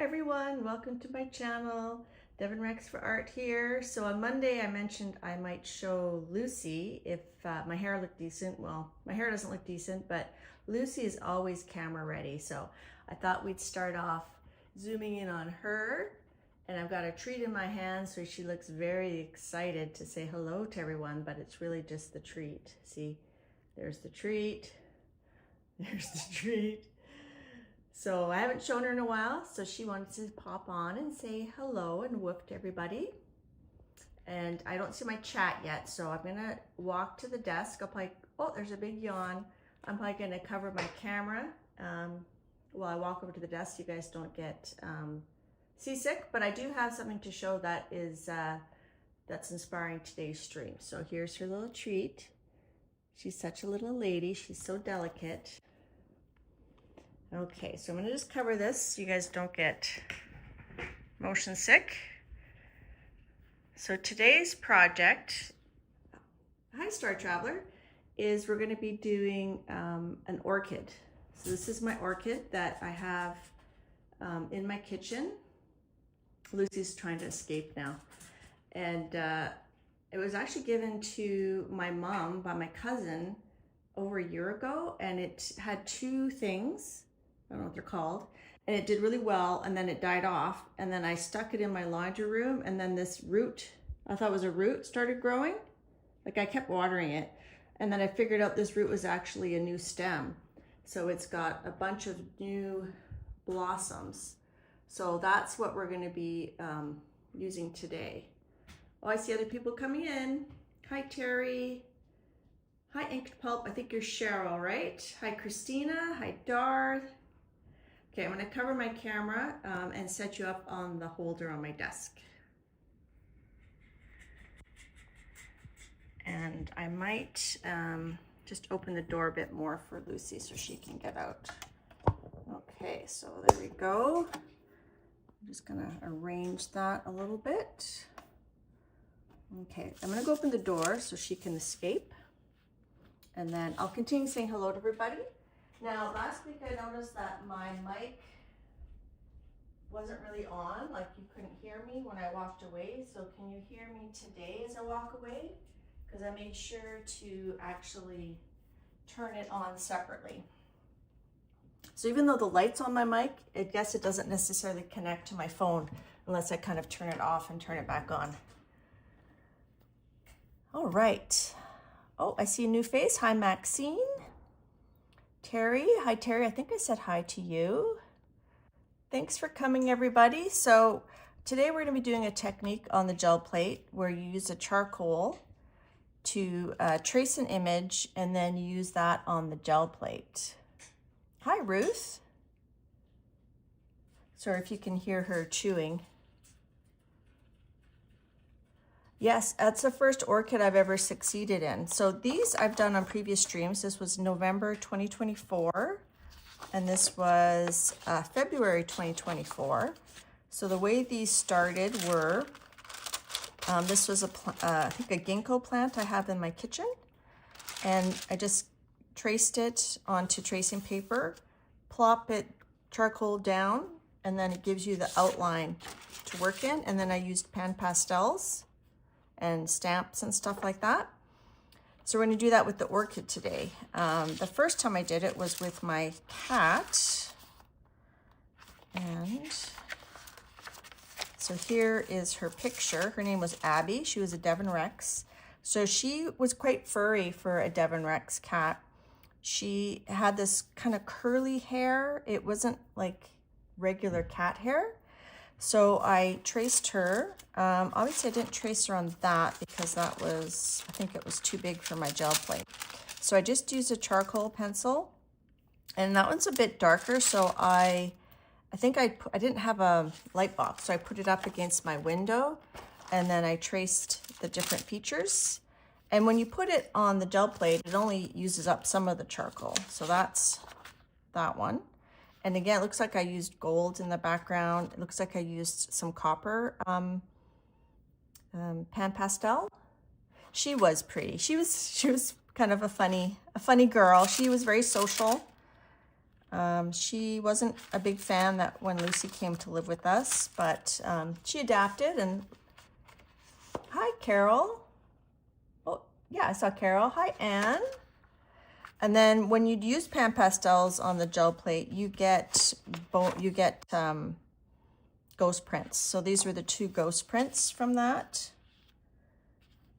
everyone, welcome to my channel. Devin Rex for Art here. So on Monday I mentioned I might show Lucy if my hair looked decent. Well, my hair doesn't look decent, but Lucy is always camera ready. So I thought we'd start off zooming in on her, and I've got a treat in my hand, so she looks very excited to say hello to everyone, but it's really just the treat. See, there's the treat, there's the treat. So I haven't shown her in a while, so she wanted to pop on and say hello and woof to everybody. And I don't see my chat yet, so I'm gonna walk to the desk. I'll probably, oh, there's a big yawn. I'm probably gonna cover my camera while I walk over to the desk so you guys don't get seasick, but I do have something to show that is that's inspiring today's stream. So here's her little treat. She's such a little lady. She's so delicate. Okay, so I'm gonna just cover this so you guys don't get motion sick. So today's project, hi Star Traveler, is we're gonna be doing an orchid. So this is my orchid that I have in my kitchen. Lucy's trying to escape now. And it was actually given to my mom by my cousin over a year ago, and it had two things. I don't know what they're called, and it did really well, and then it died off, and then I stuck it in my laundry room, and then this root, I thought it was a root, started growing. Like, I kept watering it, and then I figured out this root was actually a new stem, so it's got a bunch of new blossoms. So that's what we're going to be using today. Oh, I see other people coming in. Hi Terry. Hi Inked Pulp, I think you're Cheryl, right? Hi Christina, hi Darth. Okay, I'm going to cover my camera and set you up on the holder on my desk. And I might just open the door a bit more for Lucy so she can get out. Okay, so there we go. I'm just going to arrange that a little bit. Okay, I'm going to go open the door so she can escape. And then I'll continue saying hello to everybody. Now, last week I noticed that my mic wasn't really on, like you couldn't hear me when I walked away. So can you hear me today as I walk away? Because I made sure to actually turn it on separately. So even though the light's on my mic, I guess it doesn't necessarily connect to my phone unless I kind of turn it off and turn it back on. All right. Oh, I see a new face. Hi, Maxine. Terry, hi Terry, I think I said hi to you. Thanks for coming, everybody. So today we're going to be doing a technique on the gel plate where you use a charcoal to trace an image and then use that on the gel plate. Hi, Ruth. Sorry if you can hear her chewing. Yes, that's the first orchid I've ever succeeded in. So these I've done on previous streams. This was November 2024, and this was February 2024. So the way these started were, this was I think a Gingko plant I have in my kitchen, and I just traced it onto tracing paper, plop it charcoal down, and then it gives you the outline to work in, and then I used pan pastels and stamps and stuff like that. So we're going to do that with the orchid today. The first time I did it was with my cat. And so here is her picture. Her name was Abby. She was a Devon Rex. So she was quite furry for a Devon Rex cat. She had this kind of curly hair. It wasn't like regular cat hair. So I traced her. Obviously I didn't trace her on that because that was, I think it was too big for my gel plate. So I just used a charcoal pencil, and that one's a bit darker. So I think I didn't have a light box, so I put it up against my window, and then I traced the different features. And when you put it on the gel plate, it only uses up some of the charcoal. So that's that one. And again, it looks like I used gold in the background. It looks like I used some copper pan pastel. She was pretty. She was kind of a funny girl. She was very social. She wasn't a big fan that when Lucy came to live with us, but she adapted. And hi, Carol. Oh, yeah, I saw Carol. Hi, Anne. And then when you use pan pastels on the gel plate, you get ghost prints. So these were the 2 ghost prints from that.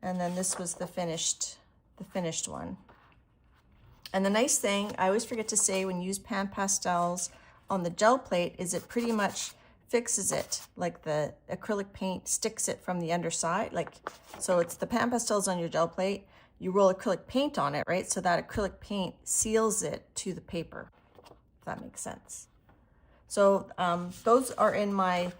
And then this was the finished one. And the nice thing, I always forget to say when you use pan pastels on the gel plate, is it pretty much fixes it, like the acrylic paint sticks it from the underside. Like, so it's the pan pastels on your gel plate, you roll acrylic paint on it, right? So that acrylic paint seals it to the paper, if that makes sense. So those are in my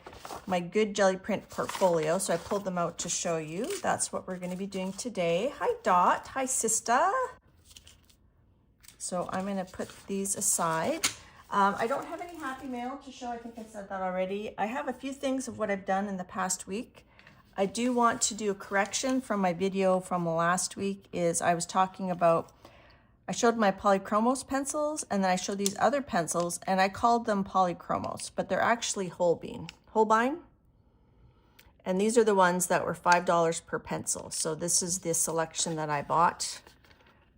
good jelly print portfolio. So I pulled them out to show you. That's what we're going to be doing today. Hi, Dot. Hi, Sista. So I'm going to put these aside. I don't have any happy mail to show. I think I said that already. I have a few things of what I've done in the past week. I do want to do a correction from my video from last week. Is I was talking about, I showed my polychromos pencils, and then I showed these other pencils, and I called them polychromos, but they're actually Holbein. And these are the ones that were $5 per pencil. So this is the selection that I bought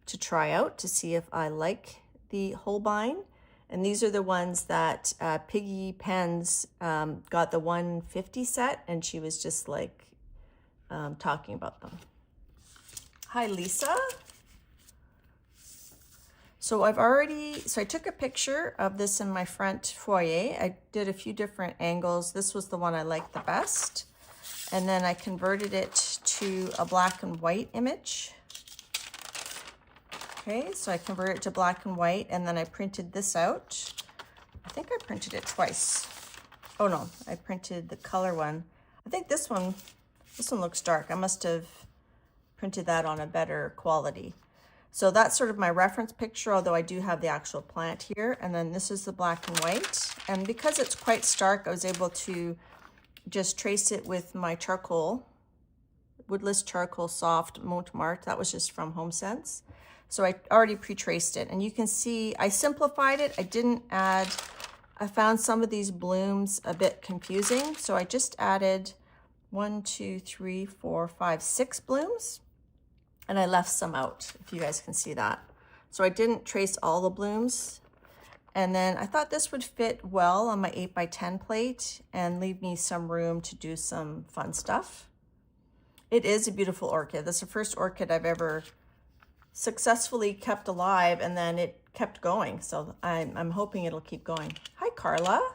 to try out to see if I like the Holbein. And these are the ones that Piggy Pens got the 150 set, and she was just like talking about them. Hi, Lisa. So I took a picture of this in my front foyer. I did a few different angles. This was the one I liked the best. And then I converted it to a black and white image. Okay, so I converted it to black and white, and then I printed this out. I think I printed it twice. Oh no, I printed the color one. I think this one looks dark. I must have printed that on a better quality. So that's sort of my reference picture, although I do have the actual plant here. And then this is the black and white. And because it's quite stark, I was able to just trace it with my charcoal, Woodless Charcoal Soft Montmartre. That was just from HomeSense. So I already pre-traced it. And you can see I simplified it. I found some of these blooms a bit confusing. So I just added 1, 2, 3, 4, 5, 6 blooms. And I left some out, if you guys can see that. So I didn't trace all the blooms. And then I thought this would fit well on my 8x10 plate and leave me some room to do some fun stuff. It is a beautiful orchid. This is the first orchid I've ever successfully kept alive, and then it kept going. So I'm hoping it'll keep going. Hi, Carla.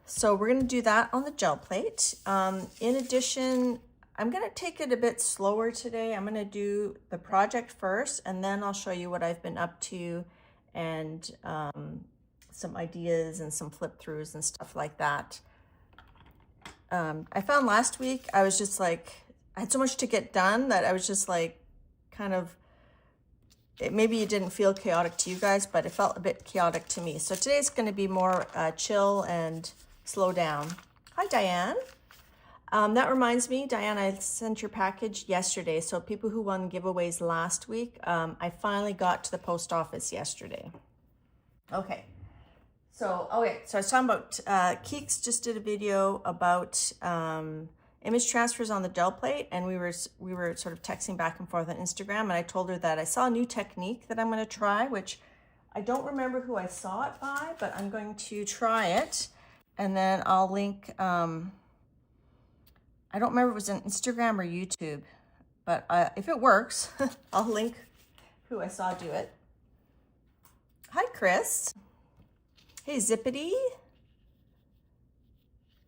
So we're going to do that on the gel plate. In addition, I'm going to take it a bit slower today. I'm going to do the project first, and then I'll show you what I've been up to and some ideas and some flip throughs and stuff like that. I found last week I was just like, I had so much to get done that I was just like kind of, maybe it didn't feel chaotic to you guys, but it felt a bit chaotic to me. So today's going to be more chill and slow down. Hi, Diane. That reminds me, Diane, I sent your package yesterday. So people who won giveaways last week, I finally got to the post office yesterday. Okay. So, so I was talking about, Keeks just did a video about image transfers on the gel plate, and we were sort of texting back and forth on Instagram, and I told her that I saw a new technique that I'm going to try, which I don't remember who I saw it by, but I'm going to try it. And then I'll link, I don't remember if it was on Instagram or YouTube, but if it works, I'll link who I saw do it. Hi, Chris. Hey, Zippity.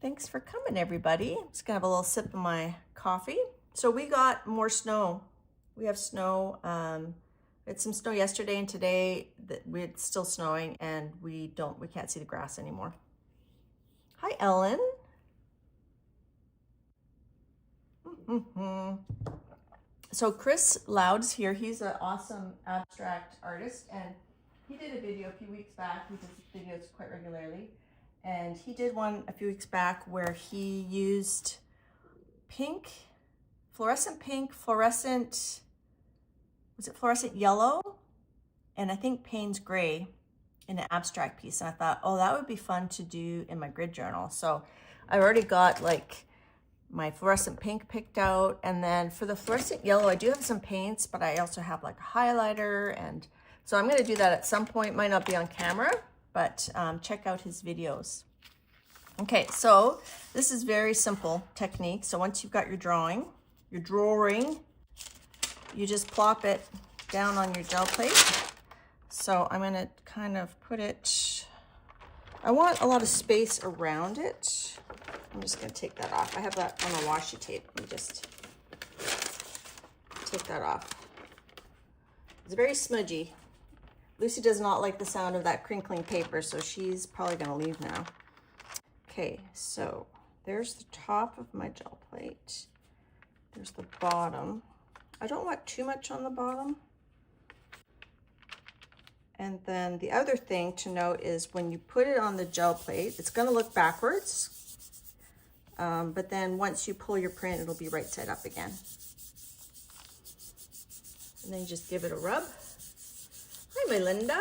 Thanks for coming, everybody. I'm just gonna have a little sip of my coffee. So we got more snow. We have snow. We had some snow yesterday, and today it's still snowing, and we can't see the grass anymore. Hi, Ellen. So Chris Loud's here. He's an awesome abstract artist, and he did a video a few weeks back. He does videos quite regularly. And he did one a few weeks back where he used pink, fluorescent, was it fluorescent yellow? and I think Payne's Gray in an abstract piece. And I thought, oh, that would be fun to do in my grid journal. So I've already got like my fluorescent pink picked out. And then for the fluorescent yellow, I do have some paints, but I also have like a highlighter. And so I'm going to do that at some point. Might not be on camera, but check out his videos. Okay, so this is very simple technique. So once you've got your drawing, you just plop it down on your gel plate. So I'm going to kind of put it, I want a lot of space around it. I'm just going to take that off. I have that on a washi tape. Let me just take that off. It's very smudgy. Lucy does not like the sound of that crinkling paper, so she's probably going to leave now. Okay, so there's the top of my gel plate. There's the bottom. I don't want too much on the bottom. And then the other thing to note is when you put it on the gel plate, it's going to look backwards. But then once you pull your print, it'll be right side up again. And then you just give it a rub. Hi, Melinda.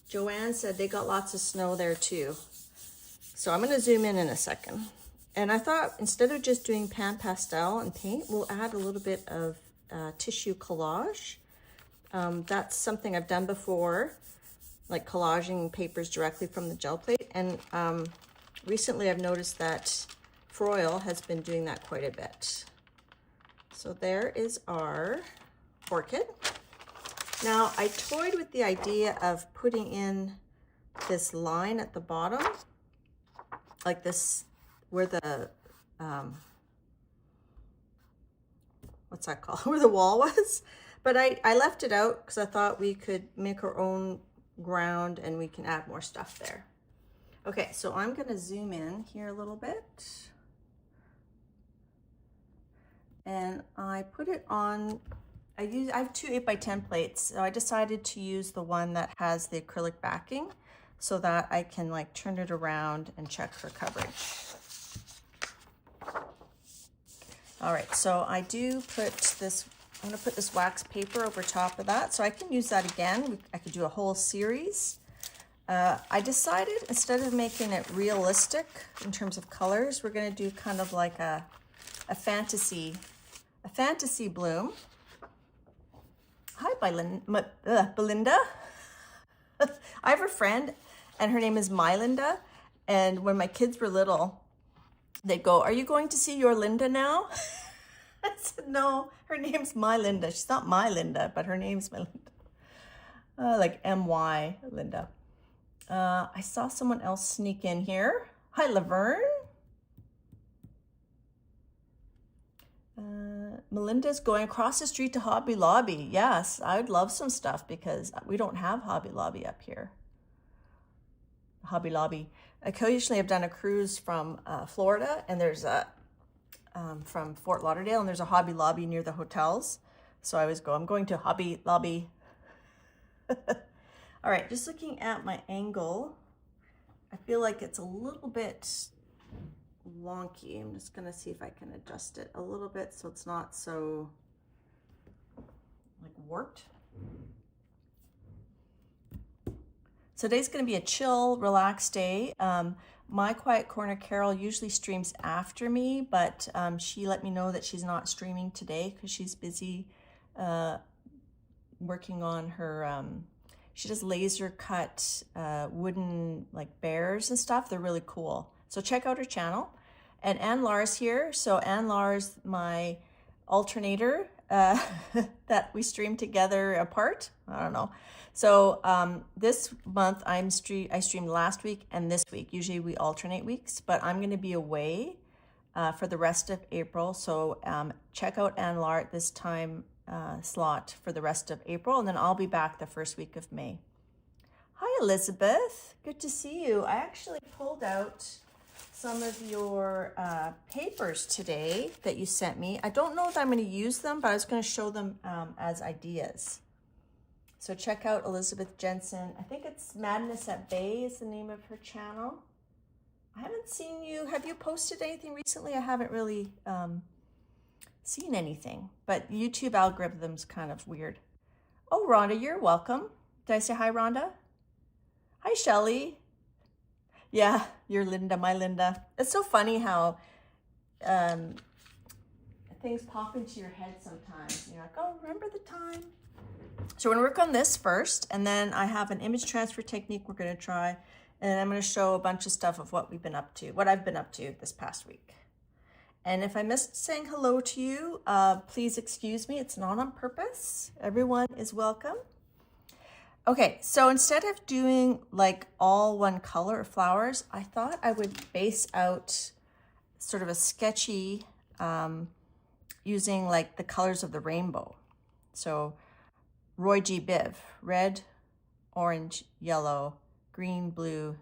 Joanne said they got lots of snow there too. So I'm going to zoom in a second. And I thought instead of just doing pan pastel and paint, we'll add a little bit of tissue collage. That's something I've done before, like collaging papers directly from the gel plate. And recently I've noticed that Froil has been doing that quite a bit. So there is our orchid. Now I toyed with the idea of putting in this line at the bottom, like this, where the, what's that called, where the wall was. But I left it out because I thought we could make our own ground and we can add more stuff there. Okay, so I'm going to zoom in here a little bit. And I put it on, I have two 8x10 plates, so I decided to use the one that has the acrylic backing so that I can like turn it around and check for coverage. All right, so I do put this, I'm going to put this wax paper over top of that, so I can use that again. I could do a whole series. I decided instead of making it realistic in terms of colors, we're going to do kind of like a fantasy bloom. Hi, Belinda. I have a friend, and her name is Mylinda. And when my kids were little, they'd go, "Are you going to see your Linda now?" I said, no, her name's Mylinda. She's not Mylinda, but her name's Mylinda. Like M-Y, Linda. I saw someone else sneak in here. Hi, Laverne. Melinda's going across the street to Hobby Lobby. Yes, I would love some stuff because we don't have Hobby Lobby up here. Hobby Lobby. Occasionally I've done a cruise from Florida, and there's a from Fort Lauderdale, and there's a Hobby Lobby near the hotels. So I always go, I'm going to Hobby Lobby. All right, just looking at my angle, I feel like it's a little bit wonky. I'm just gonna see if I can adjust it a little bit so it's not so like warped. So today's gonna be a chill, relaxed day. My Quiet Corner Carol usually streams after me, but she let me know that she's not streaming today because she's busy working on her, she does laser cut wooden like bears and stuff. They're really cool. So check out her channel. And Ann Lars here. So Ann Lars, my alternator that we stream together apart. I don't know. So this month I streamed last week and this week. Usually we alternate weeks, but I'm going to be away for the rest of April. So check out Ann Lars this time slot for the rest of April, and then I'll be back the first week of May. Hi, Elizabeth. Good to see you. I actually pulled out some of your papers today that you sent me. I don't know if I'm going to use them, but I was going to show them as ideas. So check out Elizabeth Jensen. I think it's Madness at Bay is the name of her channel. I haven't seen you. Have you posted anything recently? I haven't really seen anything, but YouTube algorithm's kind of weird. Oh, Rhonda, you're welcome. Did I say hi, Rhonda? Hi, Shelly. Yeah, you're Linda, my Linda. It's so funny how things pop into your head sometimes. You're like, oh, remember the time? So we're gonna work on this first, and then I have an image transfer technique we're gonna try, and I'm gonna show a bunch of stuff of what we've been up to, what I've been up to this past week. And if I missed saying hello to you, please excuse me, it's not on purpose. Everyone is welcome. Okay, so instead of doing like all one color of flowers, I thought I would base out sort of a sketchy using like the colors of the rainbow. So Roy G. Biv, red, orange, yellow, green, blue,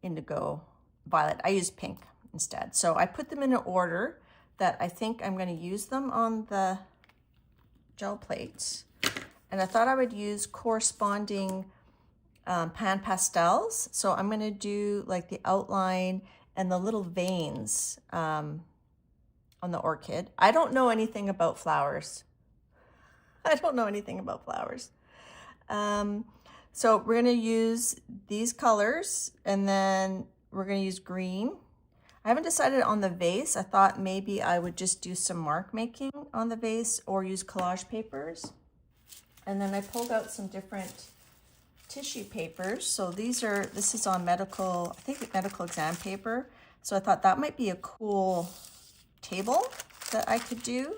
indigo, violet. I use pink instead. So I put them in an order that I think I'm going to use them on the gel plates. And I thought I would use corresponding pan pastels. So I'm going to do like the outline and the little veins on the orchid. I don't know anything about flowers. I don't know anything about flowers. So we're going to use these colors, and then we're going to use green. I haven't decided on the vase. I thought maybe I would just do some mark making on the vase or use collage papers. And then I pulled out some different tissue papers. So this is on medical, I think medical exam paper. So I thought that might be a cool table that I could do.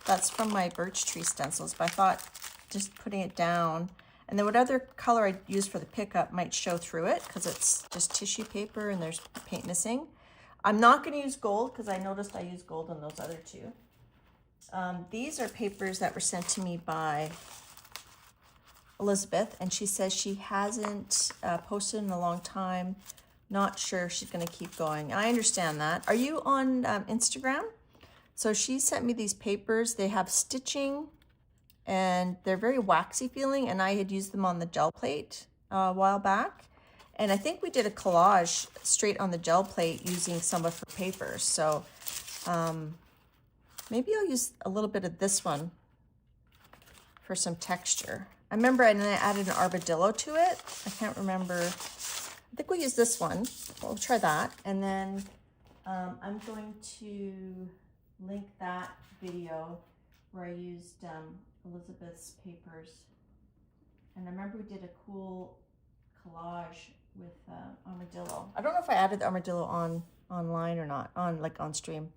That's from my birch tree stencils, but I thought just putting it down, and then whatever color I use for the pickup might show through it because it's just tissue paper and there's paint missing. I'm not going to use gold because I noticed I used gold on those other two. These are papers that were sent to me by Elizabeth, and she says she hasn't posted in a long time. Not sure if she's going to keep going. I understand that. Are you on Instagram? So she sent me these papers. They have stitching and they're very waxy feeling, and I had used them on the gel plate a while back. And I think we did a collage straight on the gel plate using some of her papers. So maybe I'll use a little bit of this one for some texture. I remember I added an armadillo to it. I can't remember. I think we'll use this one. We'll try that. And then I'm going to link that video where I used Elizabeth's papers. And I remember we did a cool collage with armadillo. I don't know if I added the armadillo online or not, on stream.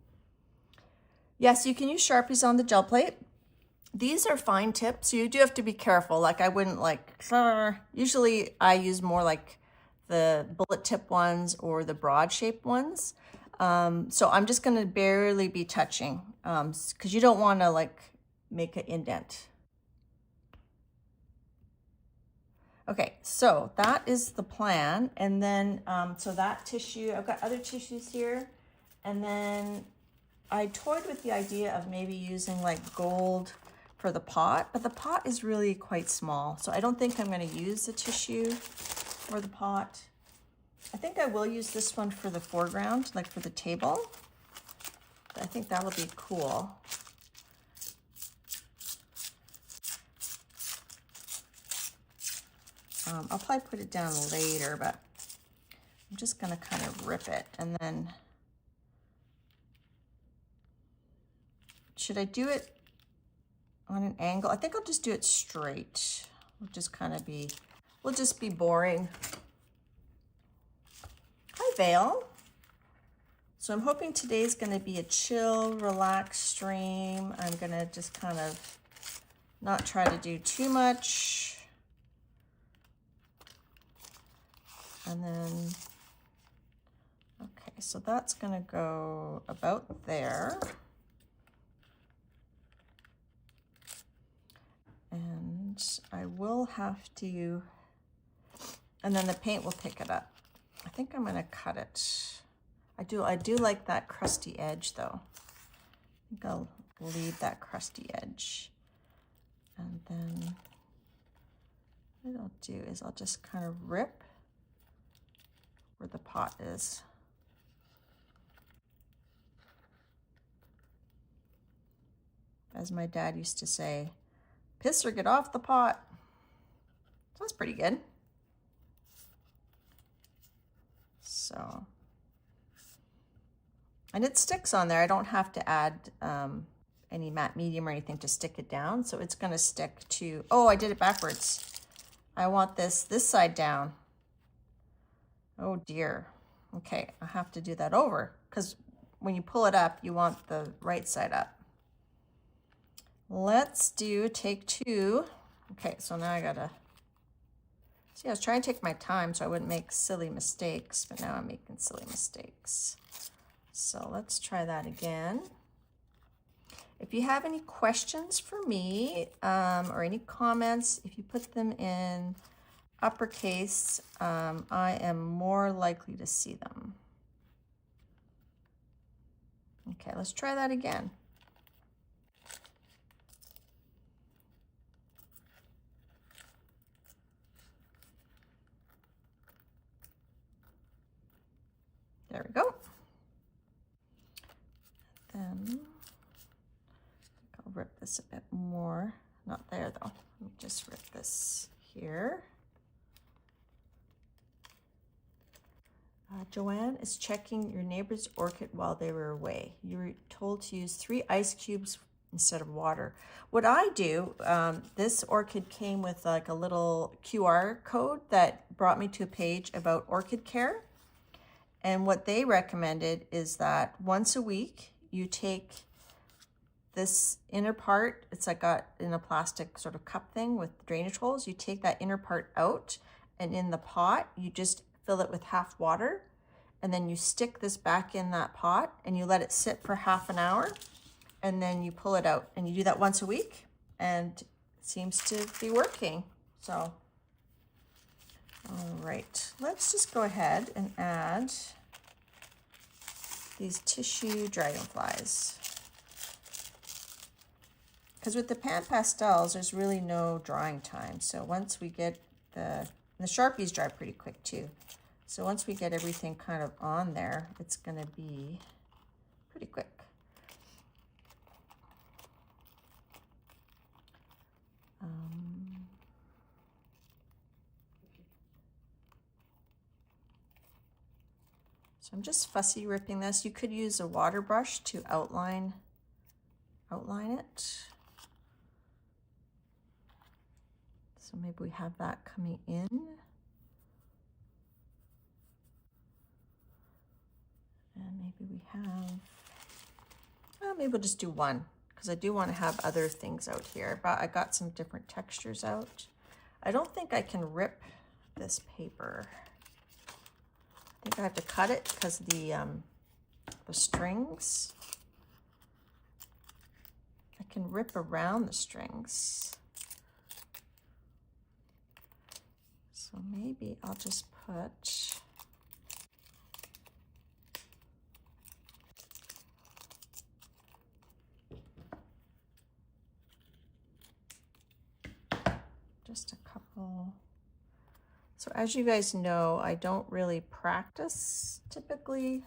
Yes, you can use Sharpies on the gel plate. These are fine tips, so you do have to be careful. Like I wouldn't usually I use more like the bullet tip ones or the broad shaped ones. So I'm just gonna barely be touching because you don't want to like make an indent. Okay, so that is the plan. And then, so that tissue, I've got other tissues here. And then I toyed with the idea of maybe using like gold for the pot, but the pot is really quite small. So I don't think I'm gonna use the tissue for the pot. I think I will use this one for the foreground, like for the table. I think that'll be cool. I'll probably put it down later, but I'm just gonna kind of rip it. And then, should I do it on an angle? I think I'll just do it straight. We'll just kind of be, we'll just be boring. Hi, Vale. So I'm hoping today's gonna be a chill, relaxed stream. I'm gonna just kind of not try to do too much. And then, okay, so that's gonna go about there. And I will have to, and then the paint will pick it up. I think I'm gonna cut it. I do like that crusty edge though. I think I'll leave that crusty edge. And then what I'll do is I'll just kind of rip where the pot is. As my dad used to say, Piss or get off the pot. So that's pretty good. So, and it sticks on there. I don't have to add any matte medium or anything to stick it down. So it's going to stick to, oh, I did it backwards. I want this side down. Oh dear. Okay, I have to do that over because when you pull it up, you want the right side up. Let's do take two. Okay, so now I gotta, see, I was trying to take my time so I wouldn't make silly mistakes, but now I'm making silly mistakes. So let's try that again. If you have any questions for me or any comments, if you put them in uppercase, I am more likely to see them. Okay, let's try that again. There we go. Then I'll rip this a bit more. Not there though. Let me just rip this here. Joanne is checking your neighbor's orchid while they were away. You were told to use 3 ice cubes instead of water. What I do, this orchid came with like a little QR code that brought me to a page about orchid care. And what they recommended is that once a week, you take this inner part, it's like got in a plastic sort of cup thing with drainage holes. You take that inner part out, and in the pot, you just fill it with half water, and then you stick this back in that pot and you let it sit for half an hour, and then you pull it out, and you do that once a week, and it seems to be working. So, all right, let's just go ahead and add these tissue dragonflies. Because with the pan pastels, there's really no drying time. So once we get the Sharpies dry pretty quick too. So once we get everything kind of on there, it's gonna be pretty quick. So I'm just fussy ripping this. You could use a water brush to outline it. So maybe we have that coming in. And maybe we have, well, maybe we'll just do one, because I do want to have other things out here, but I got some different textures out. I don't think I can rip this paper. I think I have to cut it because the strings, I can rip around the strings. So maybe I'll just put, just a couple. So as you guys know, I don't really practice typically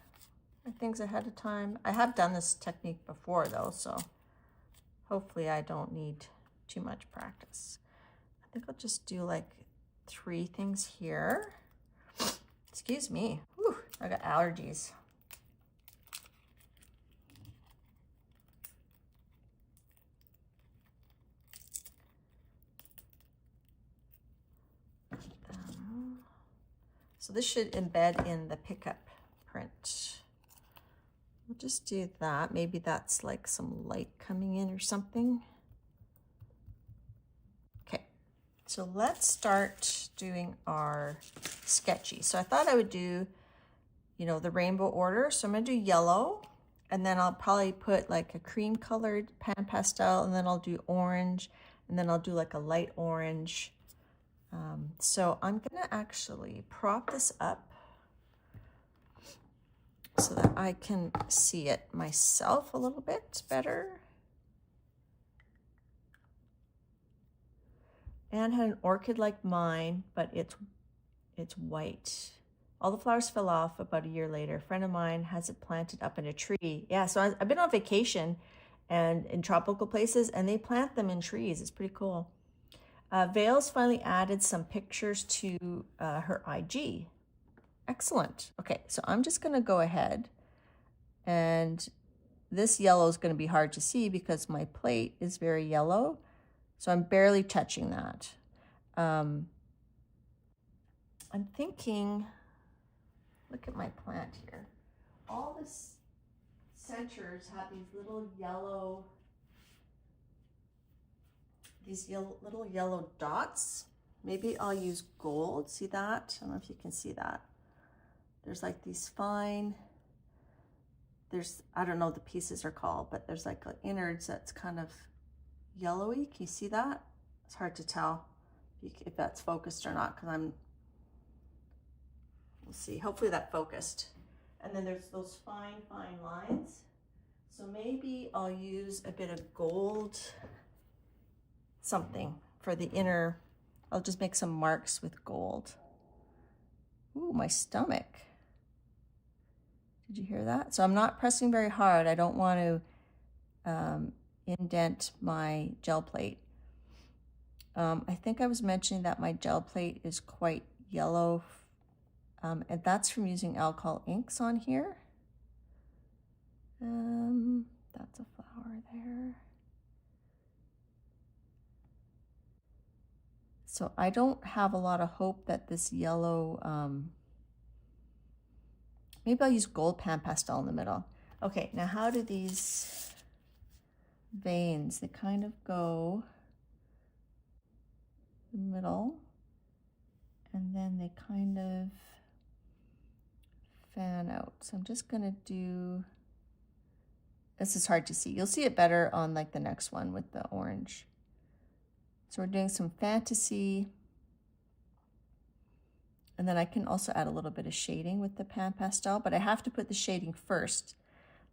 things ahead of time. I have done this technique before though, so hopefully I don't need too much practice. I think I'll just do like 3 things here. Excuse me. Whew, I got allergies. So this should embed in the pickup print. We'll just do that. Maybe that's like some light coming in or something. Okay, so let's start doing our sketchy. So I thought I would do, you know, the rainbow order. So I'm gonna do yellow, and then I'll probably put like a cream colored pan pastel, and then I'll do orange, and then I'll do like a light orange. So I'm gonna actually prop this up so that I can see it myself a little bit better. Anne had an orchid like mine, but it's white. All the flowers fell off about a year later. A friend of mine has it planted up in a tree. Yeah, so I've been on vacation, and in tropical places, and they plant them in trees. It's pretty cool. Vale's finally added some pictures to her IG. Excellent. Okay, so I'm just going to go ahead, and this yellow is going to be hard to see because my plate is very yellow, so I'm barely touching that. I'm thinking, look at my plant here. All the centers have these little yellow, little yellow dots. Maybe I'll use gold. See that? I don't know if you can see that. There's like these fine, I don't know what the pieces are called, but there's like an innards that's kind of yellowy. Can you see that? It's hard to tell if that's focused or not, because we'll see. Hopefully that focused. And then there's those fine lines. So maybe I'll use a bit of gold something for the inner. I'll just make some marks with gold. Ooh, my stomach. Did you hear that? So I'm not pressing very hard. I don't want to indent my gel plate. I think I was mentioning that my gel plate is quite yellow, and that's from using alcohol inks on here. That's a flower there. So I don't have a lot of hope that this yellow, maybe I'll use gold pan pastel in the middle. Okay, now how do these veins, they kind of go the middle, and then they kind of fan out. So I'm just gonna do, this is hard to see. You'll see it better on like the next one with the orange. So we're doing some fantasy, and then I can also add a little bit of shading with the pan pastel, but I have to put the shading first.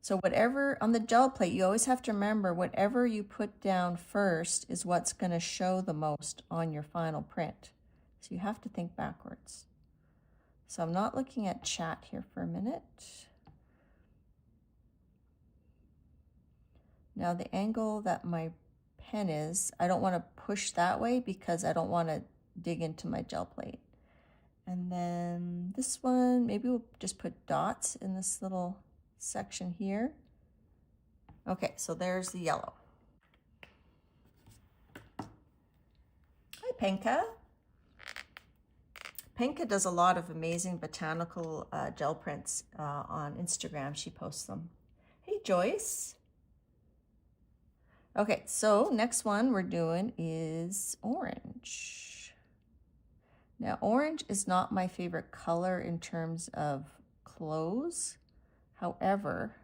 So whatever, on the gel plate, you always have to remember whatever you put down first is what's going to show the most on your final print. So you have to think backwards. So I'm not looking at chat here for a minute. Now the angle that my pen is, I don't want to push that way because I don't want to dig into my gel plate. And then this one, maybe we'll just put dots in this little section here. Okay, so there's the yellow. Hi, Penka. Penka does a lot of amazing botanical gel prints on Instagram. She posts them. Hey, Joyce. Okay, so next one we're doing is orange. Now, orange is not my favorite color in terms of clothes. However,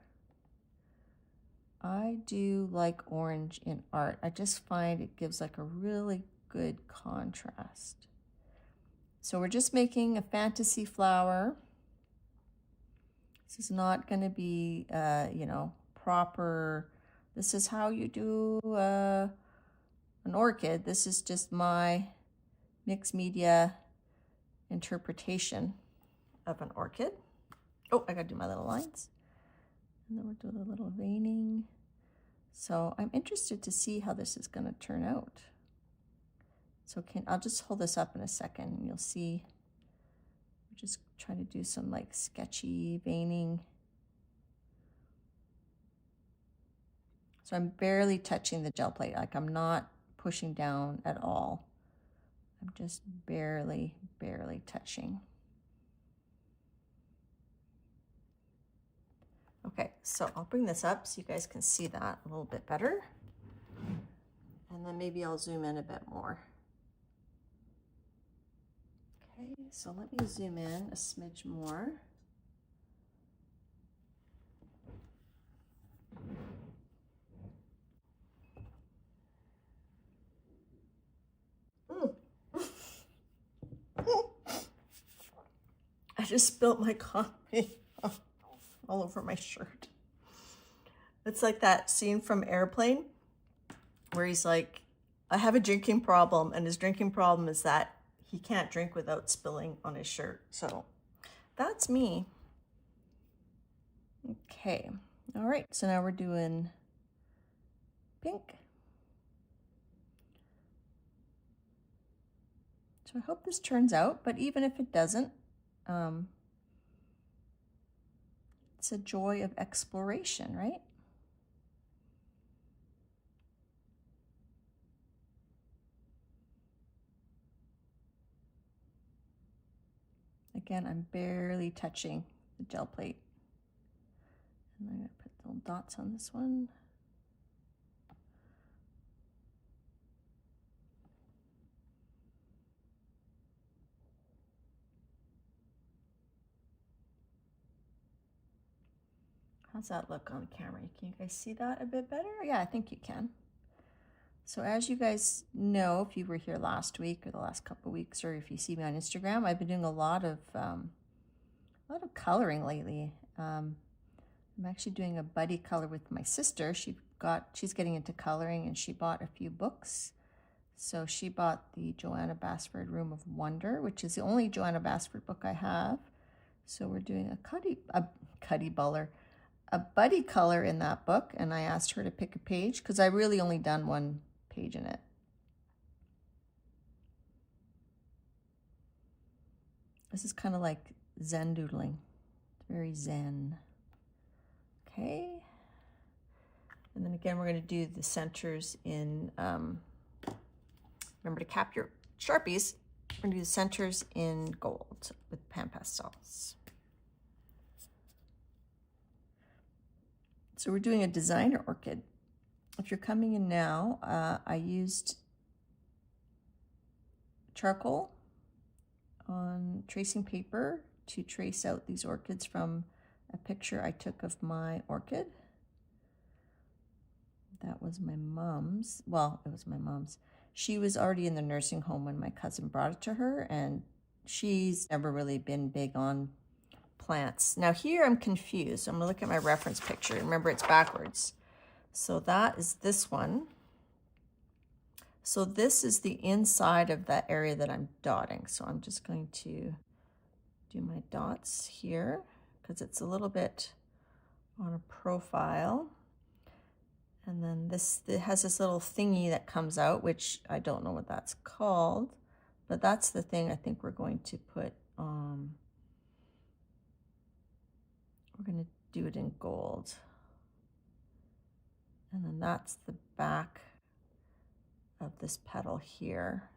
I do like orange in art. I just find it gives like a really good contrast. So we're just making a fantasy flower. This is not going to be, you know, proper. This is how you do an orchid. This is just my mixed media interpretation of an orchid. Oh, I gotta do my little lines. And then we'll do a little veining. So I'm interested to see how this is gonna turn out. So I'll just hold this up in a second and you'll see. I'm just trying to do some like sketchy veining. So I'm barely touching the gel plate, like I'm not pushing down at all. I'm just barely touching. Okay, so I'll bring this up so you guys can see that a little bit better. And then maybe I'll zoom in a bit more. Okay, so let me zoom in a smidge more. I just spilled my coffee all over my shirt. It's like that scene from Airplane where he's like, I have a drinking problem, and his drinking problem is that he can't drink without spilling on his shirt. So that's me. Okay. All right. So now we're doing pink. So I hope this turns out, but even if it doesn't, it's a joy of exploration, right? Again, I'm barely touching the gel plate. And I'm going to put little dots on this one. How's that look on camera? Can you guys see that a bit better? Yeah, I think you can. So as you guys know, if you were here last week or the last couple of weeks, or if you see me on Instagram, I've been doing a lot of coloring lately. I'm actually doing a buddy color with my sister. She's getting into coloring, and she bought a few books. So she bought the Joanna Basford Room of Wonder, which is the only Joanna Basford book I have. So we're doing a buddy color in that book, and I asked her to pick a page because I really only done one page in it. This is kind of like Zen doodling. It's very Zen. Okay. And then again, we're going to do the centers in, remember to cap your Sharpies. We're going to do the centers in gold with pan pastels. So we're doing a designer orchid. If you're coming in now, I used charcoal on tracing paper to trace out these orchids from a picture I took of my orchid. That was my mom's. Well, it was my mom's. She was already in the nursing home when my cousin brought it to her, and she's never really been big on plants. Now here I'm confused. I'm gonna look at my reference picture. Remember, it's backwards. So that is this one. So this is the inside of that area that I'm dotting. So I'm just going to do my dots here because it's a little bit on a profile. And then it has this little thingy that comes out, which I don't know what that's called, but that's the thing I think we're going to put we're going to do it in gold. And then that's the back of this petal here.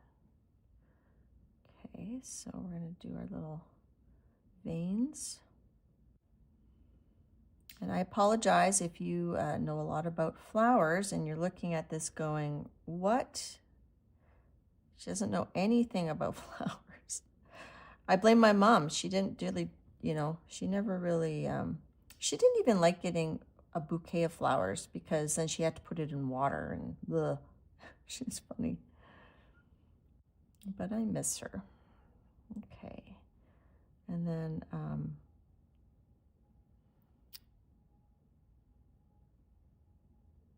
Okay, so we're going to do our little veins. And I apologize if you know a lot about flowers and you're looking at this going, what? She doesn't know anything about flowers. I blame my mom. She didn't really, she never really, she didn't even like getting a bouquet of flowers because then she had to put it in water and ugh. She's funny. But I miss her. Okay. And then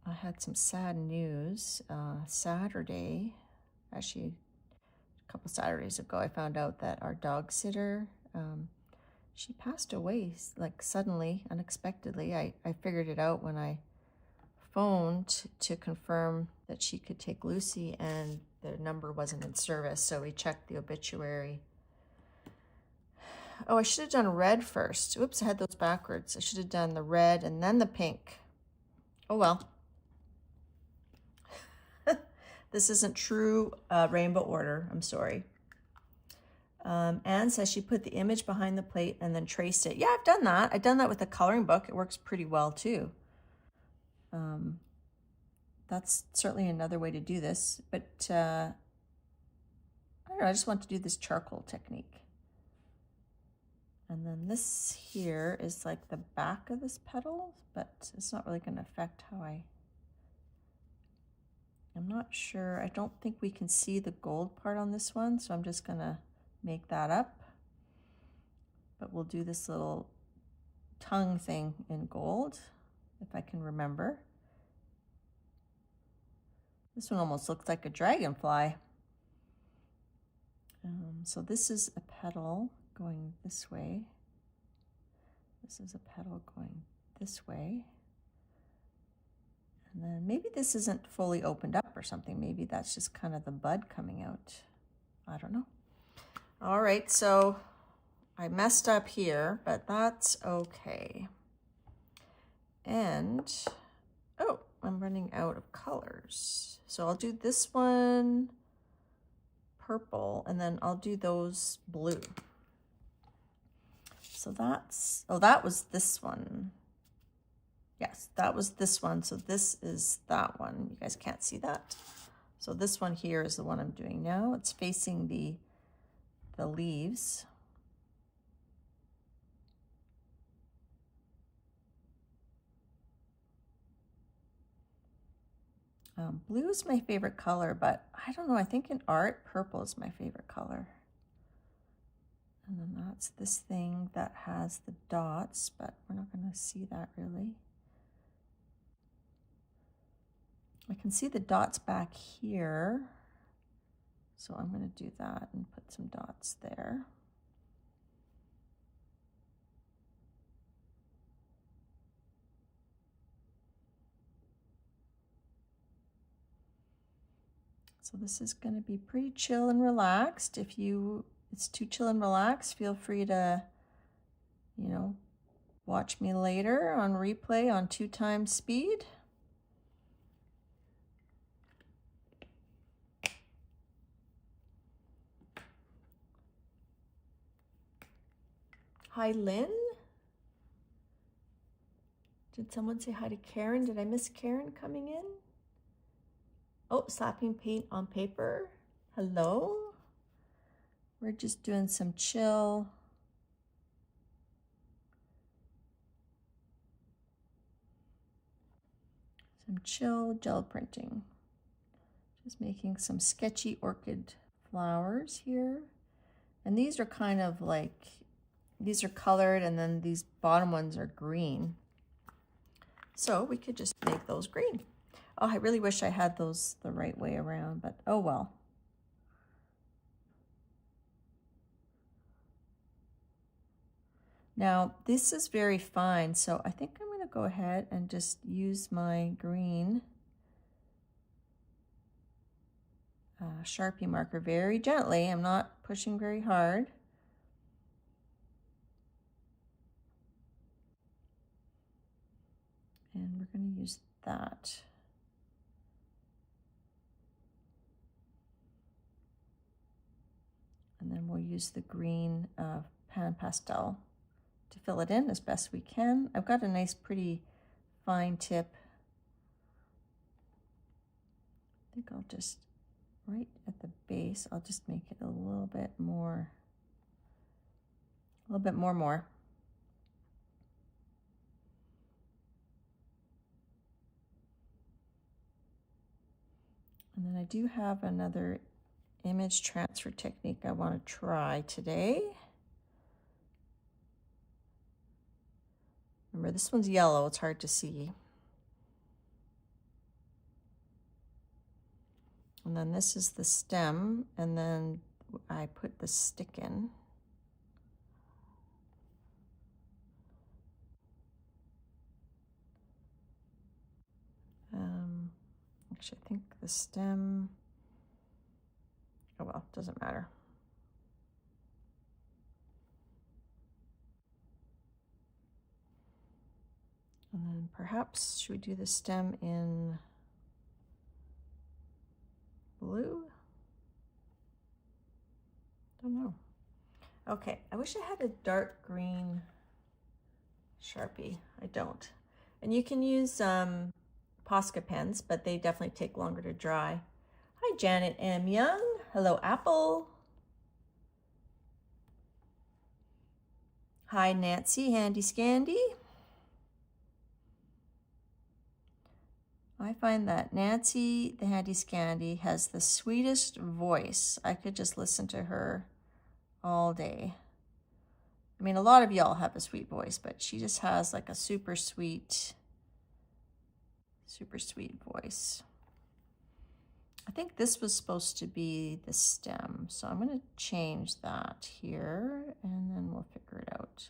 I had some sad news. Saturday, actually a couple Saturdays ago, I found out that our dog sitter, she passed away like suddenly, unexpectedly. I figured it out when I phoned to confirm that she could take Lucy, and the number wasn't in service, so we checked the obituary. Oh, I should have done red first. Oops, I had those backwards. I should have done the red and then the pink. Oh well. This isn't true rainbow order. I'm sorry. Anne says she put the image behind the plate and then traced it. Yeah, I've done that. I've done that with a coloring book. It works pretty well too. That's certainly another way to do this, but I don't know, I just want to do this charcoal technique. And then this here is like the back of this petal, but it's not really going to affect how I'm not sure. I don't think we can see the gold part on this one, so I'm just going to make that up. But we'll do this little tongue thing in gold, if I can remember. This one almost looks like a dragonfly. So this is a petal going this way. This is a petal going this way. And then maybe this isn't fully opened up or something. Maybe that's just kind of the bud coming out. I don't know. All right, so I messed up here, but that's okay. And, oh, I'm running out of colors. So I'll do this one purple, and then I'll do those blue. So that's, oh, that was this one. Yes, that was this one. So this is that one. You guys can't see that. So this one here is the one I'm doing now. It's facing the leaves. Blue is my favorite color, but I don't know. I think in art, purple is my favorite color. And then that's this thing that has the dots, but we're not going to see that really. I can see the dots back here. So I'm going to do that and put some dots there. So this is going to be pretty chill and relaxed. If it's too chill and relaxed, feel free to, watch me later on replay on 2x speed. Hi, Lynn. Did someone say hi to Karen? Did I miss Karen coming in? Oh, slapping paint on paper. Hello. We're just doing some chill. Gel printing. Just making some sketchy orchid flowers here. And these are kind of like, these are colored and then these bottom ones are green. So we could just make those green. Oh, I really wish I had those the right way around, but oh well. Now, this is very fine, so I think I'm going to go ahead and just use my green Sharpie marker very gently. I'm not pushing very hard. And we're going to use that. And then we'll use the green Pastel to fill it in as best we can. I've got a nice pretty fine tip. I think I'll just, right at the base, I'll just make it a little bit more. And then I do have another image transfer technique I want to try today. Remember, this one's yellow, it's hard to see. And then this is the stem, and then I put the stick in. Actually, I think the stem, oh well, doesn't matter. And then perhaps, should we do the stem in blue? Don't know. Okay, I wish I had a dark green Sharpie. I don't. And you can use Posca pens, but they definitely take longer to dry. Hi, Janet M. Young. Hello, Apple. Hi, Nancy Handy Scandy. I find that Nancy the Handy Scandy has the sweetest voice. I could just listen to her all day. I mean, a lot of y'all have a sweet voice, but she just has like a super sweet voice. I think this was supposed to be the stem, so I'm going to change that here, and then we'll figure it out.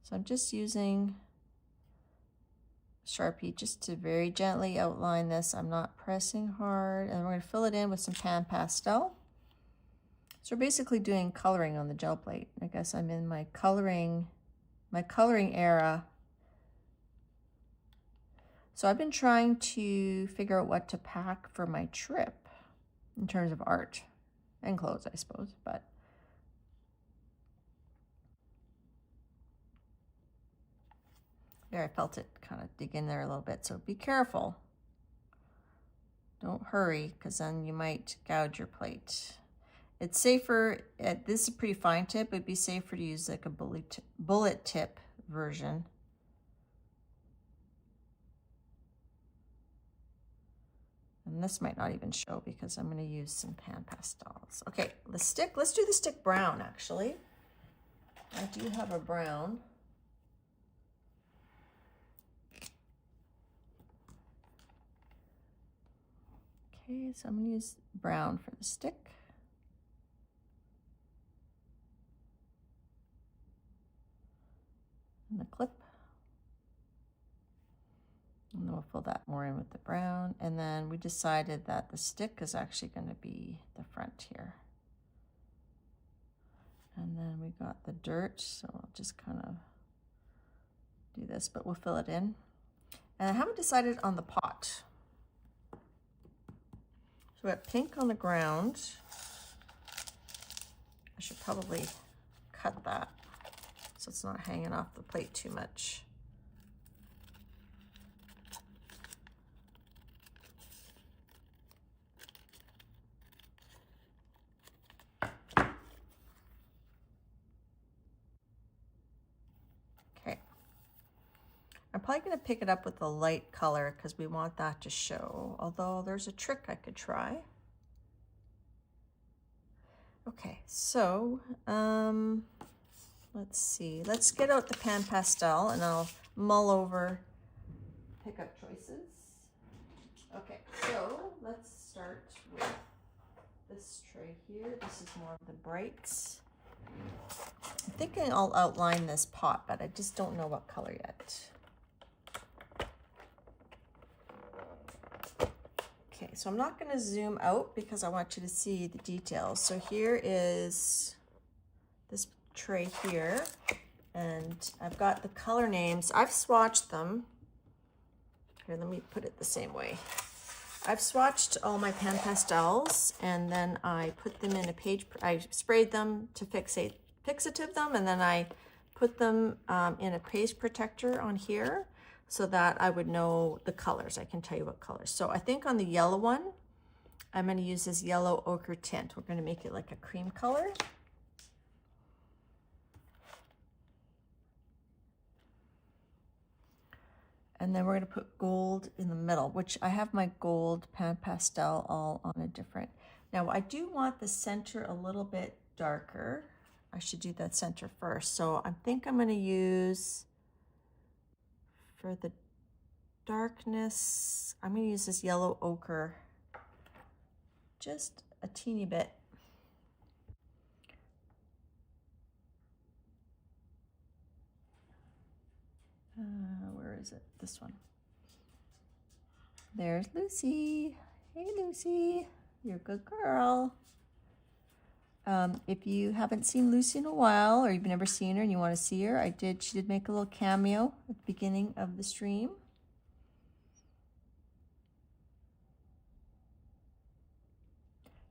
So I'm just using Sharpie just to very gently outline this. I'm not pressing hard, and we're going to fill it in with some pan pastel. So we're basically doing coloring on the gel plate. I guess I'm in my coloring era. So I've been trying to figure out what to pack for my trip in terms of art and clothes, I suppose, but there, I felt it kind of dig in there a little bit, so be careful. Don't hurry, because then you might gouge your plate. It's safer, this is a pretty fine tip, it'd be safer to use like a bullet tip version. And this might not even show because I'm going to use some pan pastels. Okay, let's do the stick brown actually. I do have a brown. Okay, so I'm going to use brown for the stick. And the clip. And then we'll fill that more in with the brown. And then we decided that the stick is actually going to be the front here. And then we got the dirt, so I'll just kind of do this, but we'll fill it in. And I haven't decided on the pot. So we got pink on the ground. I should probably cut that so it's not hanging off the plate too much. Okay. I'm probably going to pick it up with a light color because we want that to show, although there's a trick I could try. Okay, so let's see. Let's get out the pan pastel and I'll mull over pickup choices. Okay, so let's start with this tray here. This is more of the brights. I'm thinking I'll outline this pot, but I just don't know what color yet. Okay, so I'm not going to zoom out because I want you to see the details. So here is this tray here, and I've got the color names. I've swatched them. Here, let me put it the same way. I've swatched all my pan pastels, and then I put them in a page. I sprayed them to fixative them, and then I put them in a page protector on here, so that I would know the colors. I can tell you what colors. So I think on the yellow one, I'm going to use this yellow ochre tint. We're going to make it like a cream color. And then we're going to put gold in the middle, which I have my gold pan pastel all on a different. Now I do want the center a little bit darker. I should do that center first. So I think I'm going to use, for the darkness, I'm going to use this yellow ochre, just a teeny bit. Where is it? This one. There's Lucy. Hey, Lucy. You're a good girl. If you haven't seen Lucy in a while, or you've never seen her and you want to see her, she did make a little cameo at the beginning of the stream.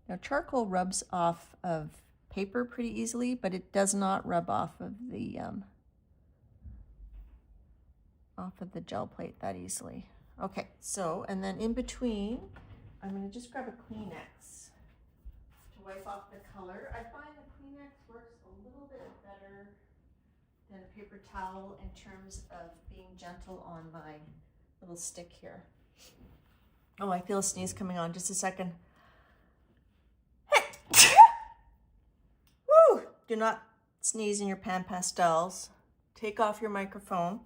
Now charcoal rubs off of paper pretty easily, but it does not rub off of the gel plate that easily. Okay, so, and then in between, I'm going to just grab a Kleenex to wipe off the color. I find the Kleenex works a little bit better than a paper towel in terms of being gentle on my little stick here. Oh, I feel a sneeze coming on. Just a second. Woo! Do not sneeze in your pan pastels. Take off your microphone.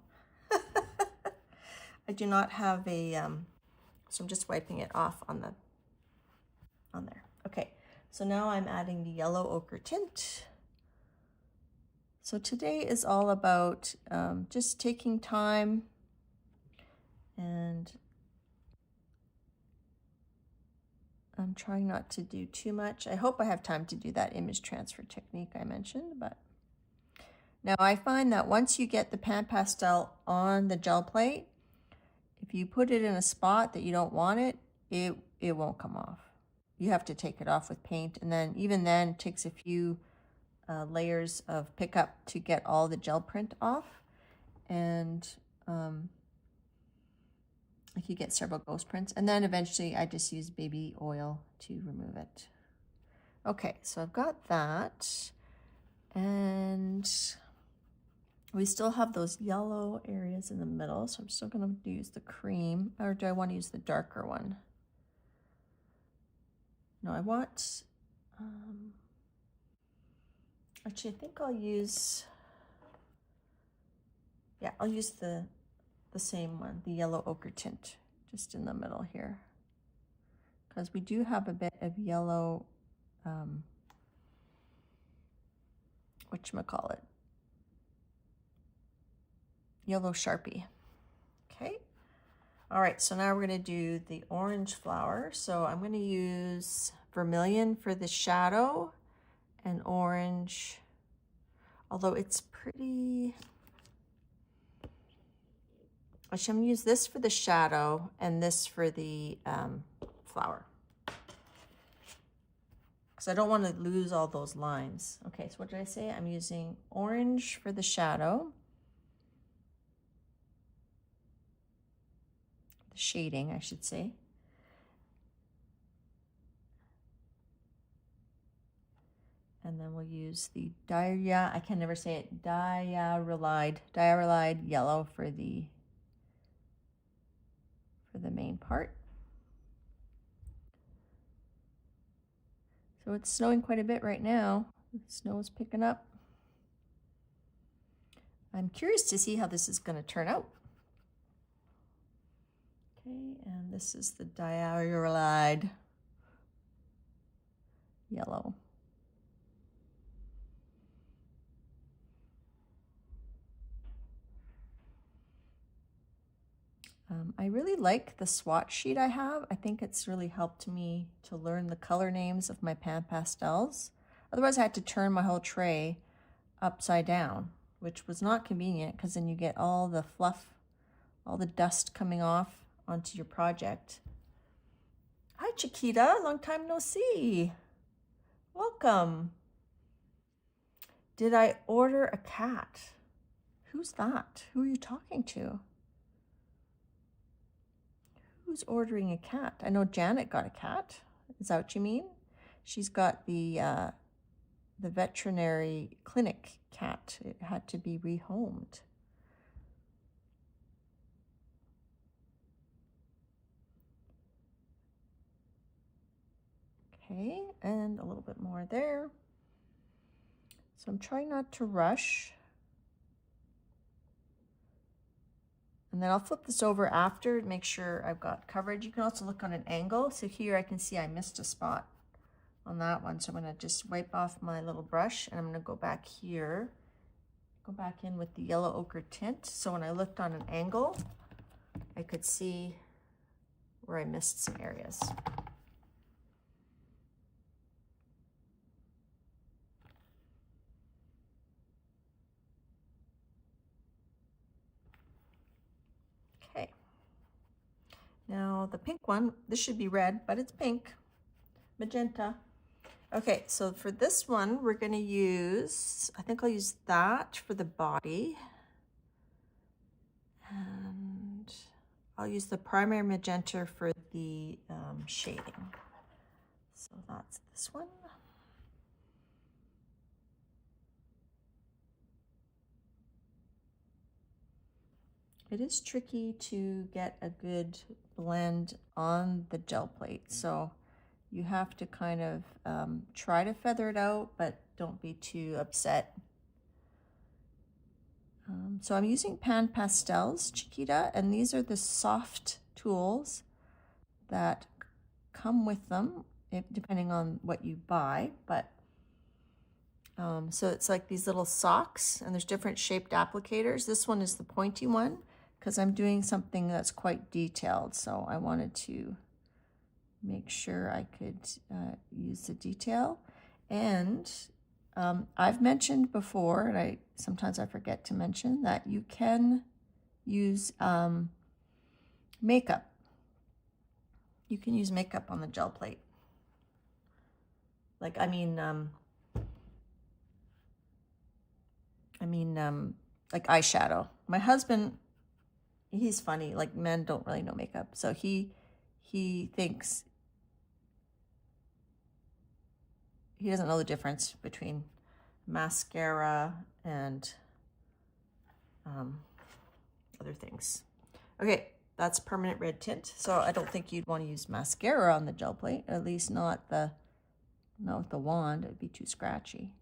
I do not have a, so I'm just wiping it off on there. Okay, so now I'm adding the yellow ochre tint. So today is all about just taking time And I'm trying not to do too much. I hope I have time to do that image transfer technique I mentioned, but now I find that once you get the pan pastel on the gel plate, if you put it in a spot that you don't want it, it won't come off. You have to take it off with paint, and then even then it takes a few layers of pickup to get all the gel print off. And like you get several ghost prints, and then eventually I just use baby oil to remove it. Okay, so I've got that, and we still have those yellow areas in the middle, so I'm still going to use the cream, or do I want to use the darker one? No, I want, actually I think I'll use, yeah, I'll use the same one, the yellow ochre tint, just in the middle here, because we do have a bit of yellow, whatchamacallit, yellow Sharpie. Okay. All right, so now we're going to do the orange flower. So I'm going to use vermilion for the shadow and orange, although it's pretty, actually I'm going to use this for the shadow and this for the flower, because I don't want to lose all those lines. Okay, so what did I say? I'm using orange for the shadow, the shading, I should say. And then we'll use the I can never say it, diarylide yellow for the main part. So it's snowing quite a bit right now. The snow is picking up. I'm curious to see how this is going to turn out. Okay, and this is the diarylide yellow. I really like the swatch sheet I have. I think it's really helped me to learn the color names of my pan pastels. Otherwise, I had to turn my whole tray upside down, which was not convenient, because then you get all the fluff, all the dust coming off onto your project. Hi, Chiquita. Long time no see. Welcome. Did I order a cat? Who's that? Who are you talking to? Who's ordering a cat? I know Janet got a cat. Is that what you mean? She's got the veterinary clinic cat. It had to be rehomed. Okay, and a little bit more there. So I'm trying not to rush. And then I'll flip this over after to make sure I've got coverage. You can also look on an angle. So here I can see I missed a spot on that one. So I'm going to just wipe off my little brush, and I'm going to go back here, go back in with the yellow ochre tint. So when I looked on an angle, I could see where I missed some areas. Okay. Now the pink one, this should be red, but it's pink, magenta. Okay, so for this one, we're going to use, I think I'll use that for the body. And I'll use the primary magenta for the shading. So that's this one. It is tricky to get a good blend on the gel plate, so you have to kind of try to feather it out, but don't be too upset. So I'm using Pan Pastels, Chiquita, and these are the soft tools that come with them, depending on what you buy. But so it's like these little socks, and there's different shaped applicators. This one is the pointy one, because I'm doing something that's quite detailed, so I wanted to make sure I could use the detail. And I've mentioned before, and sometimes I forget to mention, that you can use makeup. You can use makeup on the gel plate. Like, like eyeshadow. My husband, he's funny. Like, men don't really know makeup, so he thinks he doesn't know the difference between mascara and other things. Okay, that's permanent red tint. So I don't think you'd want to use mascara on the gel plate, at least not with the wand. It'd be too scratchy.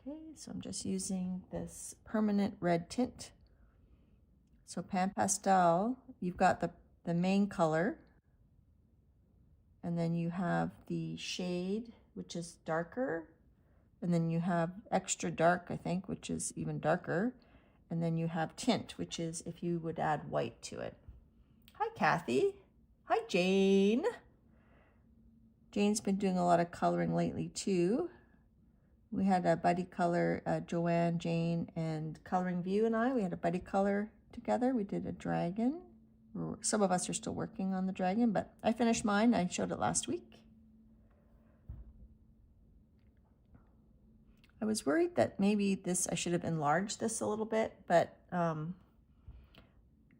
Okay, so I'm just using this permanent red tint. So Pastel, you've got the main color, and then you have the shade, which is darker, and then you have extra dark, I think, which is even darker, and then you have tint, which is if you would add white to it. Hi, Kathy. Hi, Jane. Jane's been doing a lot of coloring lately, too. We had a buddy color, Joanne, Jane, and Coloring View and we had a buddy color together. We did a dragon. Some of us are still working on the dragon, but I finished mine. I showed it last week. I was worried that maybe I should have enlarged this a little bit, but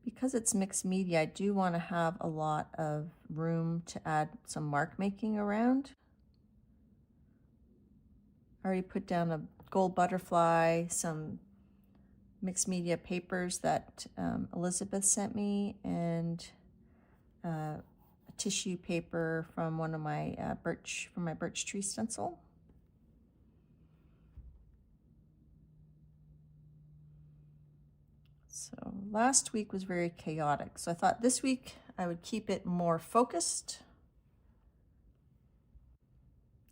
because it's mixed media, I do want to have a lot of room to add some mark making around. I already put down a gold butterfly, some mixed media papers that Elizabeth sent me, and a tissue paper from one of my my birch tree stencil. So last week was very chaotic, so I thought this week I would keep it more focused.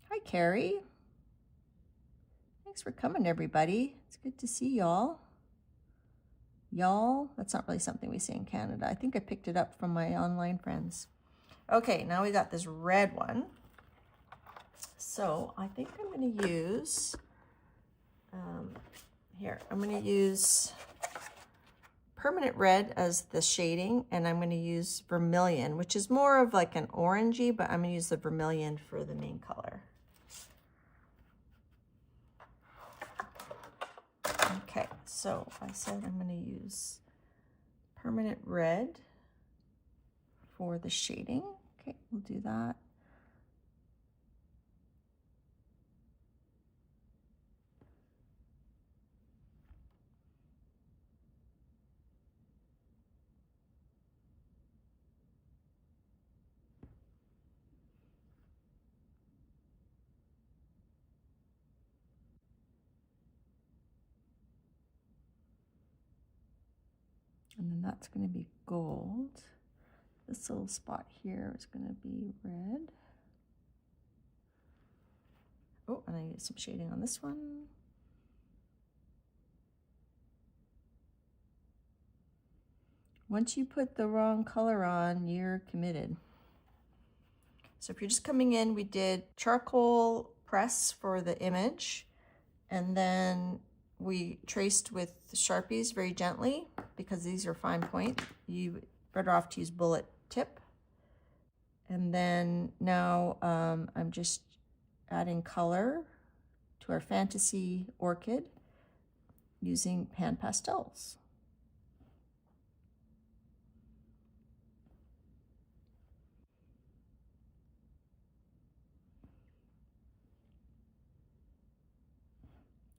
Hi, Carrie. Thanks for coming, everybody. It's good to see y'all. Y'all, that's not really something we say in Canada. I think I picked it up from my online friends. Okay, now we got this red one. So I think I'm going to use, I'm going to use permanent red as the shading, and I'm going to use vermilion, which is more of like an orangey, but I'm going to use the vermilion for the main color. Okay, so I said I'm going to use permanent red for the shading. Okay, we'll do that. And then that's going to be gold. This little spot here is going to be red. Oh, and I need some shading on this one. Once you put the wrong color on, you're committed. So if you're just coming in, we did charcoal press for the image, and then we traced with Sharpies very gently because these are fine point. You better off to use bullet tip. And then now I'm just adding color to our fantasy orchid using pan pastels.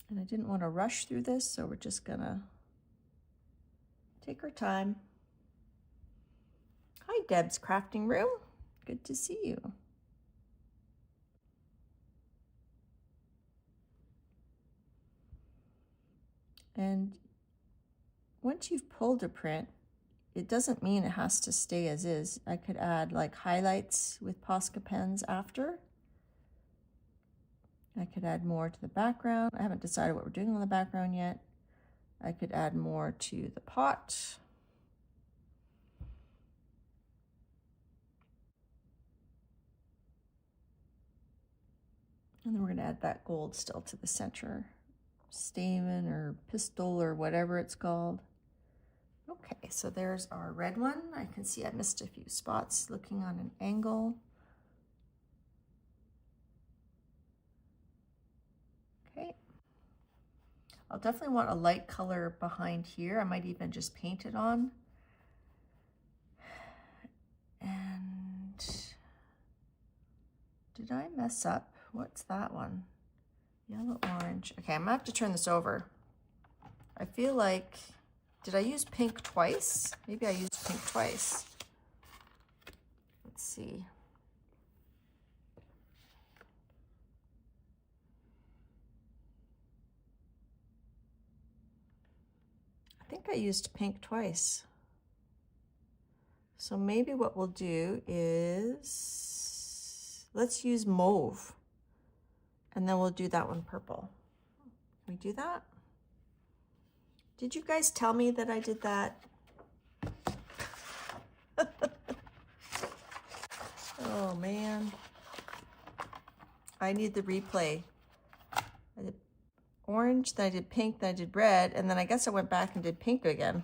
And I didn't want to rush through this, so we're just gonna take our time. Hi, Deb's Crafting Room. Good to see you. And once you've pulled a print, it doesn't mean it has to stay as is. I could add like highlights with Posca pens after. I could add more to the background. I haven't decided what we're doing on the background yet. I could add more to the pot. And then we're going to add that gold still to the center. Stamen or Pastel or whatever it's called. Okay, so there's our red one. I can see I missed a few spots looking on an angle. Okay. I'll definitely want a light color behind here. I might even just paint it on. And did I mess up? What's that one? Yellow, orange. Okay, I'm gonna have to turn this over. I feel like, did I use pink twice? Maybe I used pink twice. Let's see. I think I used pink twice. So maybe what we'll do is, let's use mauve. And then we'll do that one purple. Can we do that? Did you guys tell me that I did that? Oh man. I need the replay. I did orange, then I did pink, then I did red, and then I guess I went back and did pink again.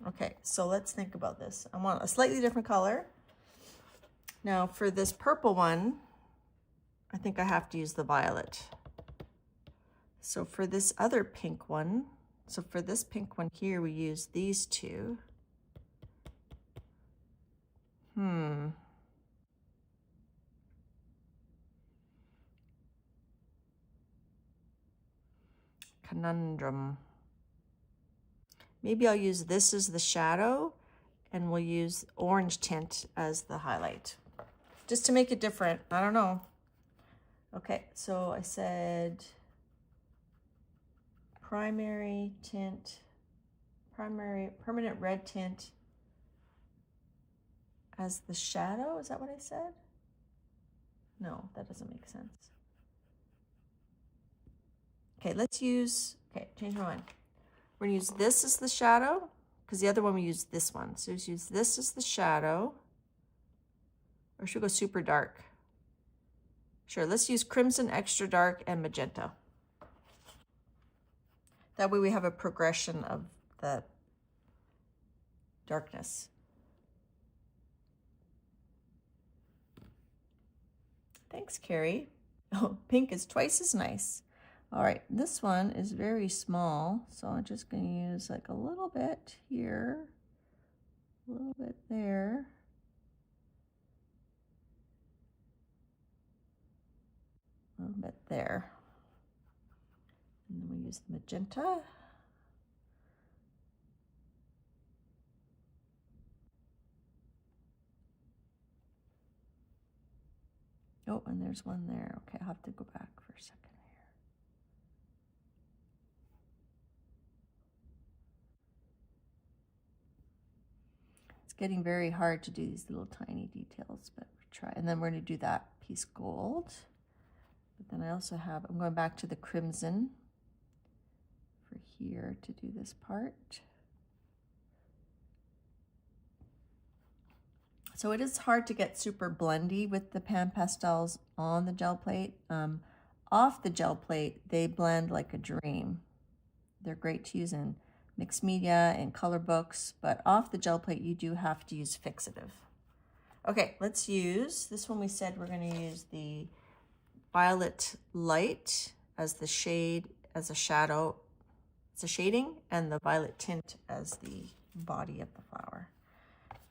Okay, so let's think about this. I want a slightly different color. Now for this purple one, I think I have to use the violet. So for this other pink one, so for this pink one here, we use these two. Conundrum. Maybe I'll use this as the shadow and we'll use orange tint as the highlight. Just to make it different, I don't know. Okay, so I said primary tint, permanent red tint as the shadow. Is that what I said? No, that doesn't make sense. Okay, let's use, okay, change my mind. We're gonna use this as the shadow because the other one we used this one. So let's use this as the shadow. Or should we go super dark? Sure, let's use crimson, extra dark, and magenta. That way we have a progression of the darkness. Thanks, Carrie. Oh, pink is twice as nice. All right, this one is very small, so I'm just going to use like a little bit here, a little bit there. A little bit there. And then we use the magenta. Oh, and there's one there. Okay, I'll have to go back for a second here. It's getting very hard to do these little tiny details, but we'll try. And then we're going to do that piece gold. But then I also have, I'm going back to the crimson for here to do this part. So it is hard to get super blendy with the pan pastels on the gel plate. Off the gel plate, they blend like a dream. They're great to use in mixed media and color books, but off the gel plate, you do have to use fixative. Okay, let's use, this one we said we're gonna use the violet light as the shade, as a shadow, as a shading, and the violet tint as the body of the flower.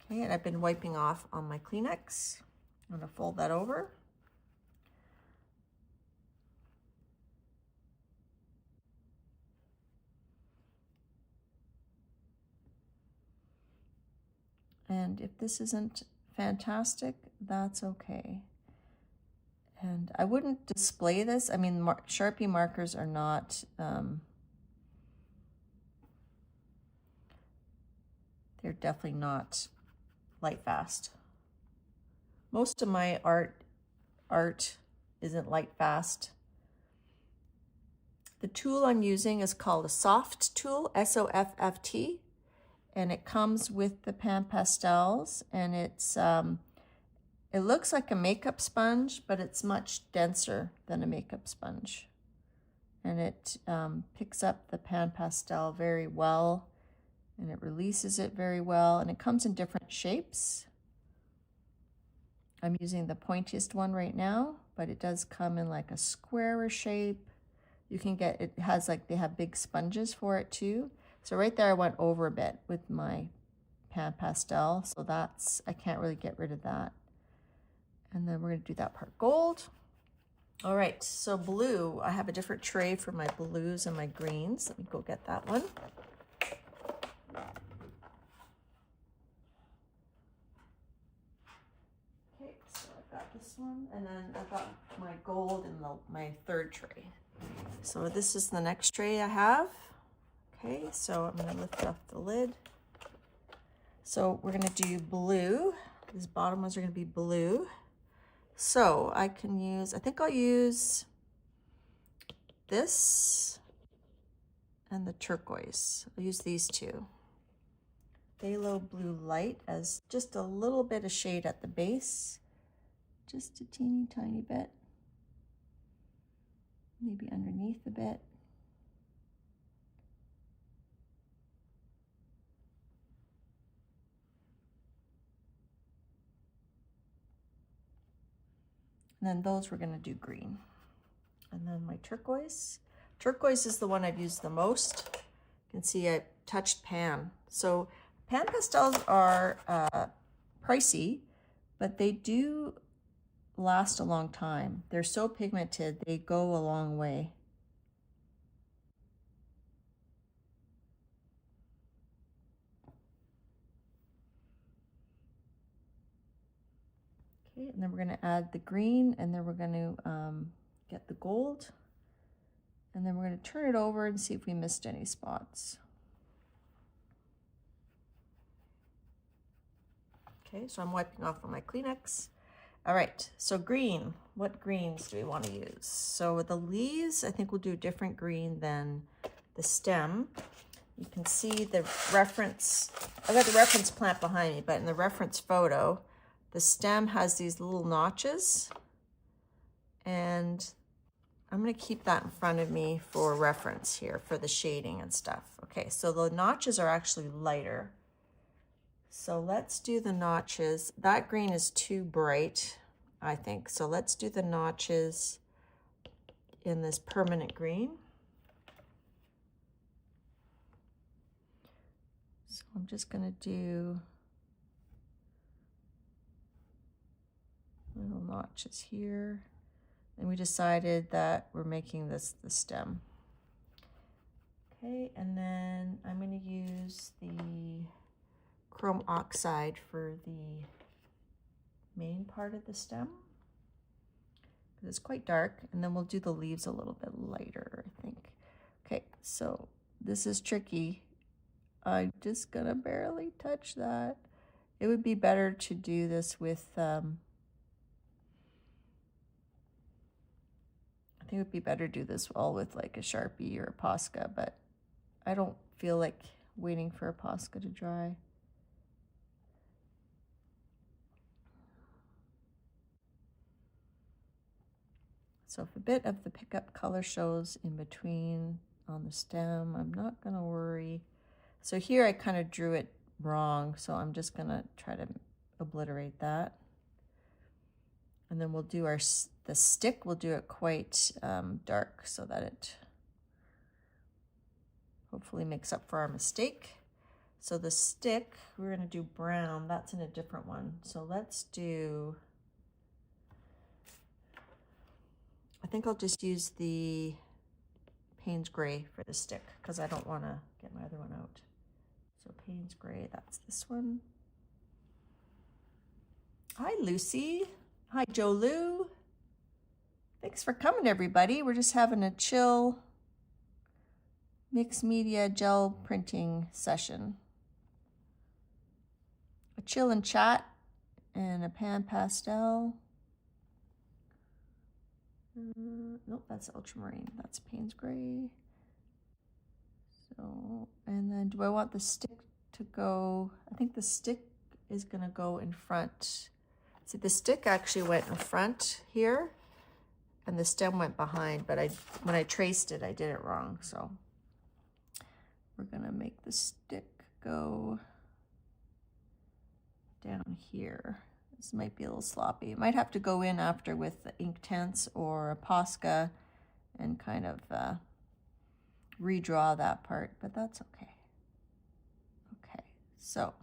Okay, and I've been wiping off on my Kleenex. I'm gonna fold that over. And if this isn't fantastic, that's okay. And I wouldn't display this. I mean, Sharpie markers are not, they're definitely not light fast. Most of my art isn't light fast. The tool I'm using is called a soft tool, S-O-F-F-T, and it comes with the pan pastels, and it's It looks like a makeup sponge, but it's much denser than a makeup sponge. And it picks up the pan pastel very well, and it releases it very well, and it comes in different shapes. I'm using the pointiest one right now, but it does come in like a squarer shape. You can get, it has like, they have big sponges for it too. So right there I went over a bit with my pan pastel, so that's, I can't really get rid of that. And then we're going to do that part gold. All right, so blue, I have a different tray for my blues and my greens. Let me go get that one. Okay, so I've got this one, and then I've got my gold in my third tray. So this is the next tray I have. Okay, so I'm going to lift off the lid. So we're going to do blue. These bottom ones are going to be blue. So I can use, I think I'll use this and the turquoise. I'll use these two. Phthalo blue light as just a little bit of shade at the base. Just a teeny tiny bit. Maybe underneath a bit. And then those we're going to do green. And then my turquoise. Turquoise is the one I've used the most. You can see I touched pan. So pan pastels are pricey, but they do last a long time. They're so pigmented, they go a long way. Okay, and then we're going to add the green, and then we're going to get the gold, and then we're going to turn it over and see if we missed any spots. Okay, so I'm wiping off on my Kleenex. All right, so green, what greens do we want to use? So with the leaves, I think we'll do a different green than the stem. You can see the reference, I've got the reference plant behind me, but in the reference photo, the stem has these little notches, and I'm going to keep that in front of me for reference here for the shading and stuff. Okay, so the notches are actually lighter. So let's do the notches. That green is too bright, I think. So let's do the notches in this permanent green. So I'm just going to do little notches here. And we decided that we're making this the stem. Okay, and then I'm going to use the chrome oxide for the main part of the stem, because it's quite dark, and then we'll do the leaves a little bit lighter, I think. Okay, so this is tricky. I'm just gonna barely touch that. It would be better to do this with I think it would be better to do this all with like a Sharpie or a Posca, but I don't feel like waiting for a Posca to dry. So if a bit of the pickup color shows in between on the stem, I'm not gonna worry. So here I kind of drew it wrong, so I'm just gonna try to obliterate that. And then we'll do the stick, we'll do it quite dark so that it hopefully makes up for our mistake. So the stick, we're gonna do brown, that's in a different one. So let's do, I think I'll just use the Payne's Gray for the stick because I don't wanna get my other one out. So Payne's Gray, that's this one. Hi, Lucy. Hi, Joe Lou. Thanks for coming, everybody. We're just having a chill mixed media gel printing session. A chill and chat and a pan pastel. Nope, that's ultramarine. That's Payne's Gray. So, and then do I want the stick to go? I think the stick is going to go in front. See, the stick actually went in front here and the stem went behind, but when I traced it, I did it wrong. So we're gonna make the stick go down here. This might be a little sloppy. It might have to go in after with the inktense or a Posca and kind of redraw that part, but that's okay. Okay, so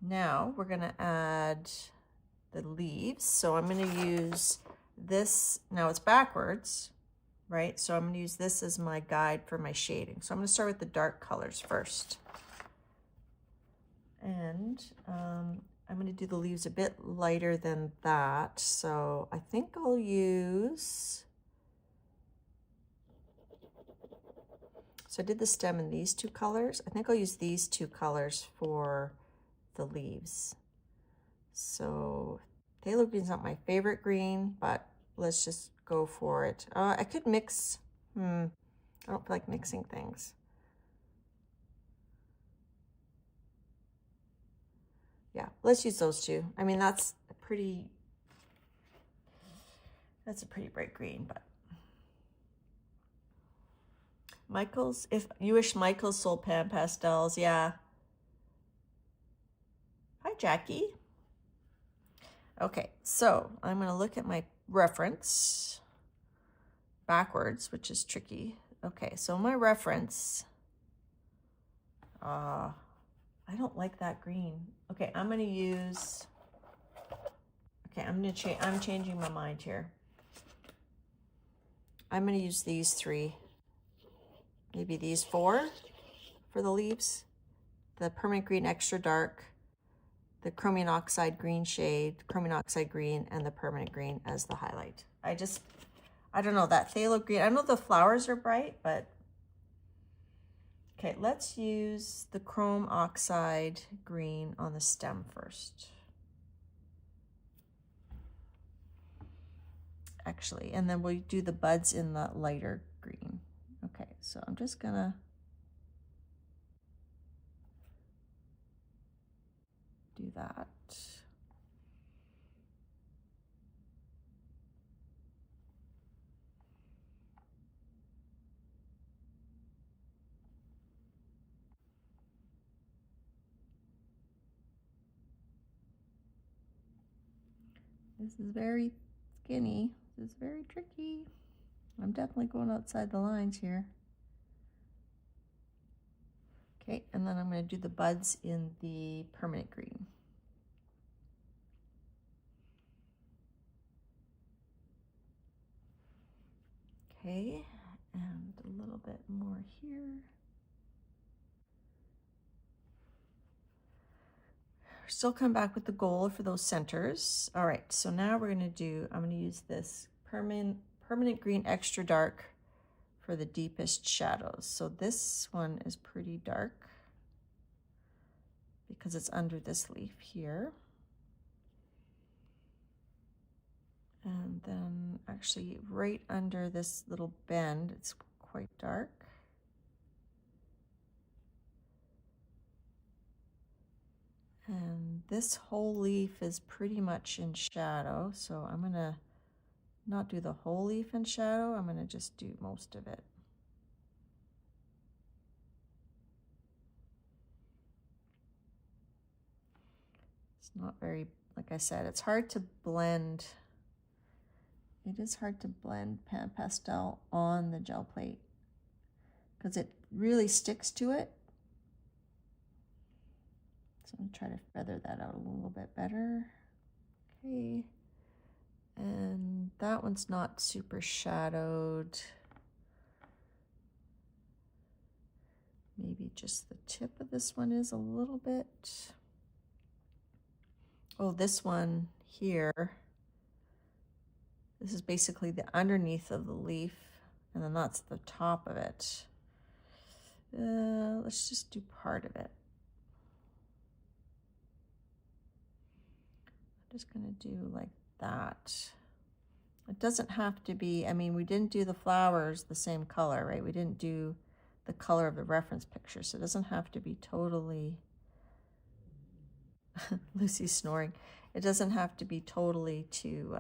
now we're gonna add the leaves. So I'm gonna use this, now it's backwards, right? So I'm gonna use this as my guide for my shading. So I'm gonna start with the dark colors first. And I'm gonna do the leaves a bit lighter than that. So I think I'll use, so I did the stem in these two colors. I think I'll use these two colors for the leaves. So phthalo green's not my favorite green, but let's just go for it. I could mix, I don't feel like mixing things. Yeah, let's use those two. I mean, that's a pretty bright green, but. Michael's, if you wish Michael's sold pan pastels, yeah. Hi, Jackie. Okay, so I'm gonna look at my reference backwards, which is tricky. Okay, so my reference, I don't like that green. Okay, I'm gonna use, okay, I'm changing my mind here. I'm gonna use these three, maybe these four for the leaves. The permanent green extra dark, the chromium oxide green shade, chromium oxide green, and the permanent green as the highlight. I don't know, that phthalo green, I know the flowers are bright, but okay, let's use the chrome oxide green on the stem first. Actually, and then we'll do the buds in the lighter green. Okay, so I'm just gonna do that. This is very skinny. This is very tricky. I'm definitely going outside the lines here. Okay, and then I'm going to do the buds in the permanent green. Okay, and a little bit more here. Still come back with the gold for those centers. All right, so now we're going to I'm going to use this permanent green extra dark for the deepest shadows. So this one is pretty dark because it's under this leaf here. And then actually right under this little bend, it's quite dark. And this whole leaf is pretty much in shadow, so I'm gonna not do the whole leaf in shadow, I'm gonna just do most of it. It's not very, like I said, it's hard to blend. It is hard to blend pan pastel on the gel plate because it really sticks to it. So I'm gonna try to feather that out a little bit better. Okay, and that one's not super shadowed. Maybe just the tip of this one is a little bit. Oh, this one here. This is basically the underneath of the leaf, and then that's the top of it. Let's just do part of it. I'm just gonna do like that. It doesn't have to be, I mean, we didn't do the flowers the same color, right? We didn't do the color of the reference picture, so it doesn't have to be totally Lucy's snoring. It doesn't have to be totally too,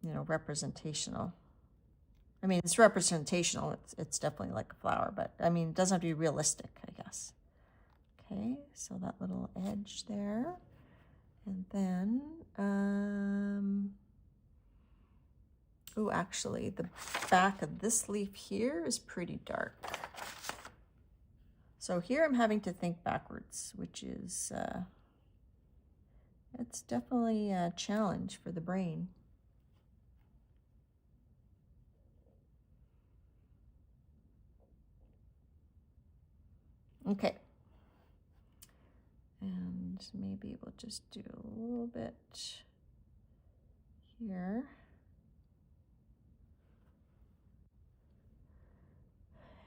you know, representational. I mean, it's representational. It's definitely like a flower, but I mean, it doesn't have to be realistic, I guess. Okay, so that little edge there. And then, oh, actually, the back of this leaf here is pretty dark. So here I'm having to think backwards, which is, it's definitely a challenge for the brain. Okay. And maybe we'll just do a little bit here.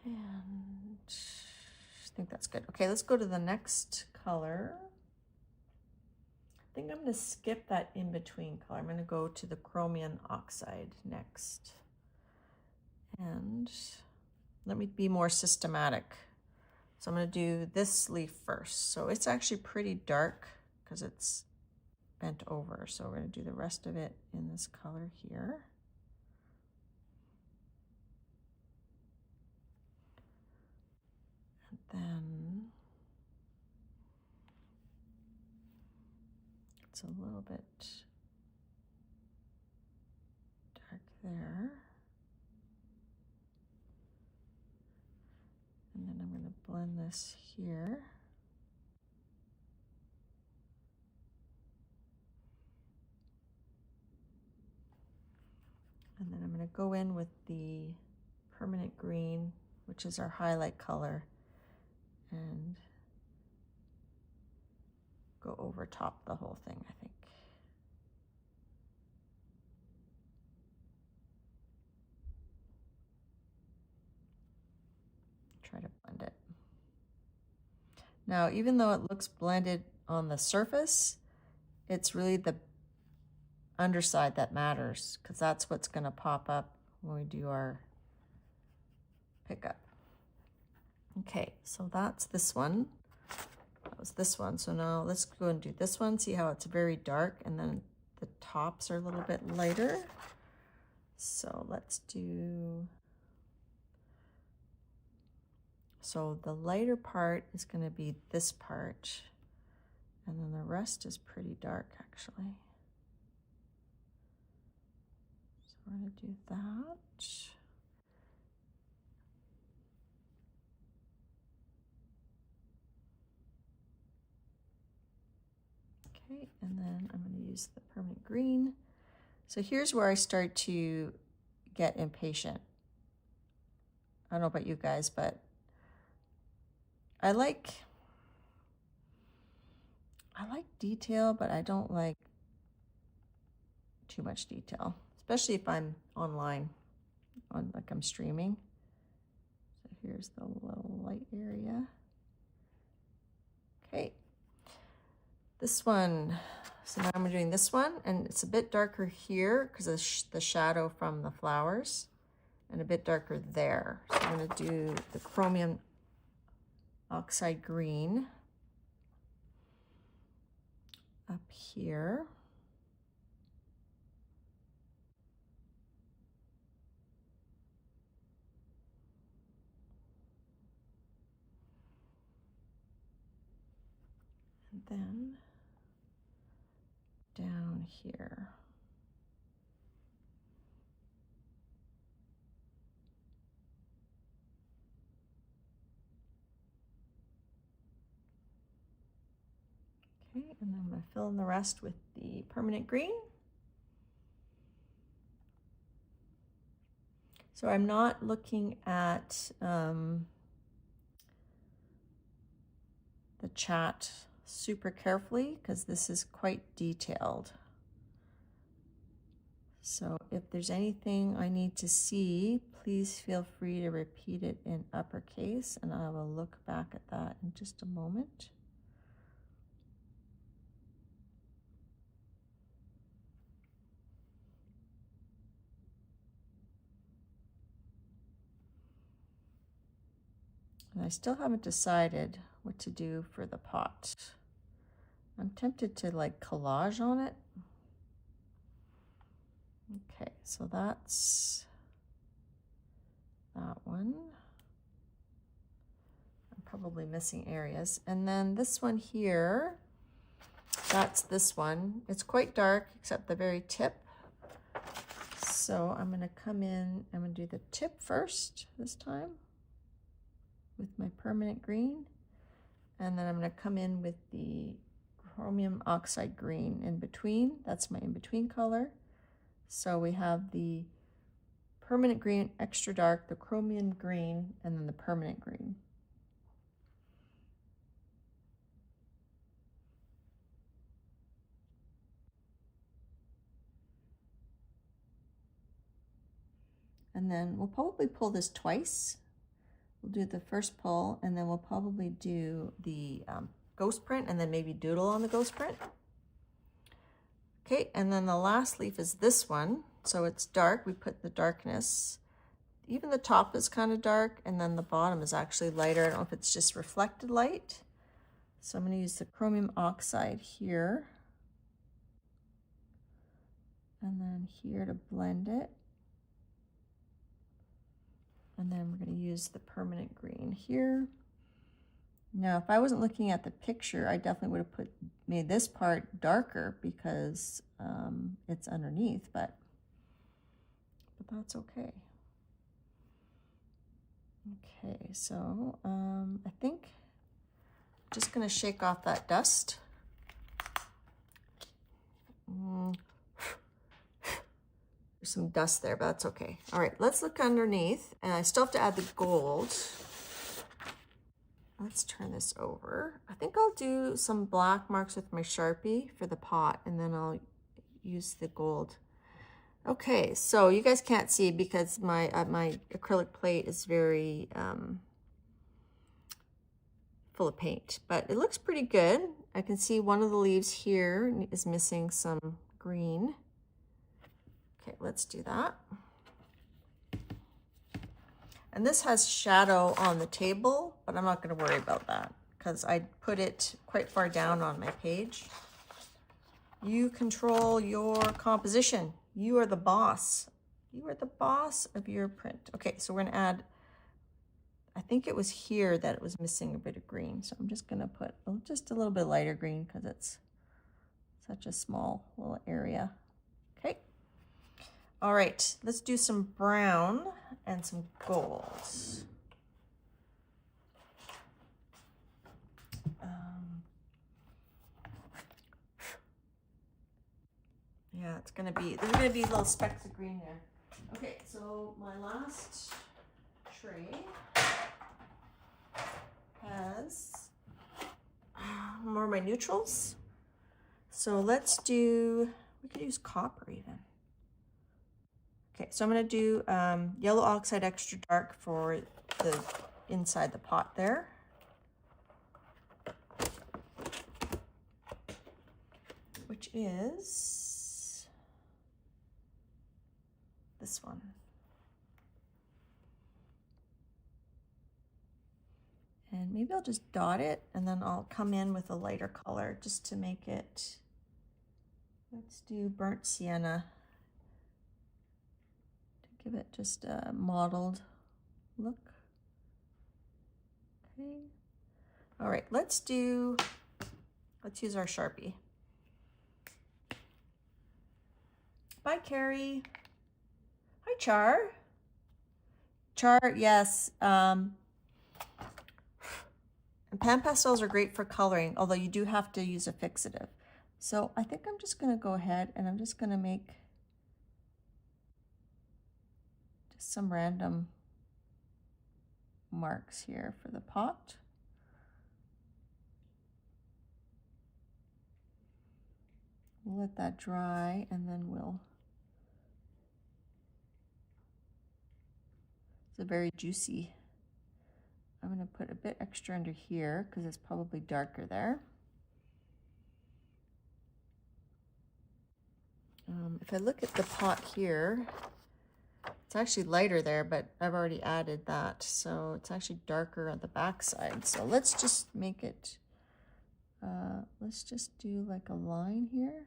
And I think that's good. Okay, let's go to the next color. I think I'm going to skip that in-between color. I'm going to go to the chromium oxide next. And let me be more systematic. So I'm going to do this leaf first. So it's actually pretty dark because it's bent over. So we're going to do the rest of it in this color here. And then it's a little bit dark there. And then I'm going to blend this here. And then I'm going to go in with the permanent green, which is our highlight color, and go over top the whole thing, I think. Try to blend it. Now, even though it looks blended on the surface, it's really the underside that matters, because that's what's going to pop up when we do our pickup. Okay, so that's this one. That was this one. So now let's go and do this one. See how it's very dark, and then the tops are a little bit lighter. So let's do... So the lighter part is going to be this part, and then the rest is pretty dark, actually. So we're going to do that. Okay, and then I'm going to use the permanent green. So here's where I start to get impatient. I don't know about you guys, but I like detail, but I don't like too much detail, especially if I'm online, like I'm streaming. So here's the little light area. Okay, this one. So now I'm doing this one, and it's a bit darker here because of the shadow from the flowers, and a bit darker there. So I'm going to do the chromium oxide green up here. And then down here. Okay, and then I'm going to fill in the rest with the permanent green. So I'm not looking at the chat super carefully because this is quite detailed. So if there's anything I need to see, please feel free to repeat it in uppercase, and I will look back at that in just a moment. And I still haven't decided what to do for the pot. I'm tempted to like collage on it. Okay, so that's that one. I'm probably missing areas. And then this one here, that's this one. It's quite dark except the very tip. So I'm going to come in, I'm going to do the tip first this time with my permanent green. And then I'm going to come in with the chromium oxide green in between. That's my in-between color. So we have the permanent green, extra dark, the chromium green, and then the permanent green. And then we'll probably pull this twice. We'll do the first pull, and then we'll probably do the ghost print and then maybe doodle on the ghost print. Okay, and then the last leaf is this one. So it's dark, we put the darkness. Even the top is kind of dark, and then the bottom is actually lighter. I don't know if it's just reflected light. So I'm going to use the chromium oxide here. And then here to blend it. And then we're going to use the permanent green here. Now, if I wasn't looking at the picture, I definitely would have made this part darker because it's underneath, but that's okay. Okay, so I think I'm just going to shake off that dust. There's some dust there, but that's okay. All right, let's look underneath. And I still have to add the gold. Let's turn this over. I think I'll do some black marks with my Sharpie for the pot, and then I'll use the gold. Okay, so you guys can't see because my acrylic plate is very full of paint, but it looks pretty good. I can see one of the leaves here is missing some green. Okay, let's do that. And this has shadow on the table, but I'm not going to worry about that because I put it quite far down on my page. You control your composition. You are the boss. You are the boss of your print. Okay, so we're going to add, I think it was here that it was missing a bit of green. So I'm just going to put just a little bit lighter green because it's such a small little area. Okay. All right, let's do some brown and some golds. Yeah, there's gonna be little specks of green there. Okay, so my last tray has more of my neutrals. So let's do, we could use copper even. Okay, so I'm going to do yellow oxide extra dark for the inside the pot there. Which is this one. And maybe I'll just dot it and then I'll come in with a lighter color just to make it, let's do burnt sienna. Give it just a mottled look. Okay. All right, let's use our Sharpie. Bye, Carrie. Hi, Char. Char, yes. And pan pastels are great for coloring, although you do have to use a fixative. So I think I'm just going to go ahead and I'm just going to make some random marks here for the pot. We'll let that dry and then it's a very juicy. I'm going to put a bit extra under here because it's probably darker there. If I look at the pot here, It's actually lighter there, but I've already added that. So it's actually darker on the back side. So let's just make it, let's just do like a line here.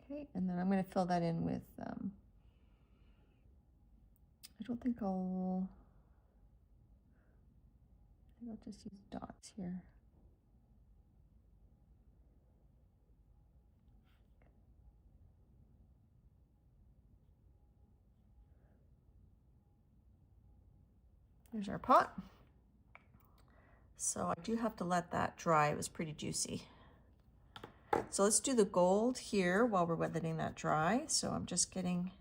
Okay, and then I'm going to fill that in with, I don't think I'll just use dots here. There's our pot. So I do have to let that dry. It was pretty juicy. So let's do the gold here while we're letting that dry. So I'm just getting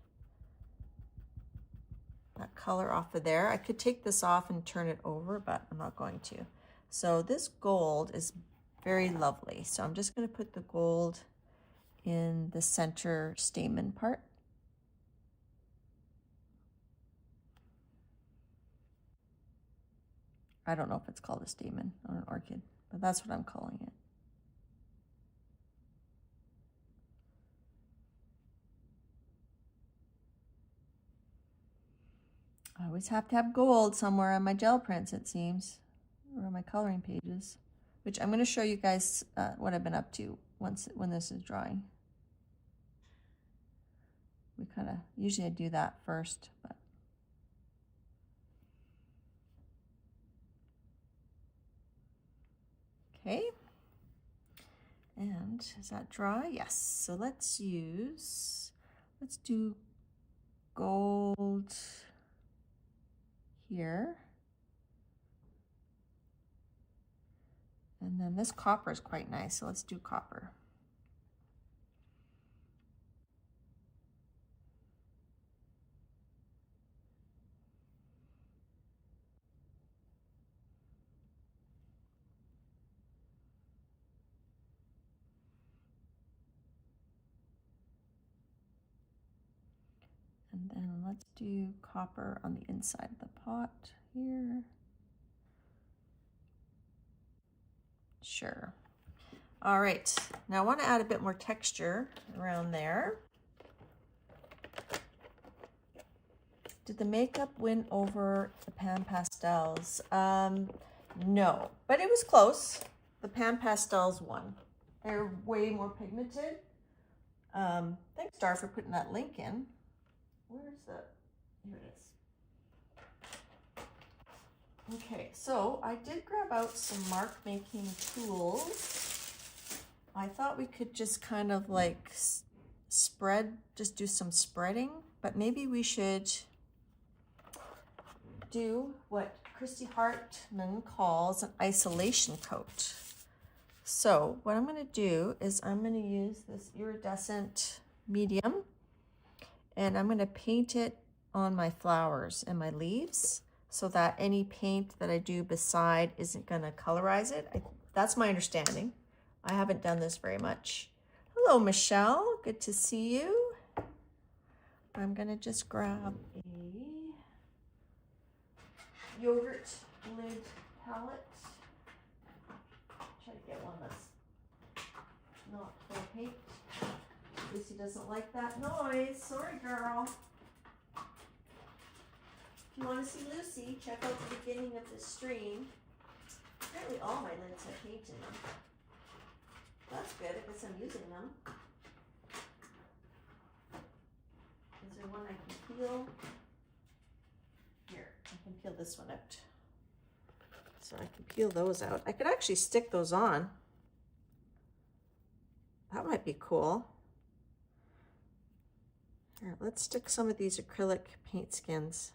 that color off of there. I could take this off and turn it over, but I'm not going to. So this gold is very lovely. So I'm just going to put the gold in the center stamen part. I don't know if it's called a stamen on an orchid, but that's what I'm calling it. I always have to have gold somewhere on my gel prints, it seems, or on my coloring pages, which I'm going to show you guys what I've been up to when this is drying. We kind of, usually I do that first, but. Okay, and is that dry? Yes, so let's do gold here. And then this copper is quite nice, so let's do copper. And then let's do copper on the inside of the pot here. Sure. All right, now I want to add a bit more texture around there. Did the makeup win over the pan pastels? No, but it was close. The pan pastels won. They're way more pigmented. Thanks, Dar, for putting that link in. Where's the, here it is. Okay, so I did grab out some mark making tools. I thought we could just kind of like spread, just do some spreading, but maybe we should do what Christy Hartman calls an isolation coat. So what I'm going to do is I'm going to use this iridescent medium, and I'm going to paint it on my flowers and my leaves so that any paint that I do beside isn't going to colorize it. That's my understanding. I haven't done this very much. Hello, Michelle. Good to see you. I'm going to just grab a yogurt lid palette. Try to get one that's not full of paint. Lucy doesn't like that noise. Sorry, girl. If you want to see Lucy, check out the beginning of the stream. Apparently all my lids have paint in them. That's good. I guess I'm using them. Is there one I can peel? Here, I can peel this one out. So I can peel those out. I could actually stick those on. That might be cool. Here, let's stick some of these acrylic paint skins.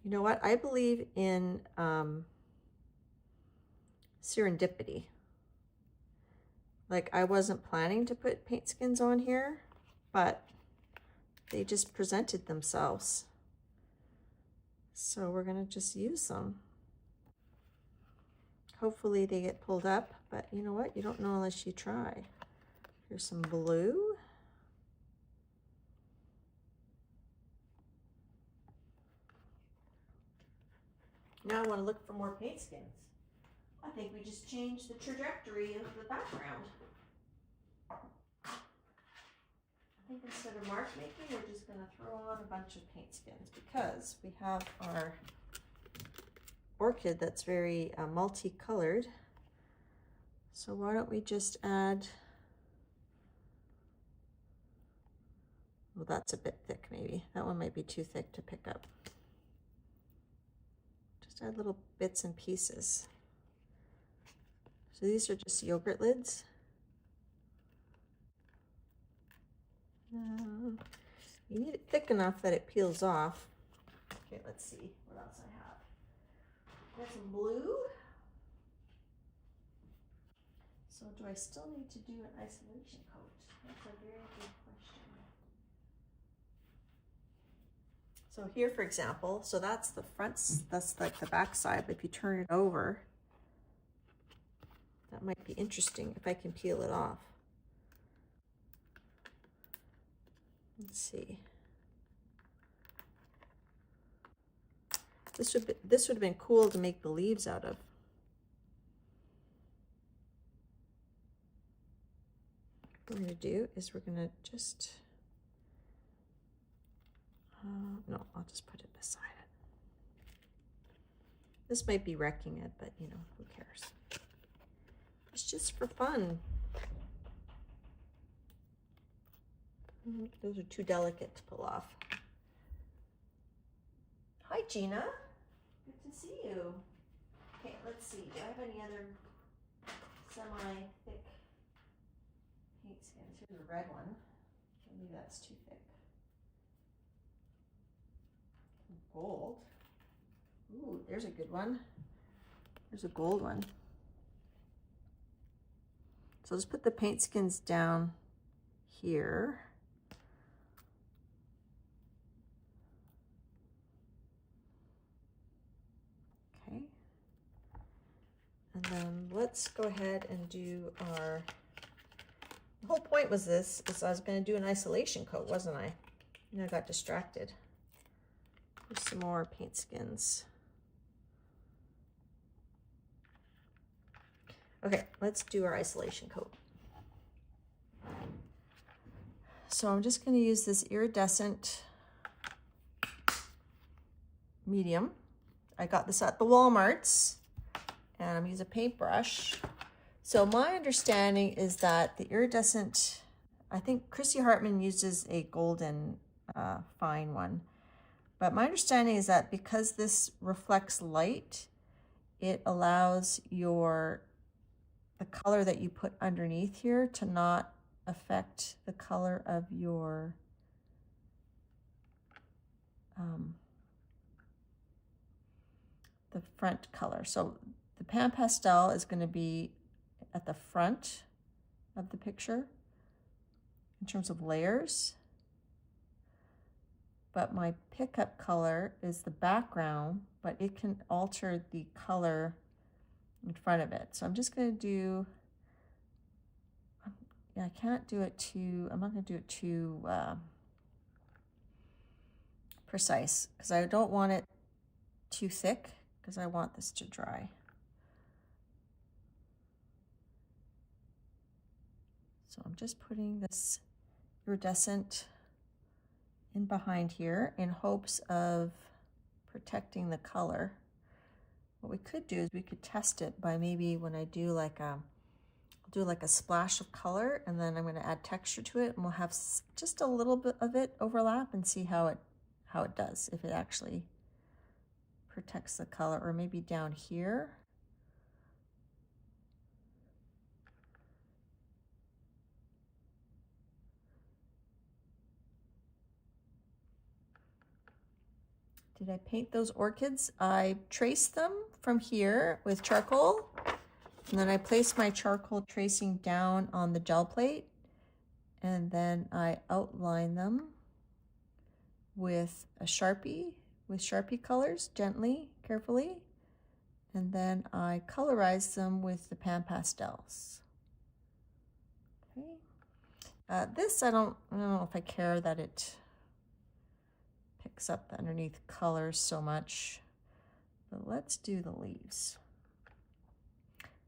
You know what? I believe in serendipity. Like, I wasn't planning to put paint skins on here, but they just presented themselves. So we're going to just use them. Hopefully they get pulled up, but you know what? You don't know unless you try. Here's some blue. Now I want to look for more paint skins. I think we just changed the trajectory of the background. I think instead of mark making, we're just going to throw on a bunch of paint skins because we have our orchid that's very multicolored. So why don't we just add, well, that's a bit thick maybe. That one might be too thick to pick up. Just add little bits and pieces. So these are just yogurt lids. You need it thick enough that it peels off. Okay, let's see what else I have. Got some blue. So do I still need to do an isolation coat? That's a very good question. So here, for example, so that's the front, that's like the back side, but if you turn it over, that might be interesting if I can peel it off. Let's see. This would have been cool to make the leaves out of. What we're going to do is we're going to just, no, I'll just put it beside it. This might be wrecking it, but you know, who cares? It's just for fun. Those are too delicate to pull off. Hi, Gina. Good to see you. Okay, let's see. Do I have any other semi-thick paint skins? Here's a red one. Maybe that's too thick. Gold. Ooh, there's a good one. There's a gold one. So let's put the paint skins down here. Okay. And then let's go ahead and do our, the whole point was this, is I was going to do an isolation coat, wasn't I? And I got distracted. There's some more paint skins. Okay, let's do our isolation coat. So I'm just going to use this iridescent medium. I got this at the Walmarts, and I'm using a paintbrush. So my understanding is that the iridescent, I think Chrissy Hartman uses a golden fine one. But my understanding is that because this reflects light, it allows the color that you put underneath here to not affect the color of your the front color. So the pan pastel is going to be at the front of the picture in terms of layers. But my pickup color is the background, but it can alter the color in front of it. So I'm just going to do, yeah, I can't do it too, I'm not going to do it too precise because I don't want it too thick because I want this to dry. So I'm just putting this iridescent in behind here in hopes of protecting the color. What we could do is we could test it by maybe when I do like a splash of color, and then I'm going to add texture to it, and we'll have just a little bit of it overlap and see how it does, if it actually protects the color. Or maybe down here. Did I paint those orchids? I traced them from here with charcoal, and then I placed my charcoal tracing down on the gel plate, and then I outline them with a Sharpie, with Sharpie colors, gently, carefully, and then I colorize them with the pan pastels. Okay. This I don't know if I care that it picks up the underneath colors so much. But let's do the leaves.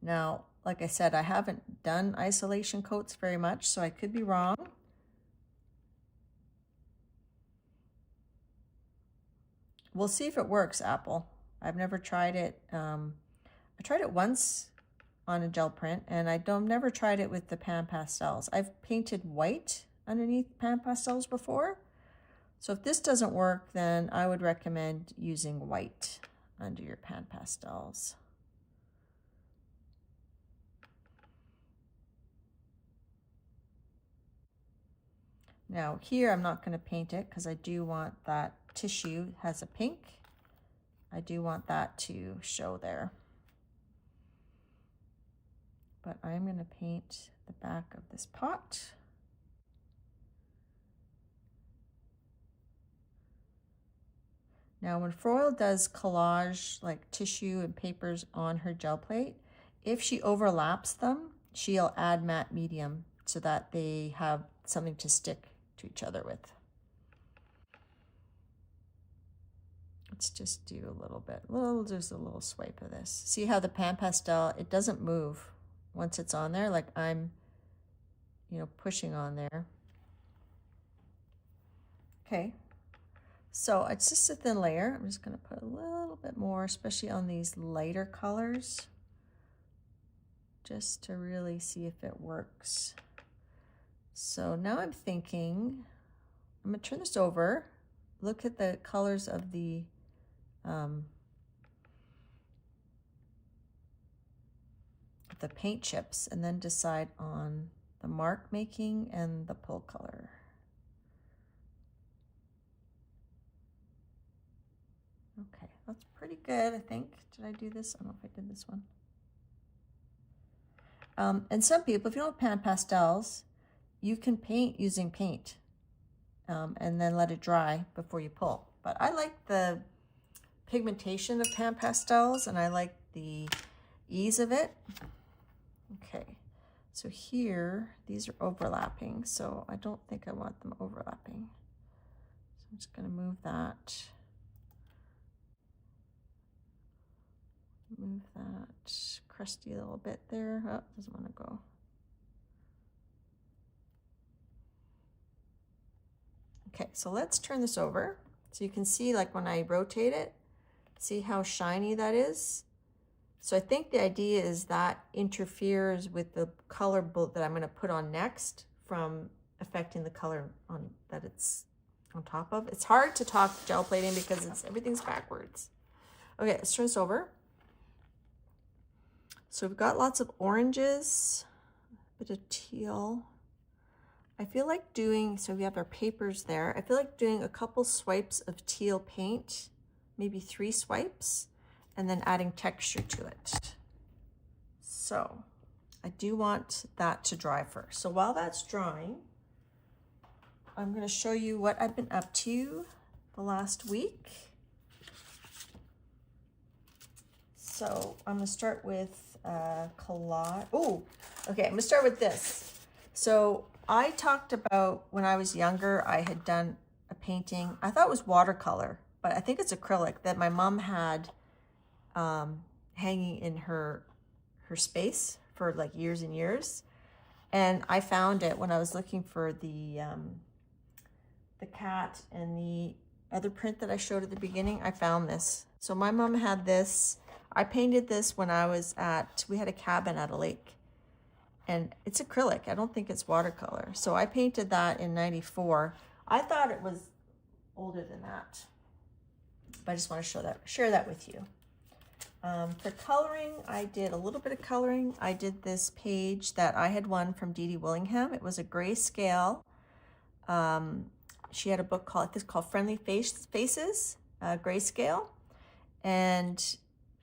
Now, like I said, I haven't done isolation coats very much, so I could be wrong. We'll see if it works, Apple. I've never tried it. I tried it once on a gel print, and I've never tried it with the pan pastels. I've painted white underneath pan pastels before. So if this doesn't work, then I would recommend using white under your pan pastels. Now here I'm not going to paint it because I do want that tissue has a pink. I do want that to show there. But I'm going to paint the back of this pot. Now when Froyle does collage like tissue and papers on her gel plate, if she overlaps them, she'll add matte medium so that they have something to stick to each other with. Let's just do a little bit, just a little swipe of this. See how the pan pastel, it doesn't move once it's on there, like I'm, pushing on there. Okay, so it's just a thin layer. I'm just gonna put a little bit more, especially on these lighter colors, just to really see if it works. So now I'm thinking, I'm gonna turn this over, look at the colors of the paint chips, and then decide on the mark making and the pull color. Okay, that's pretty good, I think. Did I do this? I don't know if I did this one. And some people, if you don't have pan pastels, you can paint using paint and then let it dry before you pull. But I like the pigmentation of pan pastels, and I like the ease of it. Okay, so here, these are overlapping, so I don't think I want them overlapping. So I'm just gonna move that. Move that crusty little bit there. Oh, doesn't want to go. Okay, so let's turn this over. So you can see, like when I rotate it, see how shiny that is? So I think the idea is that interferes with the color that I'm going to put on next from affecting the color on that it's on top of. It's hard to talk gel plating because everything's backwards. Okay, let's turn this over. So we've got lots of oranges, a bit of teal. I feel like doing, so we have our papers there. I feel like doing a couple swipes of teal paint, maybe 3 swipes, and then adding texture to it. So I do want that to dry first. So while that's drying, I'm going to show you what I've been up to the last week. So I'm going to start with collage. Oh, okay, I'm going to start with this. So I talked about when I was younger, I had done a painting. I thought it was watercolor, but I think it's acrylic that my mom had hanging in her space for like years and years. And I found it when I was looking for the cat and the other print that I showed at the beginning. I found this. So my mom had this. I painted this when I was we had a cabin at a lake. And it's acrylic. I don't think it's watercolor. So I painted that in '94. I thought it was older than that, but I just want to share that with you. For coloring, I did a little bit of coloring. I did this page that I had won from Dee Dee Willingham. It was a grayscale. She had a book called Friendly Faces, grayscale. And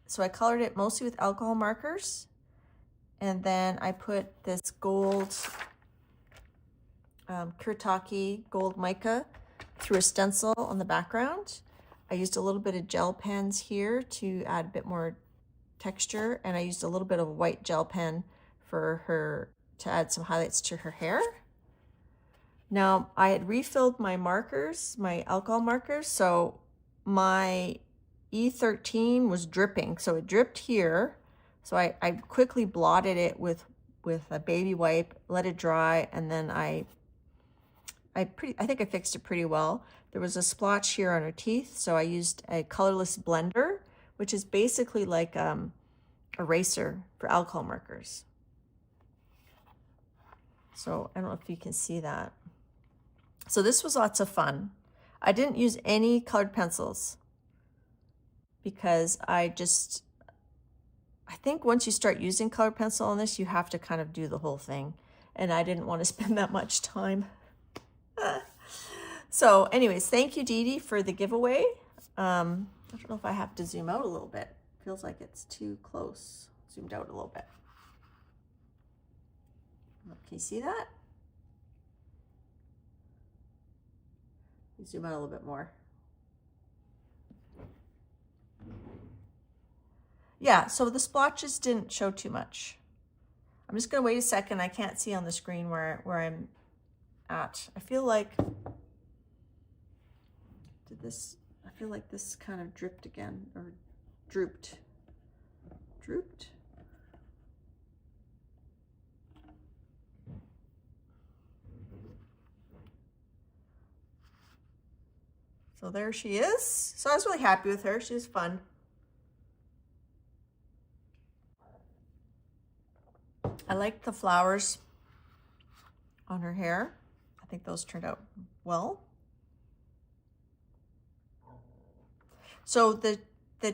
so I colored it mostly with alcohol markers. And then I put this gold, Kuretake Gold mica through a stencil on the background. I used a little bit of gel pens here to add a bit more texture, and I used a little bit of a white gel pen for her to add some highlights to her hair. Now, I had refilled my markers, my alcohol markers, so my E13 was dripping, so it dripped here. So I quickly blotted it with a baby wipe, let it dry, and then I think I fixed it pretty well. There was a splotch here on her teeth, so I used a colorless blender, which is basically like eraser for alcohol markers. So I don't know if you can see that. So this was lots of fun. I didn't use any colored pencils because I think once you start using colored pencil on this, you have to kind of do the whole thing. And I didn't want to spend that much time. So anyways, thank you, Dee Dee, for the giveaway. I don't know if I have to zoom out a little bit. Feels like it's too close. Zoomed out a little bit. Can you see that? Zoom out a little bit more. Yeah, so the splotches didn't show too much. I'm just gonna wait a second. I can't see on the screen where I'm at. I feel like this kind of dripped again, or drooped. Drooped? So there she is. So I was really happy with her. She was fun. I liked the flowers on her hair. I think those turned out well. So the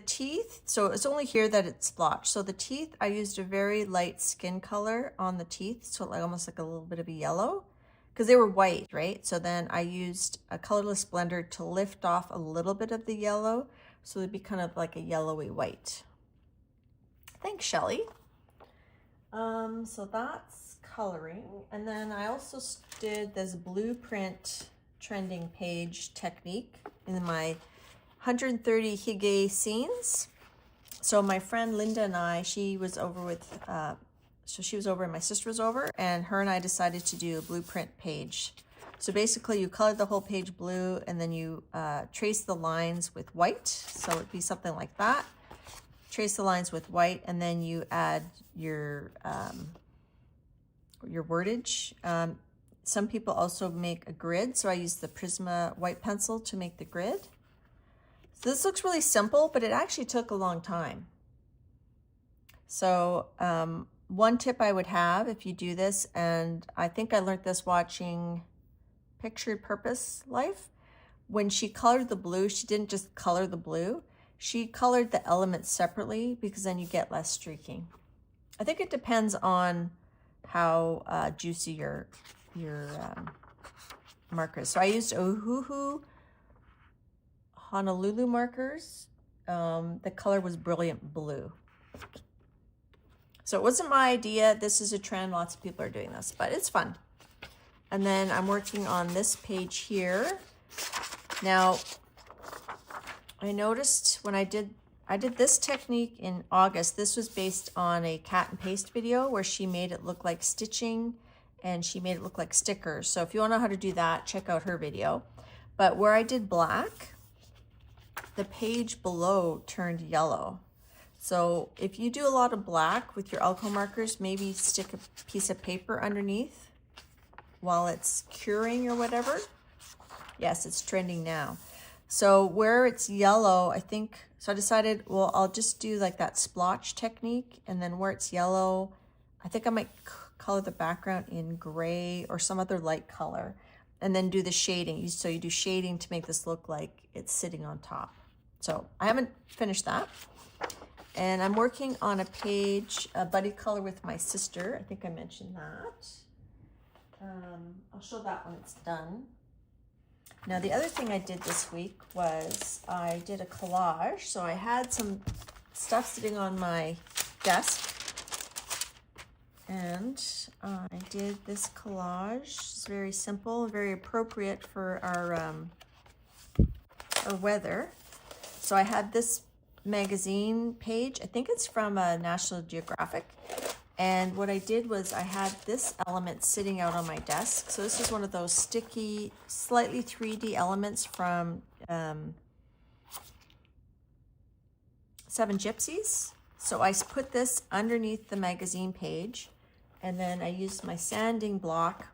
teeth, so it's only here that it's splotched. So the teeth, I used a very light skin color on the teeth, so like almost like a little bit of a yellow, because they were white, right? So then I used a colorless blender to lift off a little bit of the yellow, so it'd be kind of like a yellowy white. Thanks, Shelly. So that's coloring. And then I also did this blueprint trending page technique in my 130 hige scenes. So my friend Linda and I, she was over with, she was over and my sister was over, and her and I decided to do a blueprint page. So basically you color the whole page blue, and then you trace the lines with white. So it'd be something like that. Trace the lines with white, and then you add your wordage. Some people also make a grid, so I use the Prisma white pencil to make the grid. So this looks really simple, but it actually took a long time. So one tip I would have if you do this, and I think I learned this watching Picture Purpose Life. When she colored the blue, she didn't just color the blue. She colored the elements separately, because then you get less streaking. I think it depends on how juicy your marker is. So I used Ohuhu Honolulu markers. The color was Brilliant Blue. So it wasn't my idea. This is a trend. Lots of people are doing this, but it's fun. And then I'm working on this page here. Now, I noticed when I did this technique in August. This was based on a cat and paste video where she made it look like stitching and she made it look like stickers. So if you want to know how to do that, check out her video. But where I did black, the page below turned yellow. So if you do a lot of black with your alcohol markers, maybe stick a piece of paper underneath while it's curing or whatever. Yes, it's trending now. So where it's yellow, I think, so I decided, well, I'll just do like that splotch technique, and then where it's yellow, I think I might color the background in gray or some other light color, and then do the shading. So you do shading to make this look like it's sitting on top. So I haven't finished that. And I'm working on a page, a buddy color with my sister. I think I mentioned that. I'll show that when it's done. Now, the other thing I did this week was I did a collage. So I had some stuff sitting on my desk, and I did this collage. It's very simple, very appropriate for our weather. So I had this magazine page. I think it's from National Geographic. And what I did was I had this element sitting out on my desk. So this is one of those sticky, slightly 3D elements from Seven Gypsies. So I put this underneath the magazine page, and then I used my sanding block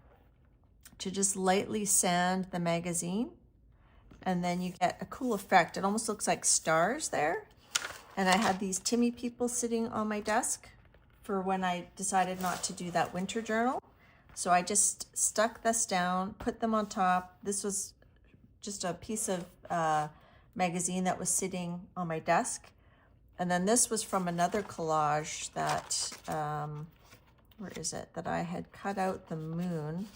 to just lightly sand the magazine, and then you get a cool effect. It almost looks like stars there. And I had these Timmy people sitting on my desk for when I decided not to do that winter journal. So I just stuck this down, put them on top. This was just a piece of magazine that was sitting on my desk. And then this was from another collage that, where is it? That I had cut out the moon.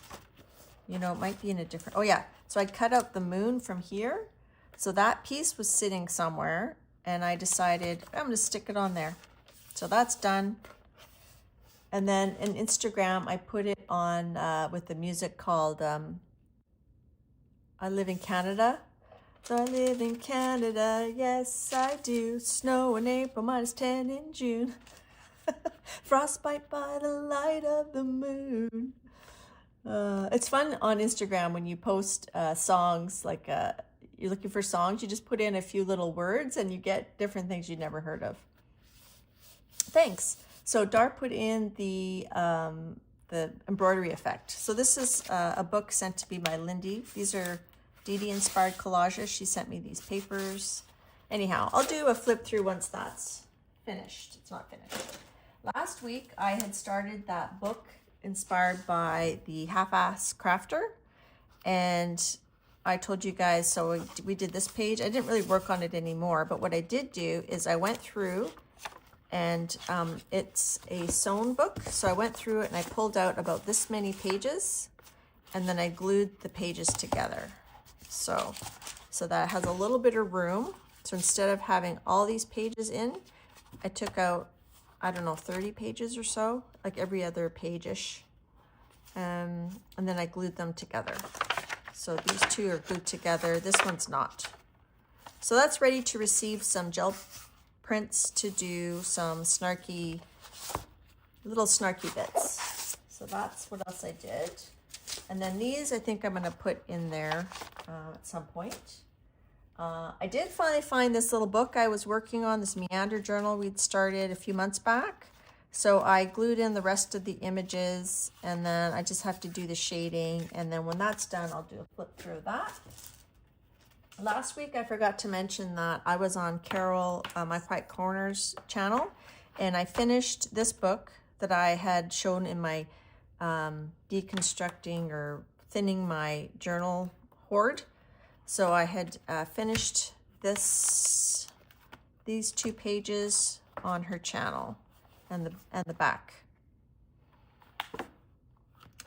You know, it might be in a different, oh yeah. So I cut out the moon from here. So that piece was sitting somewhere, and I decided I'm gonna stick it on there. So that's done. And then in Instagram, I put it on with the music called I Live in Canada. So I live in Canada, yes I do. Snow in April, -10 in June. Frostbite by the light of the moon. It's fun on Instagram when you post songs, like you're looking for songs, you just put in a few little words and you get different things you'd never heard of. Thanks. So Dar put in the embroidery effect. So this is a book sent to me by Lindy. These are Dee Dee inspired collages. She sent me these papers. Anyhow, I'll do a flip through once that's finished. It's not finished. Last week I had started that book inspired by the Half-Ass Crafter, and I told you guys, so we did this page. I didn't really work on it anymore, but what I did do is I went through, and it's a sewn book, so I went through it and I pulled out about this many pages, and then I glued the pages together. So that has a little bit of room. So instead of having all these pages in, I took out, I don't know, 30 pages or so, like every other page-ish. And then I glued them together. So these two are glued together. This one's not. So that's ready to receive some gel prints to do some snarky, little snarky bits. So that's what else I did. And then these I think I'm gonna put in there at some point. I did finally find this little book I was working on, this meander journal we'd started a few months back. So I glued in the rest of the images, and then I just have to do the shading. And then when that's done, I'll do a flip through of that. Last week, I forgot to mention that I was on Carol, My Quiet Corner's channel, and I finished this book that I had shown in my deconstructing or thinning my journal hoard. So I had finished these 2 pages on her channel and the back.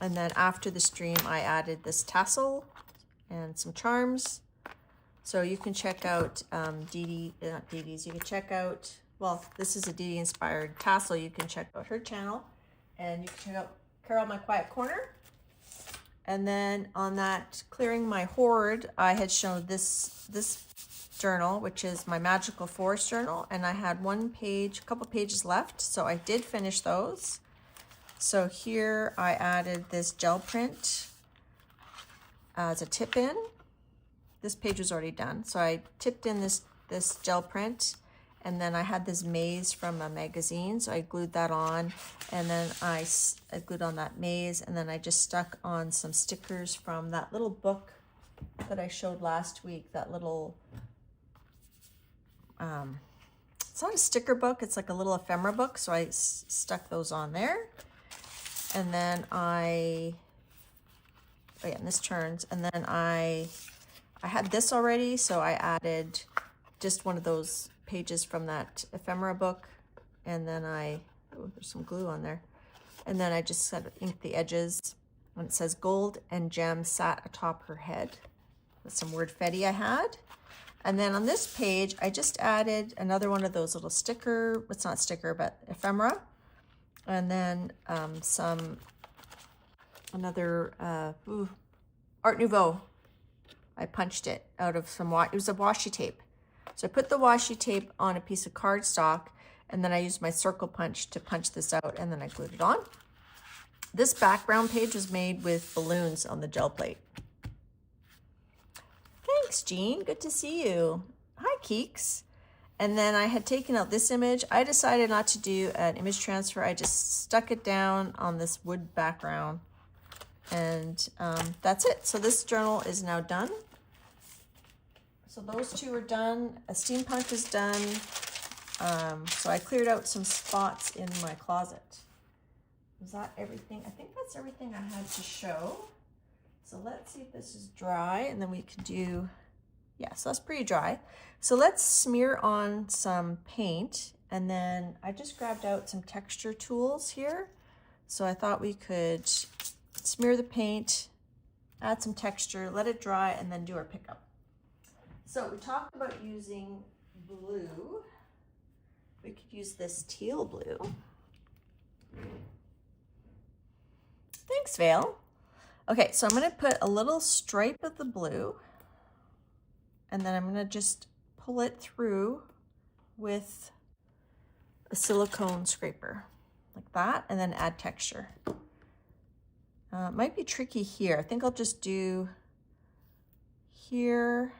And then after the stream, I added this tassel and some charms. So you can check out Dee Dee, not Dee Dee's, you can check out, well, this is a Dee Dee inspired tassel. You can check out her channel, and you can check out Carol My Quiet Corner. And then on that clearing my hoard, I had shown this journal, which is my Magical Forest journal, and I had one page, a couple pages left, so I did finish those. So here I added this gel print as a tip in. This page was already done, so I tipped in this gel print, and then I had this maze from a magazine, so I glued that on, and then I glued on that maze, and then I just stuck on some stickers from that little book that I showed last week, that little, it's not a sticker book, it's like a little ephemera book, so I stuck those on there. And then and this turns, and then I had this already, so I added just one of those pages from that ephemera book, and then oh, there's some glue on there, and then I just inked the edges, and it says gold and gem sat atop her head with some wordfetti I had. And then on this page I just added another one of those little sticker, it's not sticker but ephemera, and then another Art Nouveau. I punched it out of some, it was a washi tape. So I put the washi tape on a piece of cardstock, and then I used my circle punch to punch this out, and then I glued it on. This background page was made with balloons on the gel plate. Thanks, Jean. Good to see you. Hi, Keeks. And then I had taken out this image. I decided not to do an image transfer. I just stuck it down on this wood background. And that's it. So this journal is now done. So those two are done. A steampunk is done. So I cleared out some spots in my closet. Was that everything? I think that's everything I had to show. So let's see if this is dry, and then we can do, yeah, so that's pretty dry. So let's smear on some paint, and then I just grabbed out some texture tools here. So I thought we could smear the paint, add some texture, let it dry, and then do our pickup. So we talked about using blue. We could use this teal blue. Thanks, Vale. Okay, so I'm gonna put a little stripe of the blue, and then I'm gonna just pull it through with a silicone scraper, like that, and then add texture. It might be tricky here. I think I'll just do here,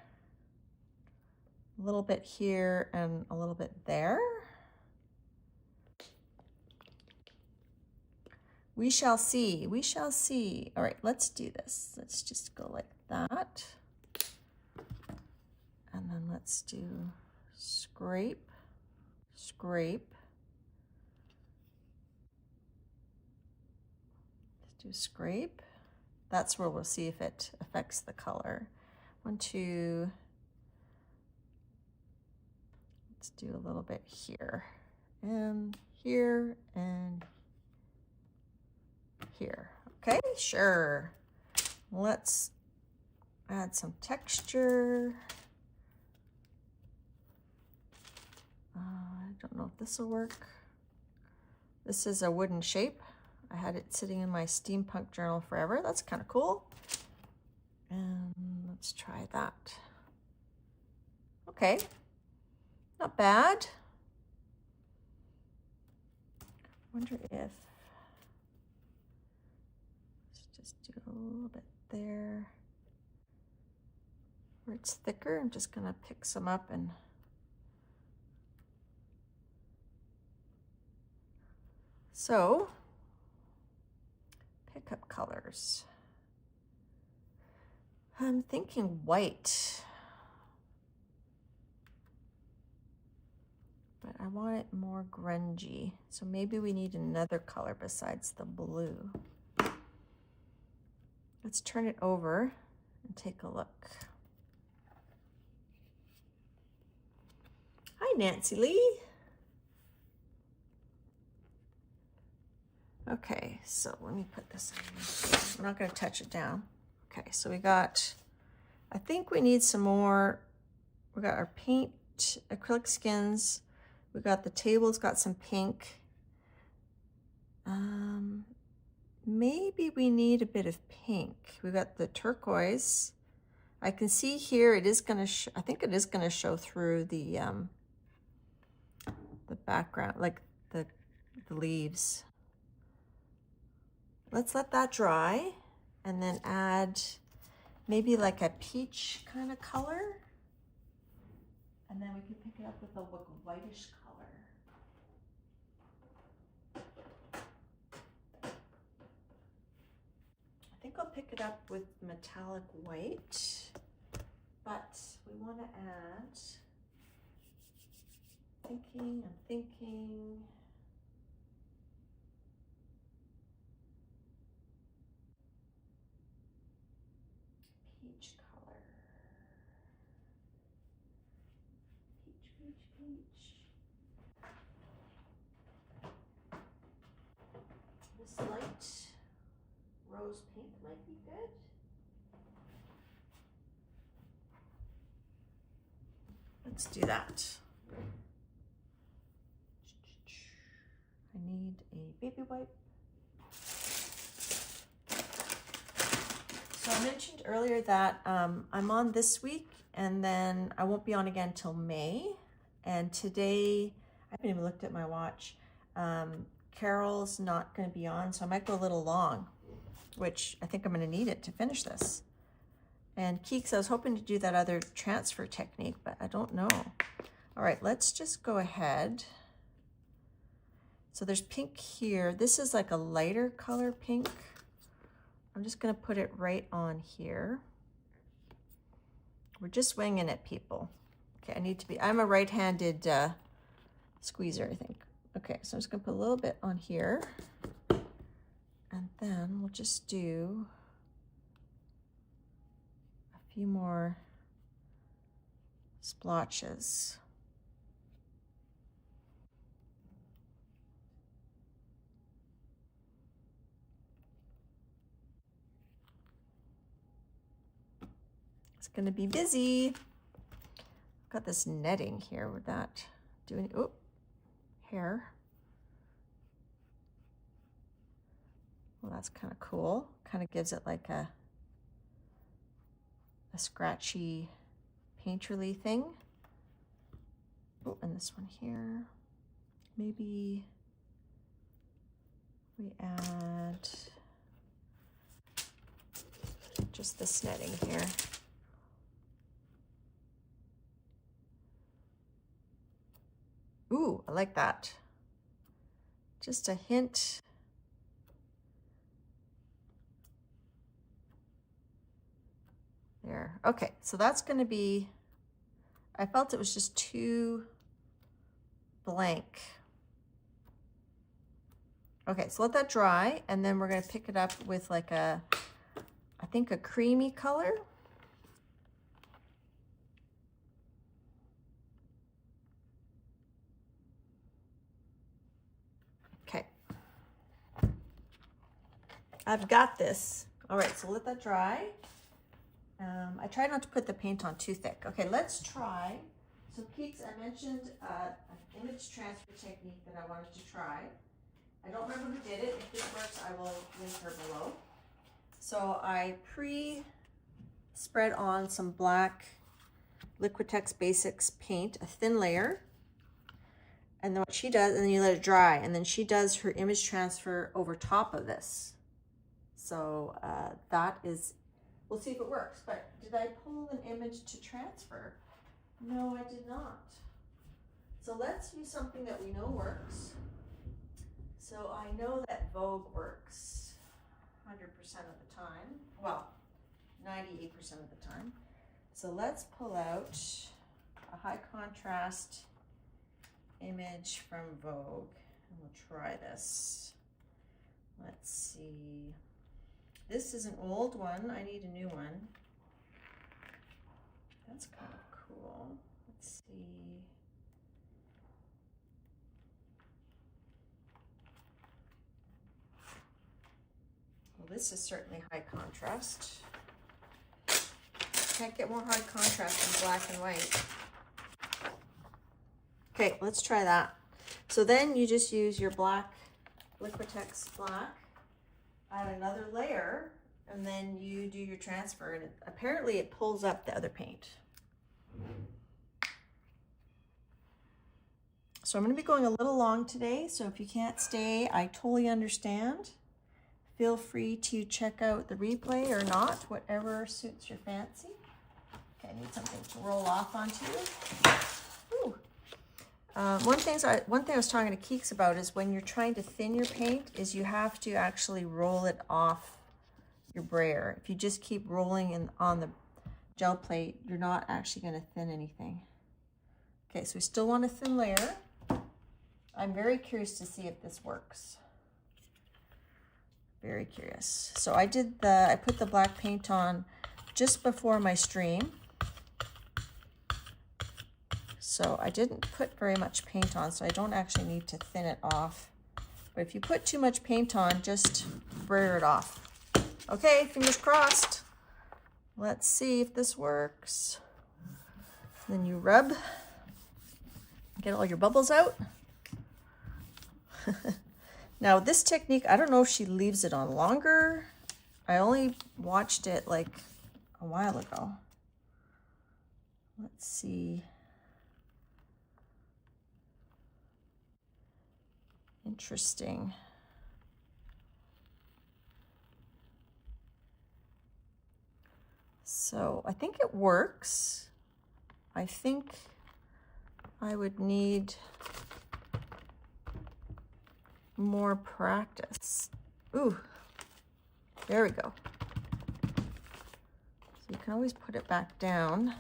a little bit here, and a little bit there. We shall see, we shall see. All right, let's do this. Let's just go like that. And then let's do scrape, scrape. Let's do scrape. That's where we'll see if it affects the color. 1, 2. Let's do a little bit here, and here, and here. Okay, sure. Let's add some texture. I don't know if this will work. This is a wooden shape. I had it sitting in my steampunk journal forever. That's kind of cool. And let's try that. Okay, not bad. Wonder if, just do a little bit there. Where it's thicker, I'm just gonna pick some up and so pick up colors. I'm thinking white, but I want it more grungy. So maybe we need another color besides the blue. Let's turn it over and take a look. Hi, Nancy Lee. Okay, so let me put this in. We're not going to touch it down. Okay, so we got, I think we need some more. We got our paint, acrylic skins. We got the table's got some pink. Maybe we need a bit of pink. We got the turquoise. I can see here it is going to, I think it is going to show through the background, like the leaves. Let's let that dry and then add maybe like a peach kind of color. And then we can pick it up with a whitish color. I think I'll pick it up with metallic white, but we want to add, I'm thinking, peach color. Peach. This light rose pink might be good. Let's do that. I need a baby wipe. So I mentioned earlier that I'm on this week and then I won't be on again till May. And today, I haven't even looked at my watch. Carol's not going to be on, so I might go a little long, which I think I'm going to need it to finish this. And Keeks, I was hoping to do that other transfer technique, but I don't know. All right, let's just go ahead. So there's pink here. This is like a lighter color pink. I'm just gonna put it right on here. We're just winging it, people. Okay, I'm a right-handed squeezer, I think. Okay, so I'm just gonna put a little bit on here. And then we'll just do a few more splotches. It's gonna be busy. I've got this netting here. Would that do any, oh, hair. Well, that's kind of cool. Kind of gives it like a scratchy painterly thing. Oh, and this one here. Maybe we add just this netting here. Ooh, I like that. Just a hint. There. Okay, so that's going to be, I felt it was just too blank. Okay, so let that dry, and then we're going to pick it up with like a, I think a creamy color. Okay. I've got this. All right, so let that dry. I try not to put the paint on too thick. Okay, let's try. So Keeks, I mentioned an image transfer technique that I wanted to try. I don't remember who did it. If this works, I will link her below. So I spread on some black Liquitex Basics paint, a thin layer. And then what she does, and then you let it dry, and then she does her image transfer over top of this. So that is, we'll see if it works. But did I pull an image to transfer? No, I did not. So let's use something that we know works. So I know that Vogue works 100% of the time. Well, 98% of the time. So let's pull out a high contrast image from Vogue, and we'll try this. Let's see. This is an old one. I need a new one. That's kind of cool. Let's see. Well, this is certainly high contrast. Can't get more high contrast than black and white. Okay, let's try that. So then you just use your black, Liquitex black, add another layer, and then you do your transfer, and apparently it pulls up the other paint. So I'm going to be going a little long today, so if you can't stay, I totally understand. Feel free to check out the replay or not, whatever suits your fancy. Okay, I need something to roll off onto. Ooh. One thing I was talking to Keeks about is when you're trying to thin your paint is you have to actually roll it off your brayer. If you just keep rolling on the gel plate, you're not actually going to thin anything. Okay, so we still want a thin layer. I'm very curious to see if this works. Very curious. So I put the black paint on just before my stream. So I didn't put very much paint on, so I don't actually need to thin it off. But if you put too much paint on, just brayer it off. Okay, fingers crossed. Let's see if this works. Then you rub, get all your bubbles out. Now this technique, I don't know if she leaves it on longer. I only watched it like a while ago. Let's see. Interesting. So I think it works. I think I would need more practice. Ooh, there we go. So you can always put it back down.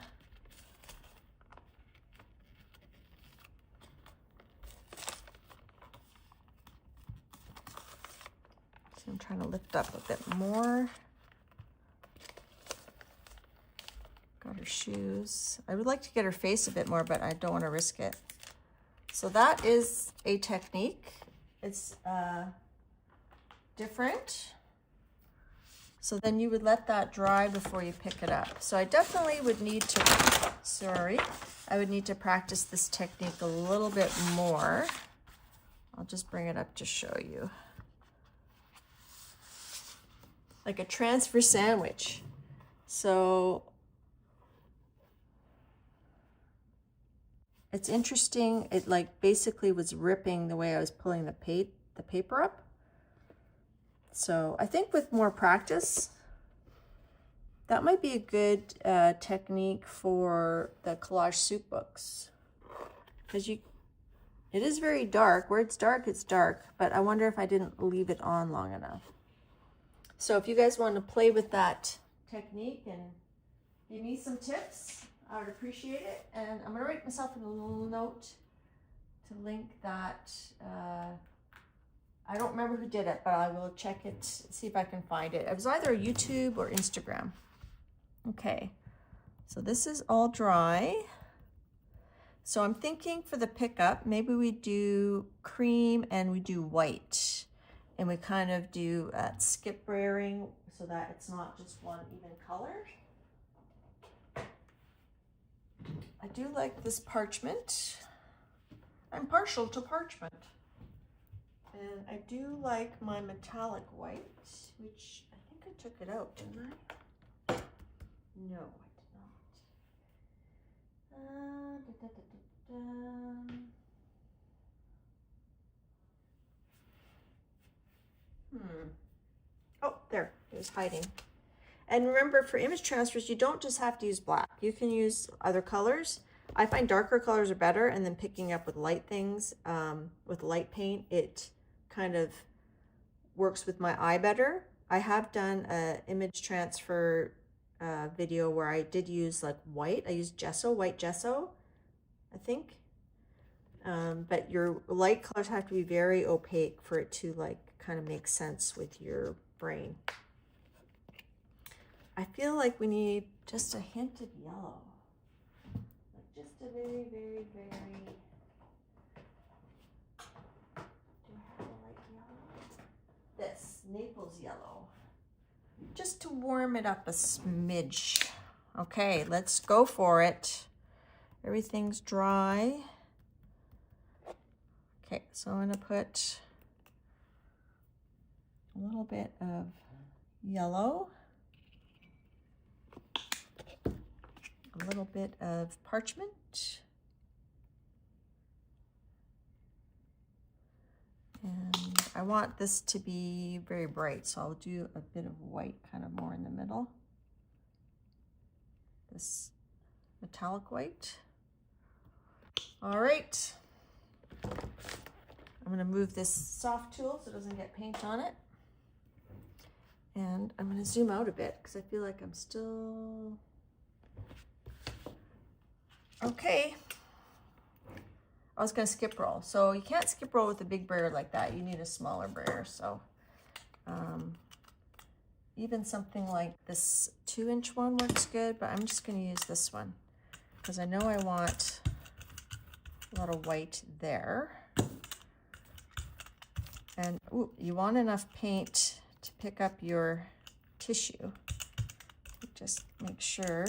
So I'm trying to lift up a bit more. Got her shoes. I would like to get her face a bit more, but I don't want to risk it. So that is a technique. It's different. So then you would let that dry before you pick it up. So I definitely would need to, I would need to practice this technique a little bit more. I'll just bring it up to show you. Like a transfer sandwich. So it's interesting. It like basically was ripping the way I was pulling the paper up. So I think with more practice, that might be a good technique for the collage soup books. Because it is very dark. Where it's dark, but I wonder if I didn't leave it on long enough. So if you guys want to play with that technique and give me some tips, I would appreciate it. And I'm going to write myself a little note to link that. I don't remember who did it, but I will check it, see if I can find it. It was either YouTube or Instagram. Okay, so this is all dry. So I'm thinking for the pickup, maybe we do cream and we do white. And we kind of do skip layering so that it's not just one even color. I do like this parchment. I'm partial to parchment. And I do like my metallic white, which I think I took it out, didn't I? No, I did not. Oh, there, it was hiding. And remember, for image transfers, you don't just have to use black. You can use other colors. I find darker colors are better, and then picking up with light things, with light paint, it kind of works with my eye better. I have done an image transfer video where I did use like white. I used gesso, white gesso, I think. But your light colors have to be very opaque for it to like kind of make sense with your brain. I feel like we need just a hint of yellow. Like just a very, very, very... Do I have a light yellow? This, Naples yellow. Just to warm it up a smidge. Okay, let's go for it. Everything's dry. Okay, so I'm gonna put a little bit of yellow, a little bit of parchment, and I want this to be very bright, so I'll do a bit of white kind of more in the middle. This metallic white. All right. I'm going to move this soft tool so it doesn't get paint on it. And I'm going to zoom out a bit because I feel like I'm still... Okay. I was going to skip roll. So you can't skip roll with a big brayer like that. You need a smaller brayer. So even something like this 2-inch one works good, but I'm just going to use this one because I know I want a lot of white there. And ooh, you want enough paint to pick up your tissue. Just make sure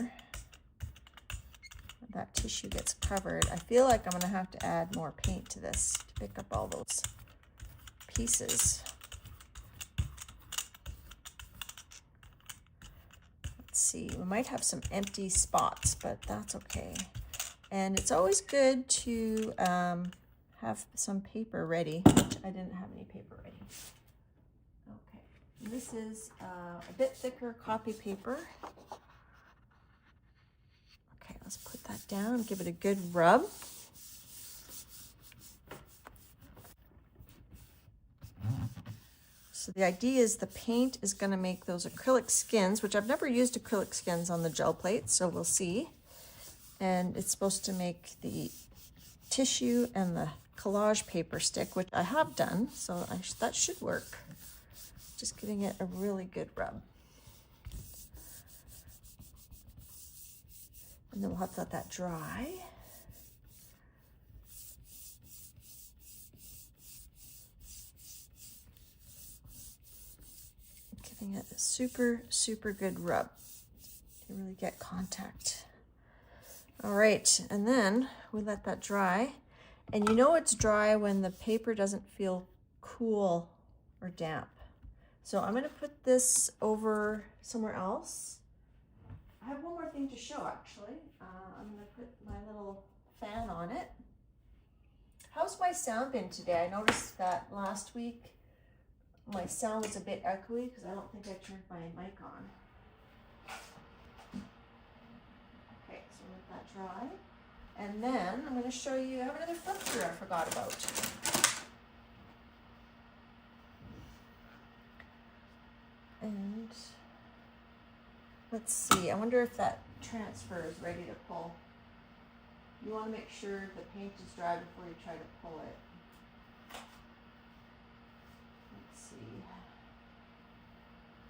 that tissue gets covered. I feel like I'm gonna have to add more paint to this to pick up all those pieces. Let's see, we might have some empty spots, but that's okay. And it's always good to have some paper ready, which I didn't have any paper ready. Okay, this is a bit thicker copy paper. Okay, let's put that down, give it a good rub. So the idea is the paint is going to make those acrylic skins, which I've never used acrylic skins on the gel plates, so we'll see. And it's supposed to make the tissue and the collage paper stick, which I have done, so that should work. Just giving it a really good rub. And then we'll have to let that dry. Giving it a super, super good rub to really get contact. All right, and then we let that dry. And you know it's dry when the paper doesn't feel cool or damp. So I'm gonna put this over somewhere else. I have one more thing to show actually. I'm gonna put my little fan on it. How's my sound been today? I noticed that last week my sound was a bit echoey because I don't think I turned my mic on. Okay, so let that dry. And then I'm going to show you, I have another flip through I forgot about. And let's see, I wonder if that transfer is ready to pull. You want to make sure the paint is dry before you try to pull it. Let's see.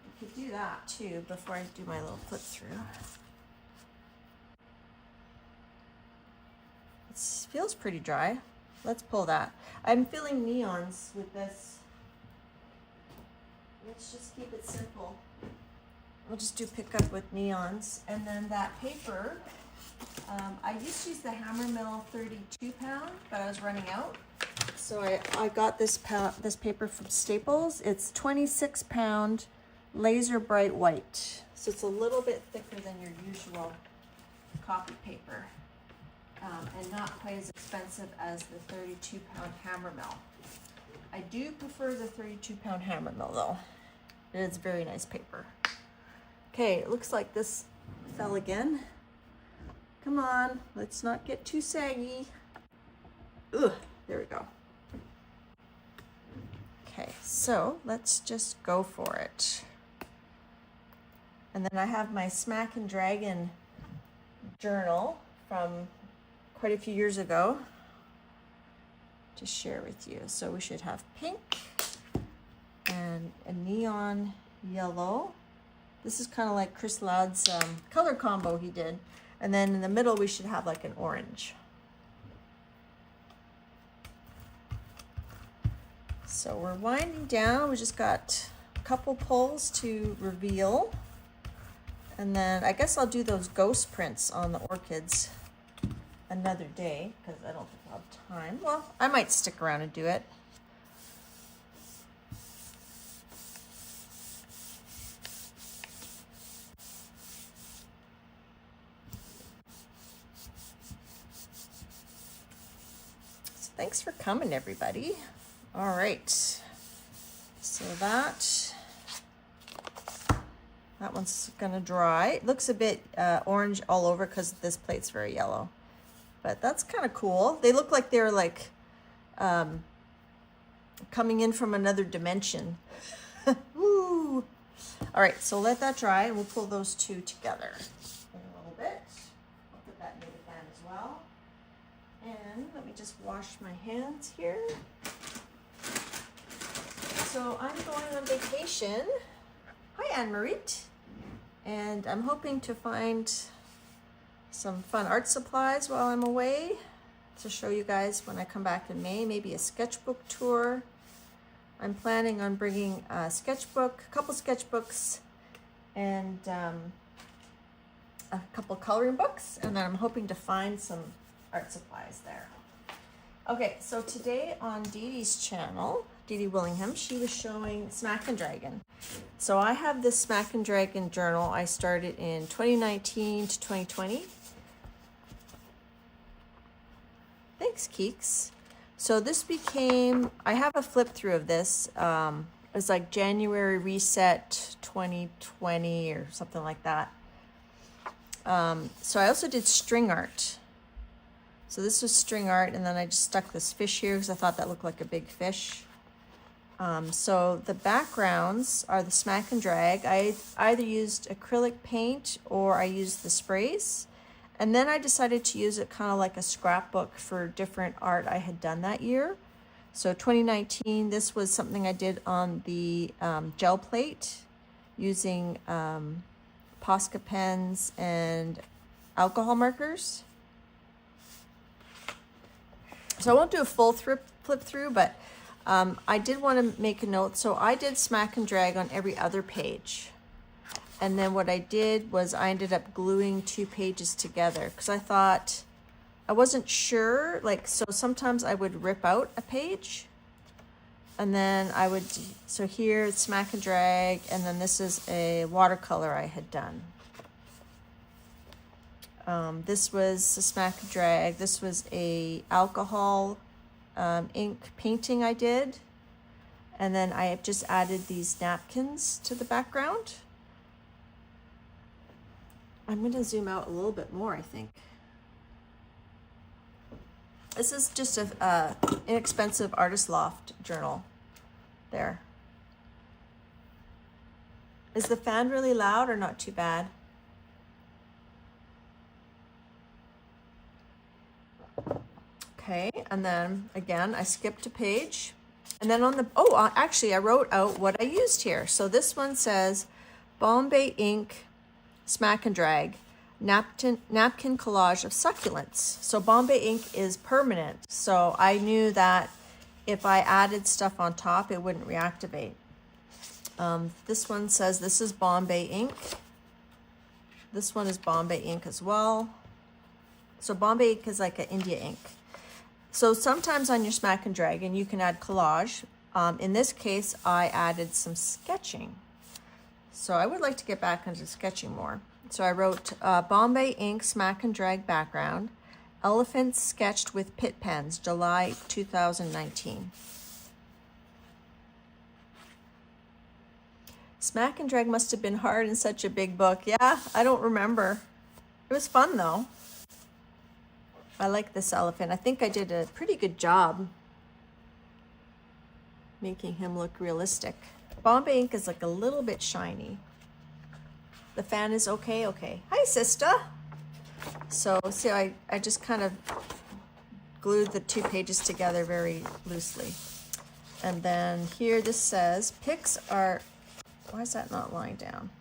I could do that too before I do my little flip through. It feels pretty dry. Let's pull that. I'm feeling neons with this. Let's just keep it simple. We'll just do pick up with neons. And then that paper, I used to use the Hammermill 32 pound, but I was running out. So I got this paper from Staples. It's 26 pound laser bright white. So it's a little bit thicker than your usual copy paper. And not quite as expensive as the 32 pound Hammermill. I do prefer the 32 pound Hammermill though. It is very nice paper. Okay, it looks like this fell again. Come on, let's not get too saggy. Ugh, there we go. Okay, so let's just go for it. And then I have my Smack and Dragon journal from quite a few years ago to share with you. So we should have pink and a neon yellow. This is kind of like Chris Loud's color combo he did. And then in the middle we should have like an orange. So we're winding down. We just got a couple pulls to reveal. And then I guess I'll do those ghost prints on the orchids another day because I don't think I'll have time. Well, I might stick around and do it. So thanks for coming, everybody. All right. So that one's gonna dry. It looks a bit orange all over because this plate's very yellow. But that's kind of cool. They look like they're like coming in from another dimension. Woo! All right, so let that dry and we'll pull those two together in a little bit. I'll put that near the fan as well. And let me just wash my hands here. So I'm going on vacation. Hi, Anne-Marie. And I'm hoping to find some fun art supplies while I'm away to show you guys when I come back in May, maybe a sketchbook tour. I'm planning on bringing a sketchbook, a couple sketchbooks, and a couple coloring books, and then I'm hoping to find some art supplies there. Okay, so today on Dee Dee's channel, Dee Dee Willingham, she was showing Smack and Dragon. So I have this Smack and Dragon journal I started in 2019 to 2020. Thanks, Keeks. So this became, I have a flip through of this. It was like January reset 2020 or something like that. So I also did string art. So this was string art, and then I just stuck this fish here because I thought that looked like a big fish. So the backgrounds are the smack and drag. I either used acrylic paint or I used the sprays. And then I decided to use it kind of like a scrapbook for different art I had done that year. So 2019, this was something I did on the gel plate using Posca pens and alcohol markers. So I won't do a full flip through, but I did want to make a note. So I did smack and drag on every other page. And then what I did was I ended up gluing 2 pages together because I thought, I wasn't sure, like, so sometimes I would rip out a page and then I would, so here it's smack and drag, and then this is a watercolor I had done. This was a smack and drag. This was a alcohol ink painting I did. And then I have just added these napkins to the background. I'm going to zoom out a little bit more, I think. This is just a inexpensive Artist Loft journal there. Is the fan really loud or not too bad? Okay, and then again, I skipped a page. And then on the, actually I wrote out what I used here. So this one says Bombay ink smack and drag, napkin collage of succulents. So Bombay ink is permanent. So I knew that if I added stuff on top, it wouldn't reactivate. This one says this is Bombay ink. This one is Bombay ink as well. So Bombay ink is like an India ink. So sometimes on your smack and drag, and you can add collage. In this case, I added some sketching. So I would like to get back into sketching more. So I wrote Bombay ink smack and drag background, elephants sketched with pit pens, July 2019. Smack and drag must have been hard in such a big book. Yeah, I don't remember. It was fun though. I like this elephant. I think I did a pretty good job making him look realistic. Bombay ink is like a little bit shiny. The fan is okay. Hi, sister. So see, I just kind of glued the 2 pages together very loosely. And then here this says, pigs are, why is that not lying down?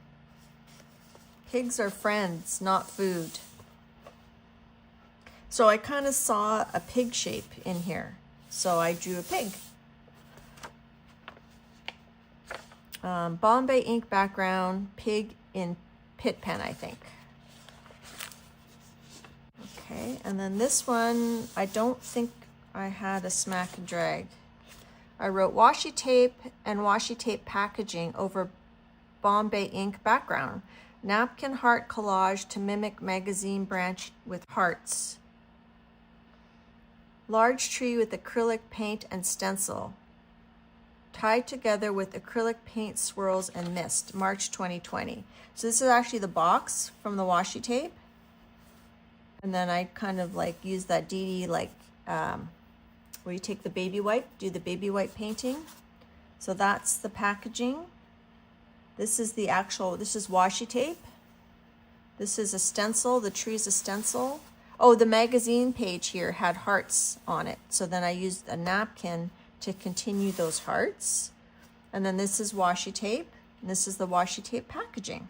Pigs are friends, not food. So I kind of saw a pig shape in here. So I drew a pig. Bombay ink background, pig in pit pen, I think. Okay, and then this one, I don't think I had a smack and drag. I wrote washi tape and washi tape packaging over Bombay ink background. Napkin heart collage to mimic magazine branch with hearts. Large tree with acrylic paint and stencil. Tied together with acrylic paint swirls and mist, March 2020. So this is actually the box from the washi tape. And then I kind of like use that DD like where you take the baby wipe, do the baby wipe painting. So that's the packaging. This is the actual, this is washi tape. This is a stencil, the tree's a stencil. Oh, the magazine page here had hearts on it. So then I used a napkin to continue those hearts. And then this is washi tape. And this is the washi tape packaging.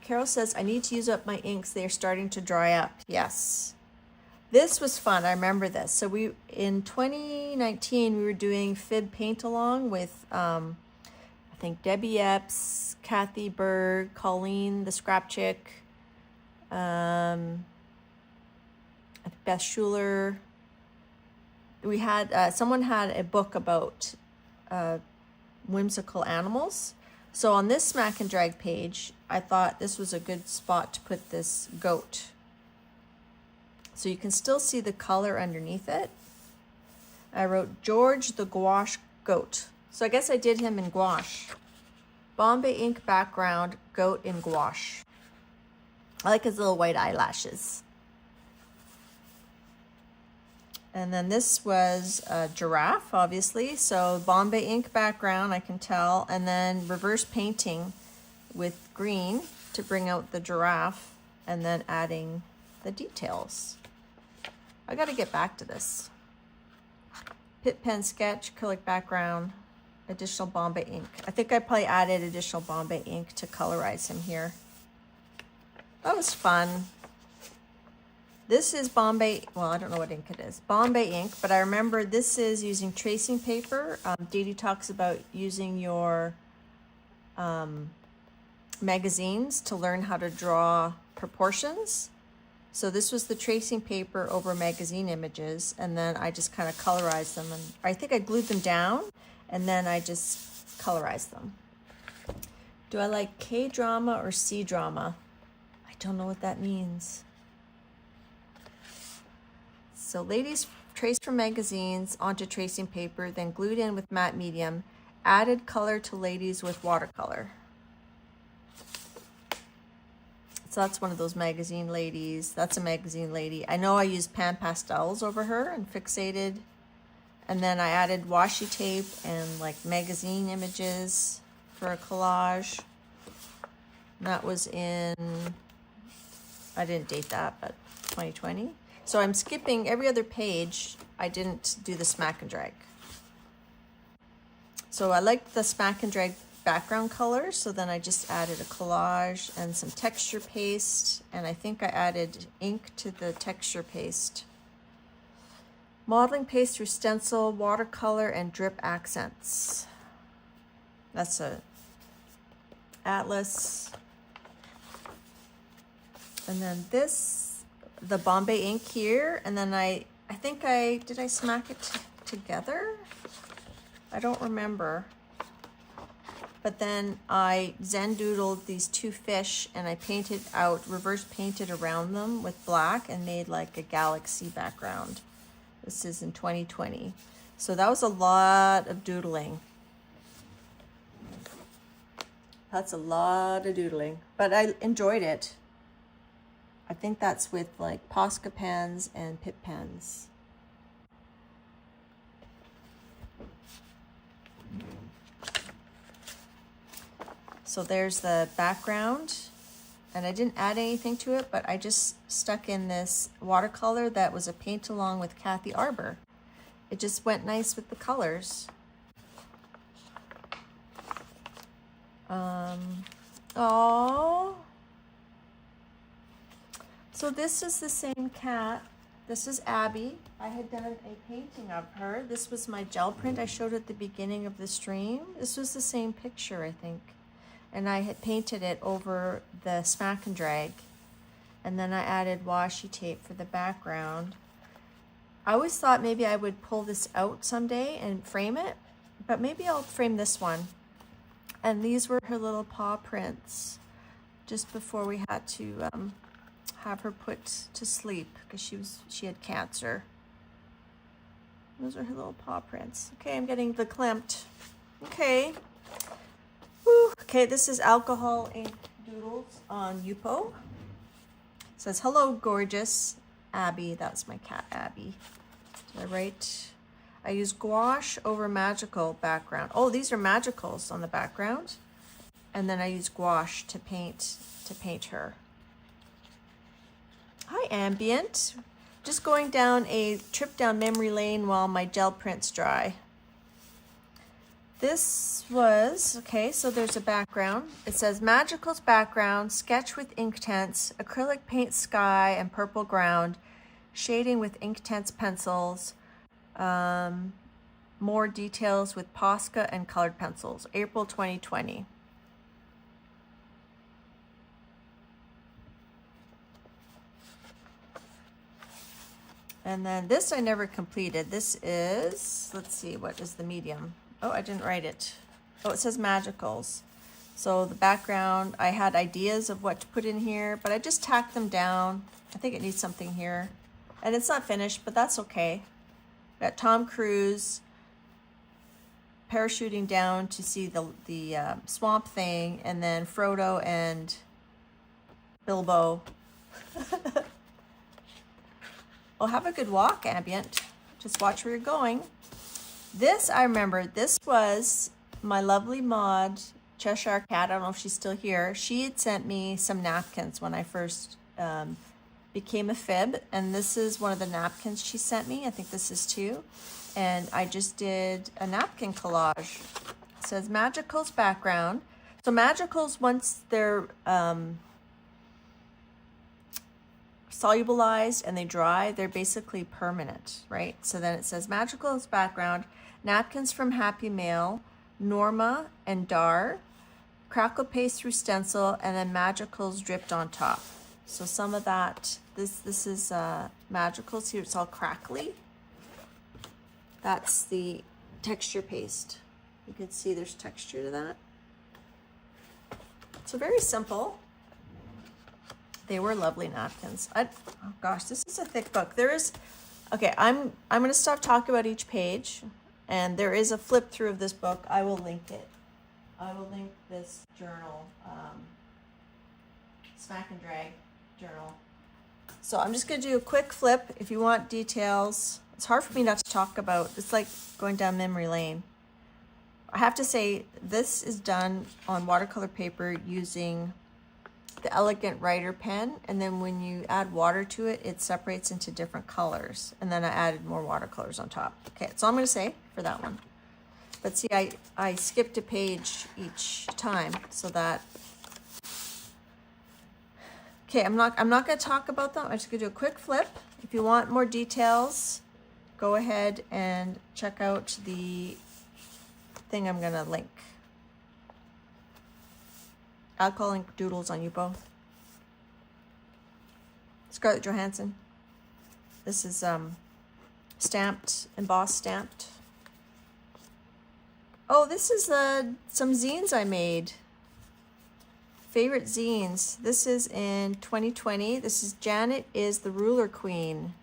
Carol says, I need to use up my inks. They are starting to dry up. Yes. This was fun. I remember this. So in 2019, we were doing Fib Paint Along with, I think, Debbie Epps, Kathy Berg, Colleen, the Scrap Chick, Beth Schuler. We had, someone had a book about whimsical animals. So on this smack and drag page, I thought this was a good spot to put this goat. So you can still see the color underneath it. I wrote George the Gouache Goat. So I guess I did him in gouache. Bombay ink background, goat in gouache. I like his little white eyelashes. And then this was a giraffe, obviously. So Bombay ink background, I can tell. And then reverse painting with green to bring out the giraffe. And then adding the details. I got to get back to this. Pit pen sketch, acrylic background, additional Bombay ink. I think I probably added additional Bombay ink to colorize him here. That was fun. This is Bombay, well, I don't know what ink it is. Bombay ink, but I remember this is using tracing paper. Dee Dee talks about using your magazines to learn how to draw proportions. So this was the tracing paper over magazine images, and then I just kind of colorized them. And I think I glued them down, and then I just colorized them. Do I like K-drama or C-drama? I don't know what that means. So ladies traced from magazines onto tracing paper, then glued in with matte medium, added color to ladies with watercolor. So that's one of those magazine ladies. That's a magazine lady. I know I used pan pastels over her and fixated. And then I added washi tape and like magazine images for a collage. And that was in, I didn't date that, but 2020. So I'm skipping every other page. I didn't do the smack and drag. So I liked the smack and drag background color, so then I just added a collage and some texture paste, and I think I added ink to the texture paste. Modeling paste through stencil, watercolor, and drip accents. That's a atlas. And then this, the Bombay ink here, and then I think did I smack it together? I don't remember. But then I Zen doodled these two fish and I painted out, reverse painted around them with black and made like a galaxy background. This is in 2020. So that was a lot of doodling. That's a lot of doodling, but I enjoyed it. I think that's with like Posca pens and Pitt pens. So there's the background, and I didn't add anything to it, but I just stuck in this watercolor that was a paint along with Kathy Arbor. It just went nice with the colors. Oh. So this is the same cat. This is Abby. I had done a painting of her. This was my gel print I showed at the beginning of the stream. This was the same picture, I think. And I had painted it over the smack and drag. And then I added washi tape for the background. I always thought maybe I would pull this out someday and frame it, but maybe I'll frame this one. And these were her little paw prints just before we had to have her put to sleep because she had cancer. Those are her little paw prints. Okay, I'm getting verklempt. Okay. Whew. Okay, this is alcohol ink doodles on Yupo. It says, hello, gorgeous Abby. That's my cat, Abby. Did I write? I use gouache over magical background. Oh, these are magicals on the background. And then I use gouache to paint her. Hi, Ambient. Just going down a trip down memory lane while my gel prints dry. This was, okay, so there's a background. It says Magical's background, sketch with inktense, acrylic paint sky and purple ground, shading with inktense pencils, more details with Posca and colored pencils, April 2020. And then this I never completed. This is, let's see, what is the medium? Oh, I didn't write it. Oh, it says Magicals. So the background, I had ideas of what to put in here, but I just tacked them down. I think it needs something here. And it's not finished, but that's okay. Got Tom Cruise parachuting down to see the swamp thing, and then Frodo and Bilbo. Well, have a good walk, Ambient. Just watch where you're going. This, I remember, this was my lovely mod, Cheshire Cat. I don't know if she's still here. She had sent me some napkins when I first became a fib. And this is one of the napkins she sent me. I think this is two. And I just did a napkin collage. It says Magicals background. So Magicals, once they're solubilized and they dry, they're basically permanent, right? So then it says Magicals background, napkins from Happy Mail, Norma and Dar, crackle paste through stencil, and then Magicals dripped on top. So some of that, this is Magicals here. It's all crackly. That's the texture paste. You can see there's texture to that. So very simple. They were lovely napkins. Oh gosh, this is a thick book. There is, okay, I'm going to stop talking about each page, and there is a flip through of this book. I will link it. I will link this journal, Smack and Drag journal. So I'm just going to do a quick flip. If you want details, it's hard for me not to talk about. It's like going down memory lane. I have to say, this is done on watercolor paper using the Elegant Writer pen, and then when you add water to it, it separates into different colors, and then I added more watercolors on top. Okay, that's all I'm going to say for that one. But see, I skipped a page each time so that, okay, I'm not going to talk about them. I'm just going to do a quick flip. If you want more details, go ahead and check out the thing I'm going to link. I'll call in doodles on you both. Scarlett Johansson. This is stamped, embossed stamped. Oh, this is some zines I made. Favorite zines. This is in 2020. This is Janet is the Ruler Queen.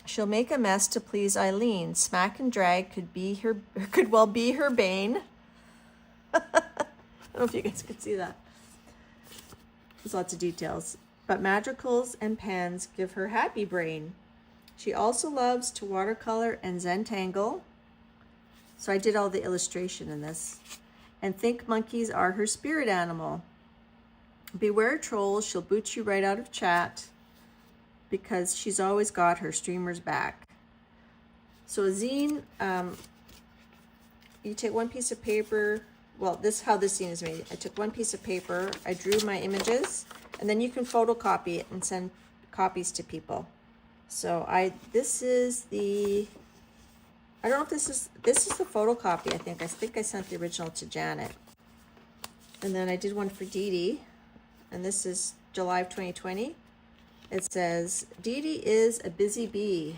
She'll make a mess to please Eileen. Smack and drag could well be her bane. I don't know if you guys could see that. There's lots of details. But Magicals and pens give her happy brain. She also loves to watercolor and Zentangle. So I did all the illustration in this. And think monkeys are her spirit animal. Beware trolls, she'll boot you right out of chat because she's always got her streamers back. So a zine, you take one piece of paper. Well, this is how this zine is made. I took one piece of paper, I drew my images, and then you can photocopy it and send copies to people. So this is the, I don't know if this is the photocopy, I think. I think I sent the original to Janet. And then I did one for Dee Dee, and this is July of 2020. It says, Dee Dee is a busy bee.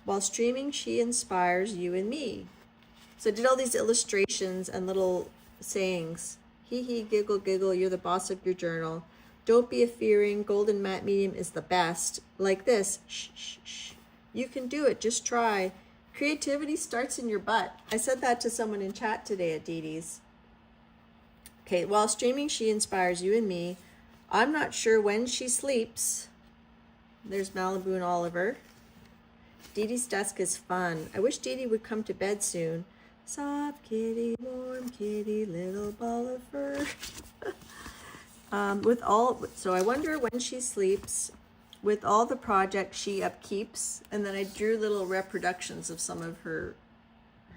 While streaming, she inspires you and me. So I did all these illustrations and little sayings. Hee hee, giggle, giggle, you're the boss of your journal. Don't be a fearing, golden matte medium is the best. Like this, shh, shh, shh. You can do it, just try. Creativity starts in your butt. I said that to someone in chat today at Dee Dee's. Okay, while streaming, she inspires you and me. I'm not sure when she sleeps. There's Malibu and Oliver. Dee Dee's desk is fun. I wish Dee Dee would come to bed soon. Soft kitty, warm kitty, little ball of fur. So I wonder when she sleeps. With all the projects she upkeeps, and then I drew little reproductions of some of her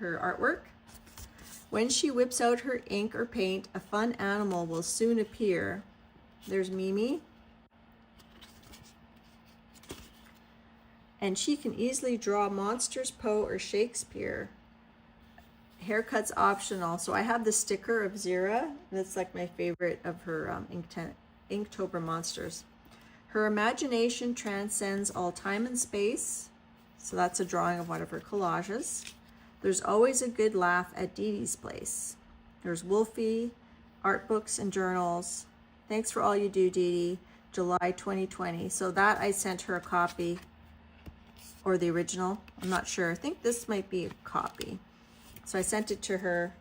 artwork. When she whips out her ink or paint, a fun animal will soon appear. There's Mimi. And she can easily draw monsters, Poe, or Shakespeare. Haircut's optional. So I have the sticker of Zira. That's like my favorite of her Inktober monsters. Her imagination transcends all time and space. So that's a drawing of one of her collages. There's always a good laugh at Dee Dee's place. There's Wolfie, art books and journals. Thanks for all you do, Dee Dee. July 2020. So that I sent her a copy, or the original. I'm not sure. I think this might be a copy. So I sent it to her.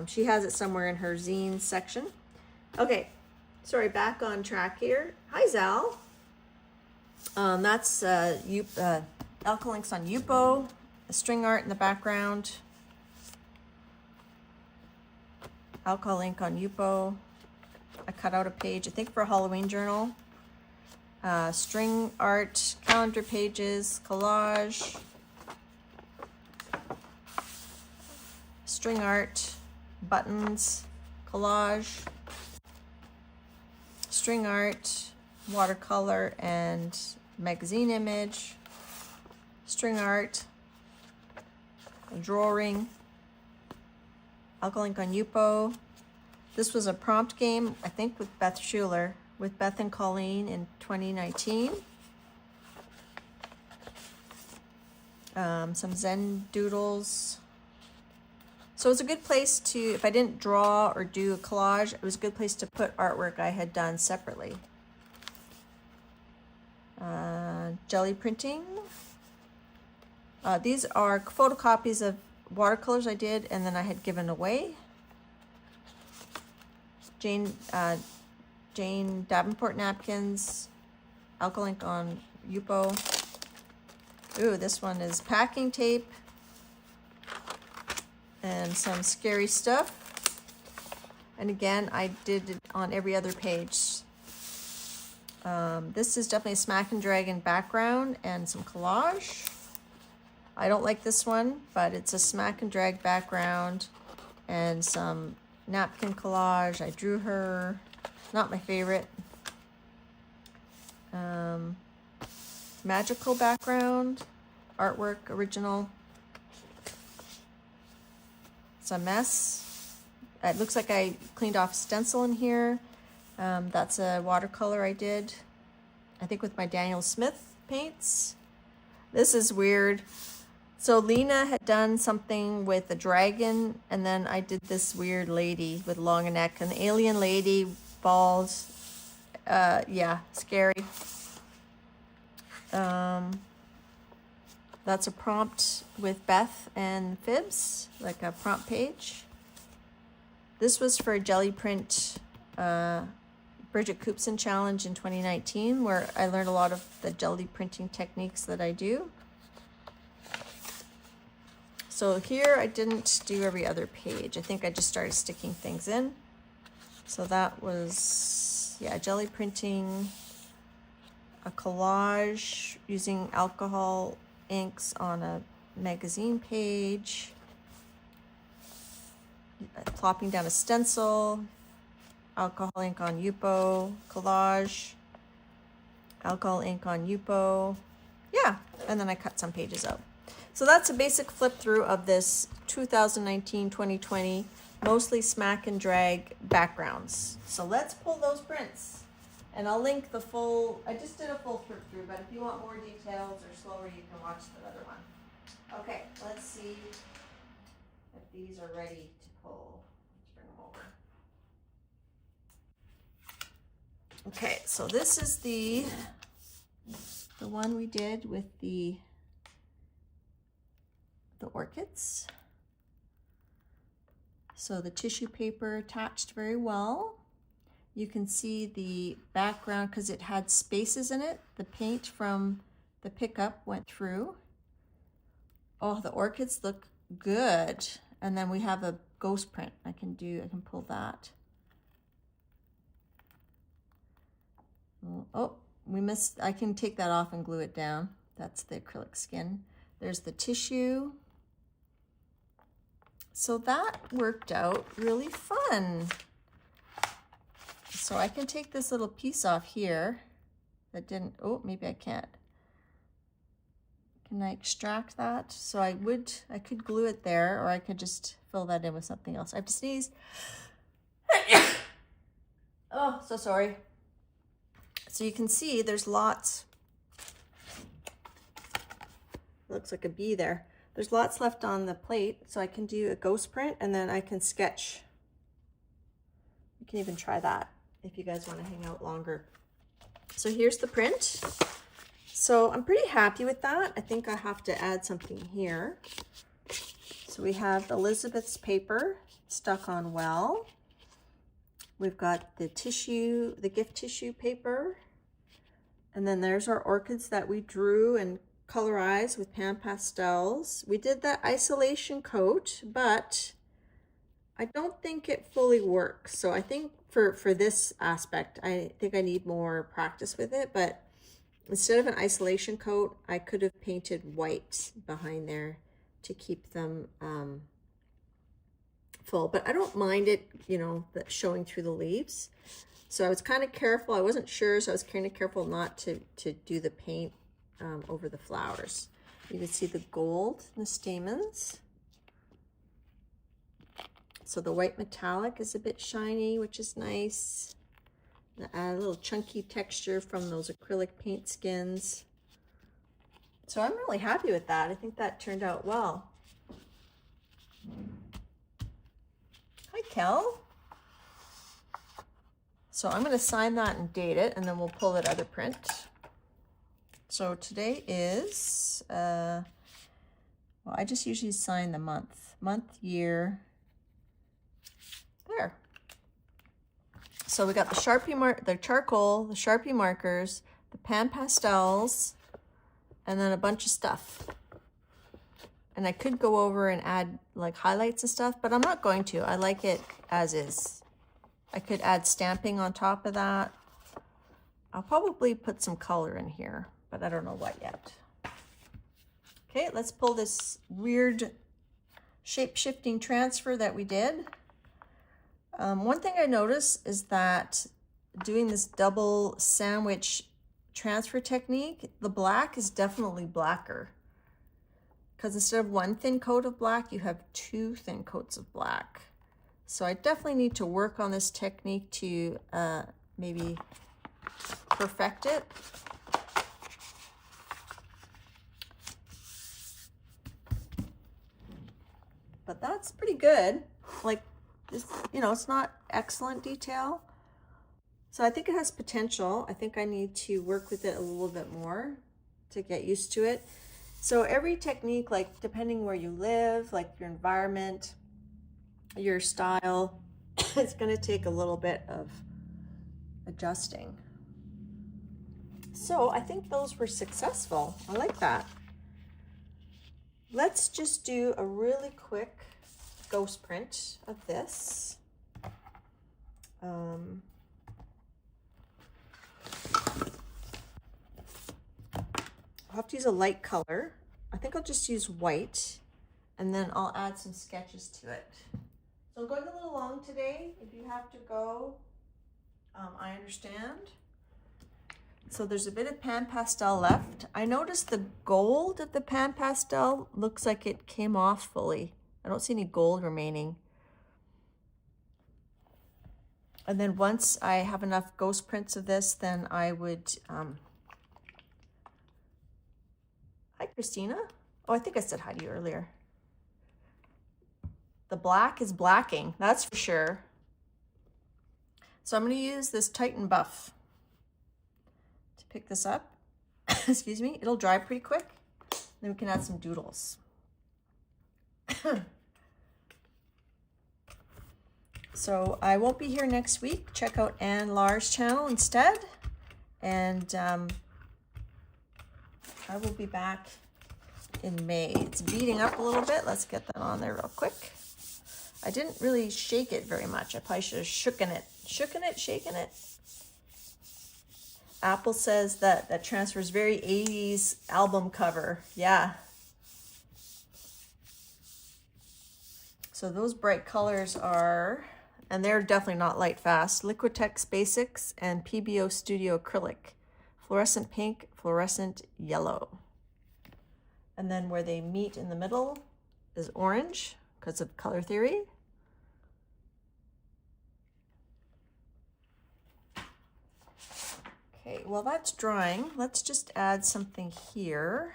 She has it somewhere in her zine section. Okay, sorry, back on track here. Hi, Zal. That's alcohol inks on Yupo, string art in the background. Alcohol ink on Yupo. I cut out a page, I think for a Halloween journal. String art, calendar pages, collage. String art, buttons, collage. String art, watercolor and magazine image. String art, a drawing. Alcohol ink on Yupo. This was a prompt game, I think with Beth Schuler, with Beth and Colleen in 2019. Some Zen doodles. So it was a good place to, if I didn't draw or do a collage, it was a good place to put artwork I had done separately. Jelly printing. These are photocopies of watercolors I did and then I had given away. Jane Davenport napkins, alcohol ink on Yupo. Ooh, this one is packing tape and some scary stuff. And again, I did it on every other page. This is definitely a Smack and Dragon background and some collage. I don't like this one, but it's a Smack and Drag background and some napkin collage. I drew her. Not my favorite. Magical background, artwork, original. It's a mess. It looks like I cleaned off stencil in here. That's a watercolor I did, I think with my Daniel Smith paints. This is weird. So Lena had done something with a dragon, and then I did this weird lady with long neck, an alien lady, balls. Yeah, scary. That's a prompt with Beth and Fibs, like a prompt page. This was for a gelliprint Bridget Coopson challenge in 2019, where I learned a lot of the jelly printing techniques that I do. So here I didn't do every other page. I think I just started sticking things in. So that was, yeah, jelly printing, a collage using alcohol inks on a magazine page, plopping down a stencil, alcohol ink on Yupo, collage, alcohol ink on Yupo. Yeah, and then I cut some pages out. So that's a basic flip through of this 2019-2020, mostly Smack and Drag backgrounds. So let's pull those prints. And I'll link the full, I just did a full flip through, but if you want more details or slower, you can watch the other one. Okay, let's see if these are ready to pull. Let's bring them over. Okay, so this is the one we did with the orchids. So the tissue paper attached very well. You can see the background because it had spaces in it. The paint from the pickup went through. Oh, the orchids look good. And then we have a ghost print. I can pull that. Oh, we missed, I can take that off and glue it down. That's the acrylic skin. There's the tissue. So that worked out really fun. So I can take this little piece off here that didn't, oh, maybe I can't. Can I extract that? So I could glue it there, or I could just fill that in with something else. I have to sneeze. Oh, so sorry. So you can see there's lots. Looks like a bee there. There's lots left on the plate, so I can do a ghost print and then I can sketch. You can even try that if you guys want to hang out longer. So here's the print. So I'm pretty happy with that. I think I have to add something here. So we have Elizabeth's paper stuck on well. We've got the tissue, the gift tissue paper. And then there's our orchids that we drew and colorized with pan pastels. We did that isolation coat, but I don't think it fully works. So I think for this aspect, I think I need more practice with it. But instead of an isolation coat, I could have painted white behind there to keep them full. But I don't mind it, you know, showing through the leaves. So I was kind of careful. I wasn't sure, so I was kind of careful not to do the paint over the flowers. You can see the gold in the stamens. So the white metallic is a bit shiny, which is nice. Add a little chunky texture from those acrylic paint skins. So I'm really happy with that. I think that turned out well. Hi, Kel. So I'm going to sign that and date it, and then we'll pull that other print. So today is, well, I just usually sign the month, year. There. So we got the Sharpie the charcoal, the Sharpie markers, the pan pastels, and then a bunch of stuff. And I could go over and add like highlights and stuff, but I'm not going to. I like it as is. I could add stamping on top of that. I'll probably put some color in here, but I don't know what yet. Okay, let's pull this weird shape-shifting transfer that we did. One thing I noticed is that doing this double sandwich transfer technique, the black is definitely blacker. Because instead of one thin coat of black, you have two thin coats of black. So I definitely need to work on this technique to maybe perfect it. But that's pretty good. Like this, you know, it's not excellent detail. So I think it has potential. I think I need to work with it a little bit more to get used to it. So every technique, like depending where you live, like your environment, your style, it's going to take a little bit of adjusting. So I think those were successful. I like that. Let's just do a really quick ghost print of this. I'll have to use a light color. I think I'll just use white, and then I'll add some sketches to it. So I'm going a little long today. If you have to go, I understand. So there's a bit of pan pastel left. I noticed the gold of the pan pastel looks like it came off fully. I don't see any gold remaining. And then once I have enough ghost prints of this, then I would, hi Christina. Oh, I think I said hi to you earlier. The black is blacking, that's for sure. So I'm going to use this Titan Buff to pick this up. Excuse me, it'll dry pretty quick. Then we can add some doodles. So I won't be here next week. Check out Anne Lars's channel instead. And I will be back in May. It's beating up a little bit. Let's get that on there real quick. I didn't really shake it very much. I probably should have shaken it. Shaken it. Apple says that that transfers very 80s album cover. Yeah. So those bright colors are, and they're definitely not light fast, Liquitex Basics and PBO Studio Acrylic. Fluorescent pink, fluorescent yellow. And then where they meet in the middle is orange because of color theory. Okay, well that's drying. Let's just add something here.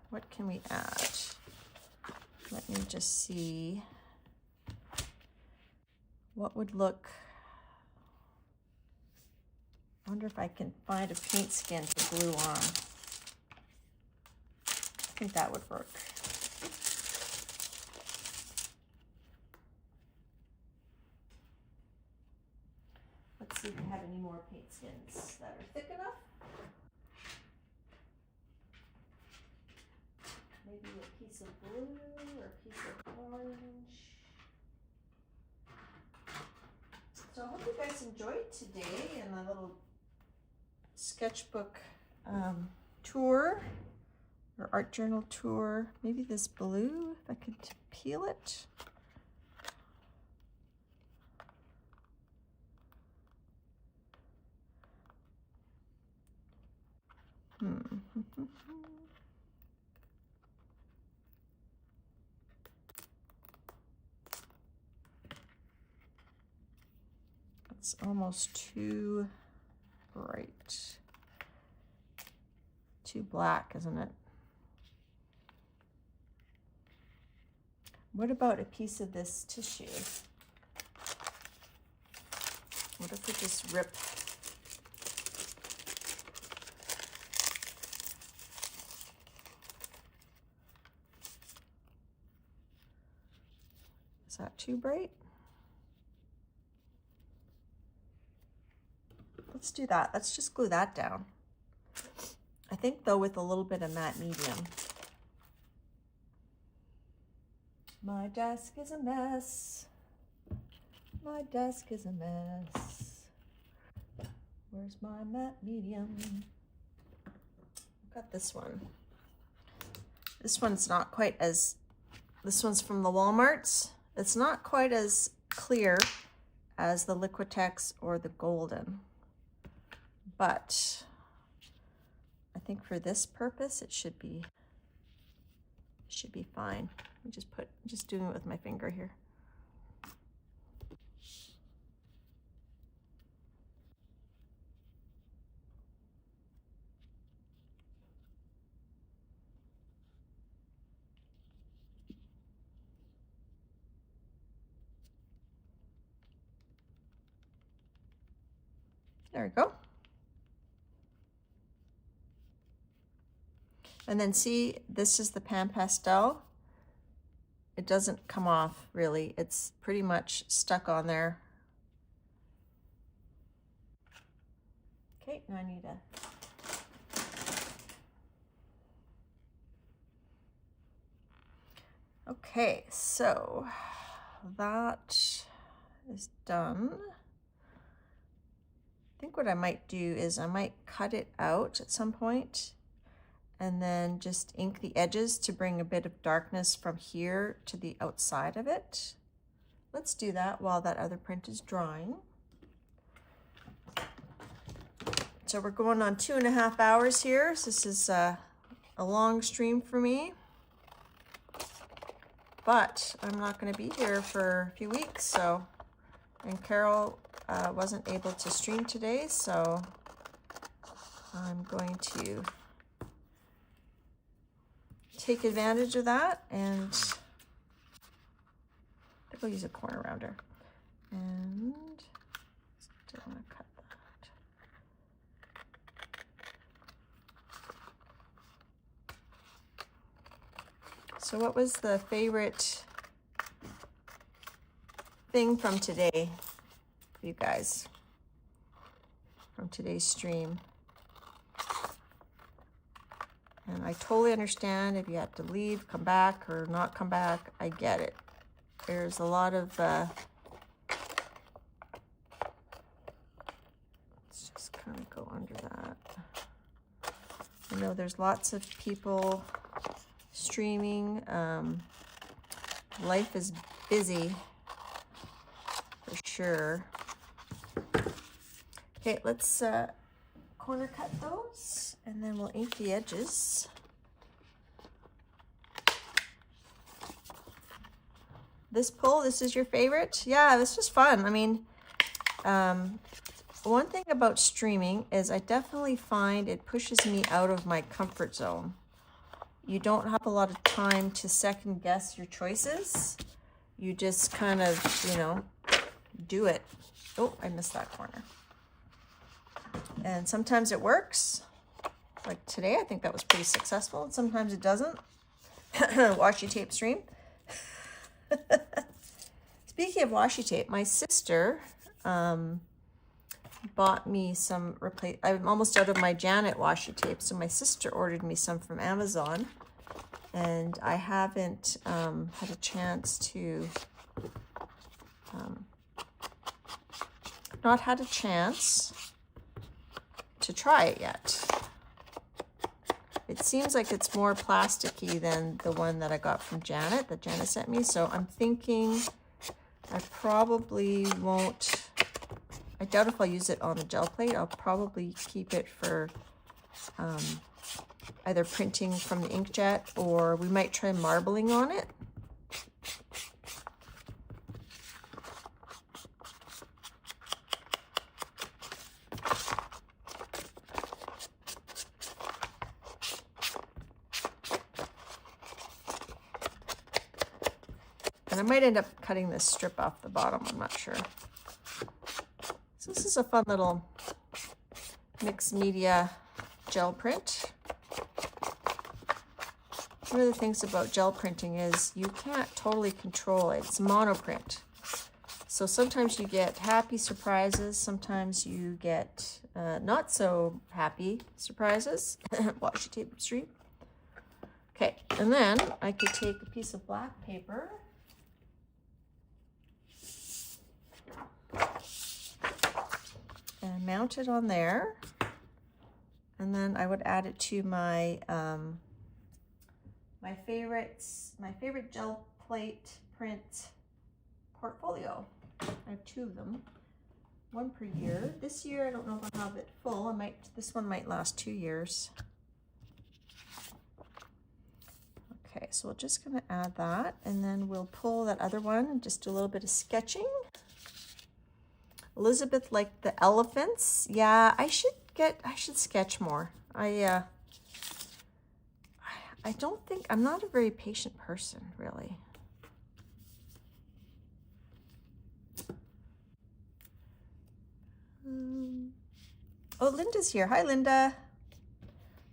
What can we add? Let me just see what would look. I wonder if I can find a paint skin to glue on. I think that would work. Let's see if we have any more paint skins that are thick enough. piece of blue or a piece of orange. So I hope you guys enjoyed today and a little sketchbook tour or art journal tour. Maybe this blue, if I could peel it. It's almost too bright. Too black, isn't it? What about a piece of this tissue? What if we just rip? Is that too bright? Let's do that. Let's just glue that down. I think though with a little bit of matte medium. My desk is a mess. My desk is a mess. Where's my matte medium? I've got this one. This one's not quite as, this one's from the Walmarts. It's not quite as clear as the Liquitex or the Golden. But I think for this purpose, it should be fine. I'm just doing it with my finger here. There we go. And then see, this is the pan pastel. It doesn't come off really. It's pretty much stuck on there. Okay, now I need a... Okay, so that is done. I think what I might do is I might cut it out at some point and then just ink the edges to bring a bit of darkness from here to the outside of it. Let's do that while that other print is drying. So we're going on 2.5 hours here. So this is a long stream for me, but I'm not going to be here for a few weeks. So, and Carol wasn't able to stream today, so I'm going to take advantage of that, and I think I'll use a corner rounder. And still want to cut that. So what was the favorite thing from today for you guys, from today's stream? And I totally understand if you had to leave, come back, or not come back. I get it. There's a lot of... let's just kind of go under that. I know there's lots of people streaming. Life is busy, for sure. Okay, let's... corner cut those, and then we'll ink the edges. This pull, this is your favorite? Yeah, this was fun. I mean, one thing about streaming is I definitely find it pushes me out of my comfort zone. You don't have a lot of time to second guess your choices. You just kind of, you know, do it. Oh, I missed that corner. And sometimes it works. Like today, I think that was pretty successful. And sometimes it doesn't. Washi tape stream. Speaking of washi tape, my sister bought me some I'm almost out of my Janet washi tape, so my sister ordered me some from Amazon. and I haven't had a chance to, not had a chance to try it yet. It seems like it's more plasticky than the one that I got from Janet, that Janet sent me. So I'm thinking I probably won't, I doubt if I'll use it on the gel plate. I'll probably keep it for either printing from the inkjet, or we might try marbling on it. And I might end up cutting this strip off the bottom, I'm not sure. So this is a fun little mixed media gel print. One of the things about gel printing is you can't totally control it. It's monoprint. So sometimes you get happy surprises, sometimes you get not so happy surprises. Washi tape street. Okay, and then I could take a piece of black paper and mount it on there, and then I would add it to my my favorite gel plate print portfolio. I have 2 of them, 1 per year. This year I don't know if I'll have it full. This one might last 2 years. Okay, so we're just gonna add that, and then we'll pull that other one and just do a little bit of sketching. Elizabeth liked the elephants. Yeah, I should sketch more. I don't think, I'm not a very patient person, really. Oh, Linda's here. Hi, Linda.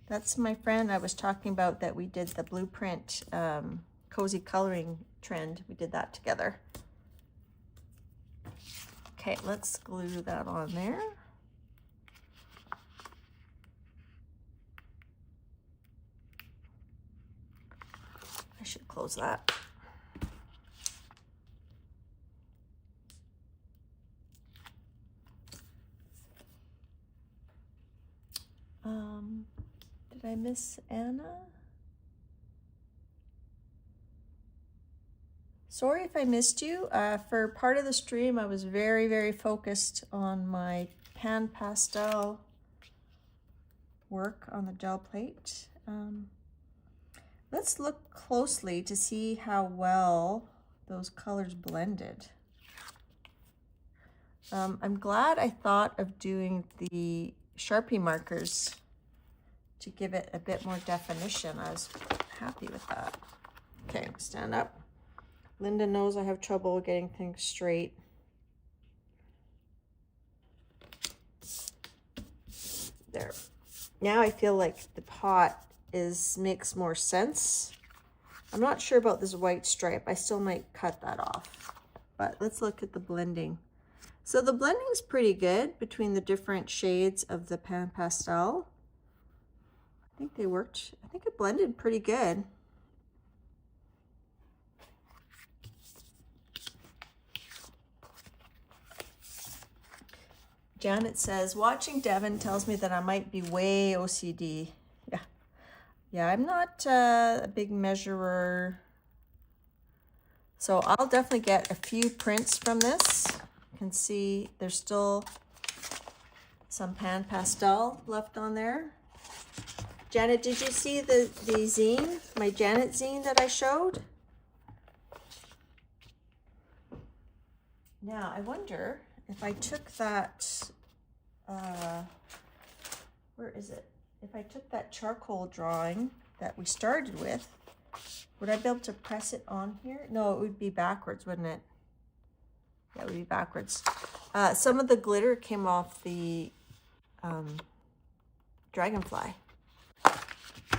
That's my friend I was talking about that we did the blueprint cozy coloring trend. We did that together. Okay, let's glue that on there. I should close that. Did I miss Anna? Sorry if I missed you. For part of the stream, I was very, very focused on my pan pastel work on the gel plate. Let's look closely to see how well those colors blended. I'm glad I thought of doing the Sharpie markers to give it a bit more definition. I was happy with that. Okay, stand up. Linda knows I have trouble getting things straight. There. Now I feel like the pot makes more sense. I'm not sure about this white stripe. I still might cut that off. But let's look at the blending. So the blending is pretty good between the different shades of the pan pastel. I think they worked. I think it blended pretty good. Janet says, watching Devin tells me that I might be way OCD. Yeah, I'm not a big measurer. So I'll definitely get a few prints from this. You can see there's still some pan pastel left on there. Janet, did you see the zine, my Janet zine that I showed? Now, I wonder if I took that, where is it? If I took that charcoal drawing that we started with, would I be able to press it on here? No, it would be backwards, wouldn't it? Yeah, it would be backwards. Some of the glitter came off the dragonfly.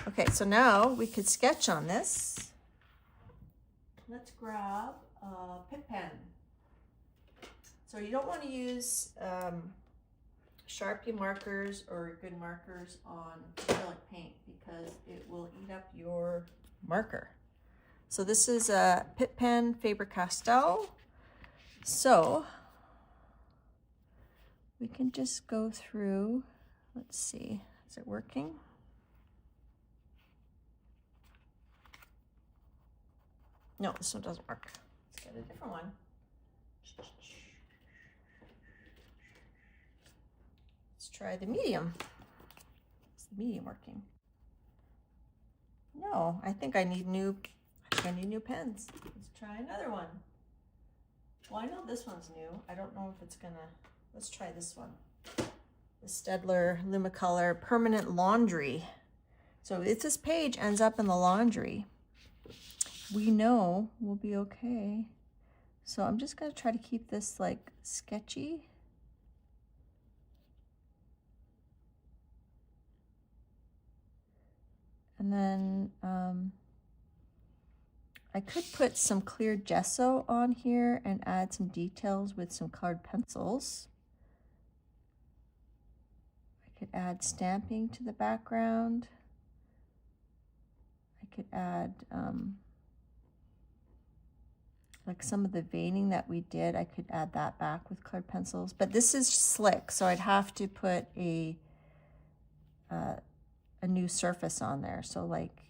Okay, so now we could sketch on this. Let's grab a pip pen. So you don't want to use Sharpie markers or good markers on acrylic paint because it will eat up your marker. So this is a Pitt pen Faber-Castell. So we can just go through, let's see, is it working? No, this one doesn't work. Let's get a different one. Let's try the medium. Is the medium working? No, I think I need new pens. Let's try another one. Well, I know this one's new. I don't know if it's gonna, let's try this one. The Staedtler Lumocolor Permanent Laundry. So if this page ends up in the laundry, we know we'll be okay. So I'm just gonna try to keep this like sketchy. And then I could put some clear gesso on here and add some details with some colored pencils. I could add stamping to the background. I could add like some of the veining that we did. I could add that back with colored pencils, but this is slick, so I'd have to put a new surface on there. So like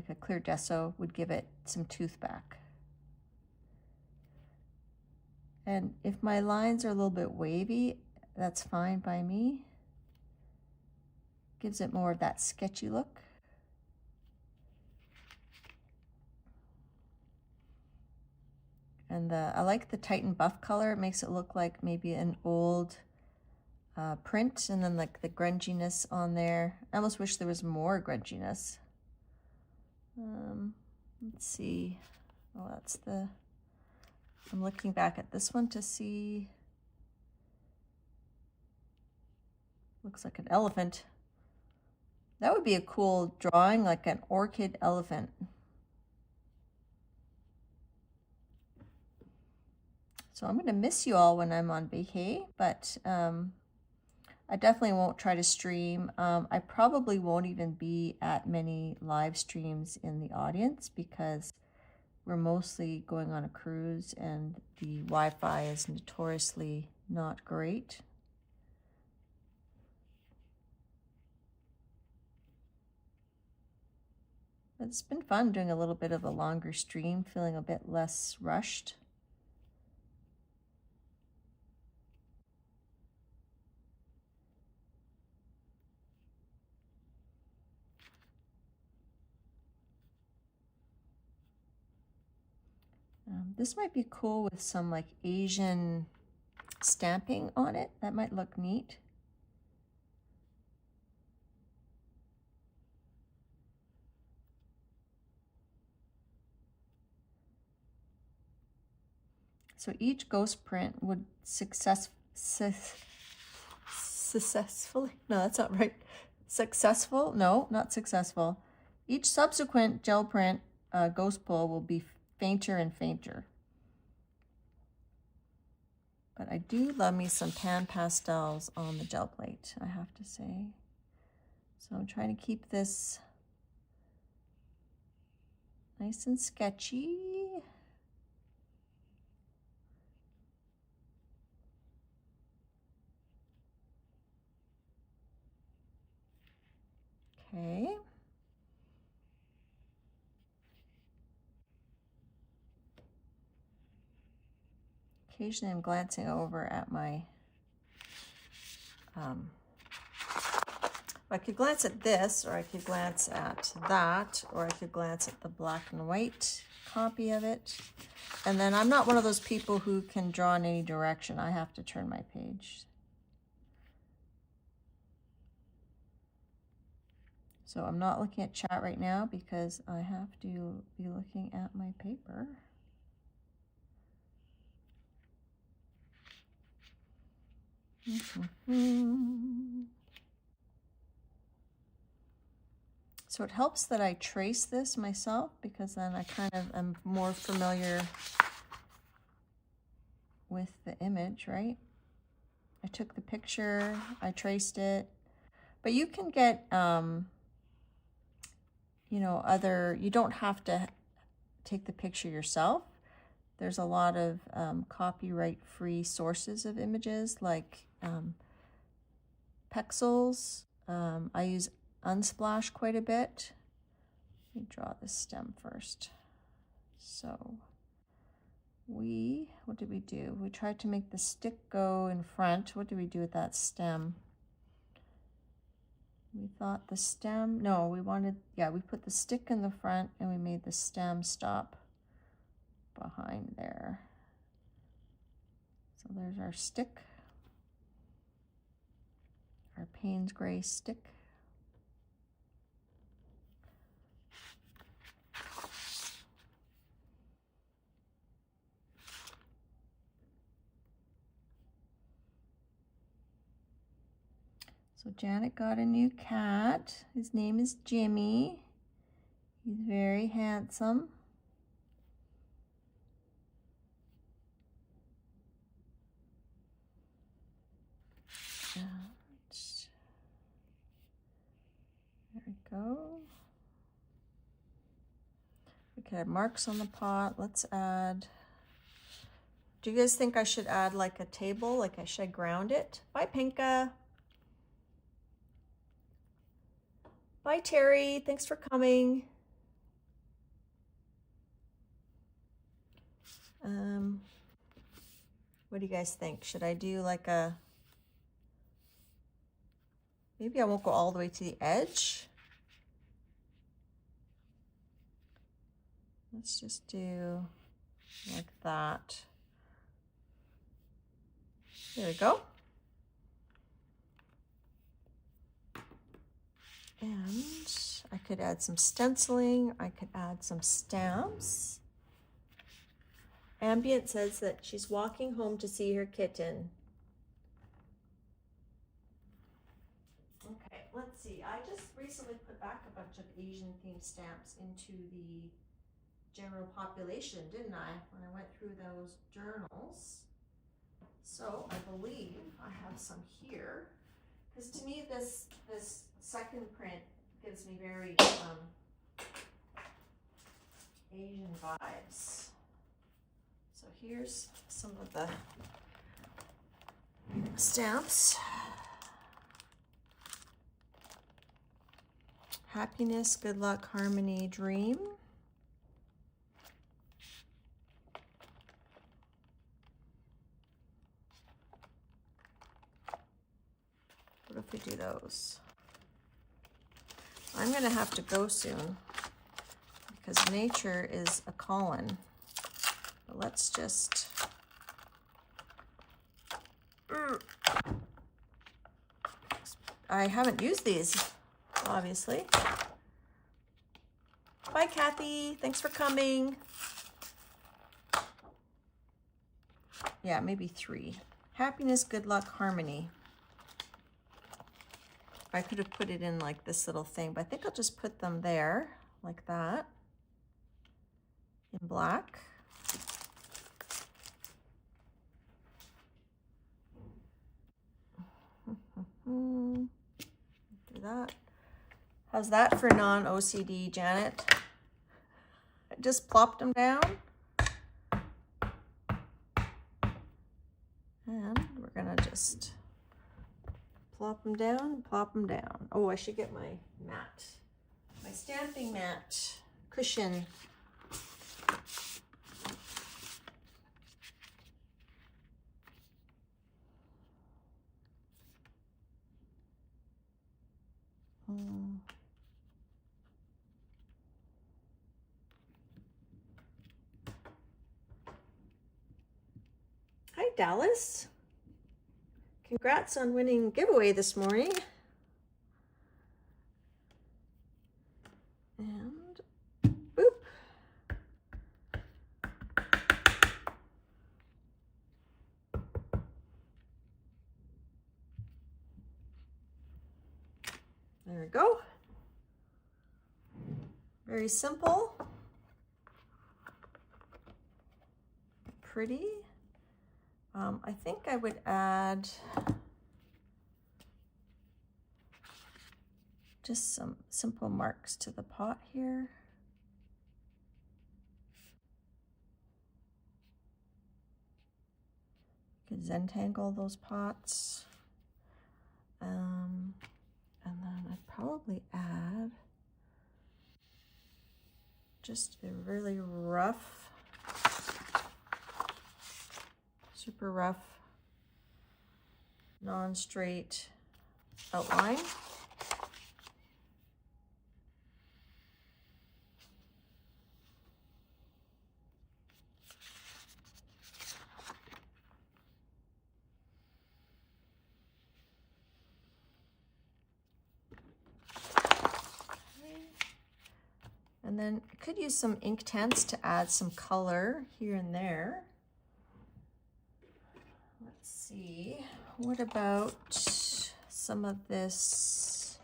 a clear gesso would give it some tooth back. And if my lines are a little bit wavy, that's fine by me. Gives it more of that sketchy look. And I like the Titan buff color. It makes it look like maybe an old print, and then like the grunginess on there. I almost wish there was more grunginess. Let's see. Oh, that's the, I'm looking back at this one to see. Looks like an elephant. That would be a cool drawing, like an orchid elephant. So I'm going to miss you all when I'm on vacay, but I definitely won't try to stream. I probably won't even be at many live streams in the audience because we're mostly going on a cruise and the Wi-Fi is notoriously not great. It's been fun doing a little bit of a longer stream, feeling a bit less rushed. This might be cool with some like Asian stamping on it. That might look neat. So each ghost print would successfully, no, that's not right. Successful, no, not successful. Each subsequent gel print ghost pull will be fainter and fainter. But I do love me some pan pastels on the gel plate, I have to say. So I'm trying to keep this nice and sketchy. Okay. Occasionally I'm glancing over at my, I could glance at this, or I could glance at that, or I could glance at the black and white copy of it. And then I'm not one of those people who can draw in any direction. I have to turn my page. So I'm not looking at chat right now because I have to be looking at my paper. So it helps that I trace this myself, because then I kind of am more familiar with the image, right? I took the picture, I traced it, but you can get, you know, you don't have to take the picture yourself. There's a lot of copyright-free sources of images, like Pastels. I use Unsplash quite a bit. Let me draw this stem first. So what did we do? We tried to make the stick go in front. What did we do with that stem? We thought the stem, no, we put the stick in the front and we made the stem stop behind there. So there's our stick, our Payne's gray stick. So Janet got a new cat. His name is Jimmy. He's very handsome. There we go. We could add marks on the pot. Let's add, do you guys think I should add like a table? Like should I ground it? Bye, Pinka. Bye, Terry. Thanks for coming. What do you guys think? Should I do like maybe I won't go all the way to the edge. Let's just do like that. There we go. And I could add some stenciling. I could add some stamps. Ambient says that she's walking home to see her kitten. Okay, let's see. I just recently put back a bunch of Asian themed stamps into the general population, didn't I? When I went through those journals. So I believe I have some here. Because to me, this second print gives me very Asian vibes. So here's some of the stamps. Happiness, good luck, harmony, dream. What if we do those? I'm gonna have to go soon because nature is a calling. But let's just I haven't used these, obviously. Bye, Kathy. Thanks for coming. Yeah, maybe 3. Happiness, good luck, harmony. I could have put it in like this little thing, but I think I'll just put them there like that in black. Do that. How's that for non-OCD, Janet? I just plopped them down. And we're gonna just plop them down, plop them down. Oh, I should get my mat, my stamping mat cushion. Hi, Dallas. Congrats on winning giveaway this morning. And boop. There we go. Very simple. Pretty. I think I would add just some simple marks to the pot here. You could Zentangle those pots. And then I'd probably add just a really rough, super rough, non-straight outline. And then I could use some inktense to add some color here and there. Let's see, what about some of this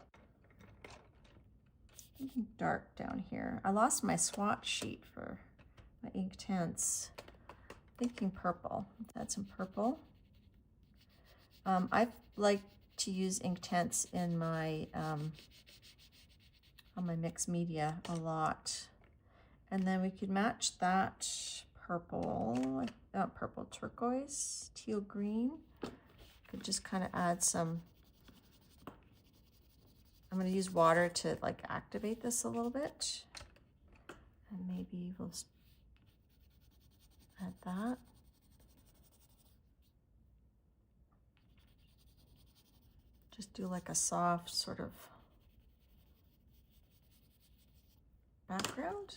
dark down here? I lost my swatch sheet for my inktense. Thinking purple. Let's add some purple. I like to use inktense in my on my mixed media a lot. And then we could match that purple, not purple, turquoise, teal green. Could just kind of add some, I'm going to use water to like activate this a little bit. And maybe we'll add that. Just do like a soft sort of background.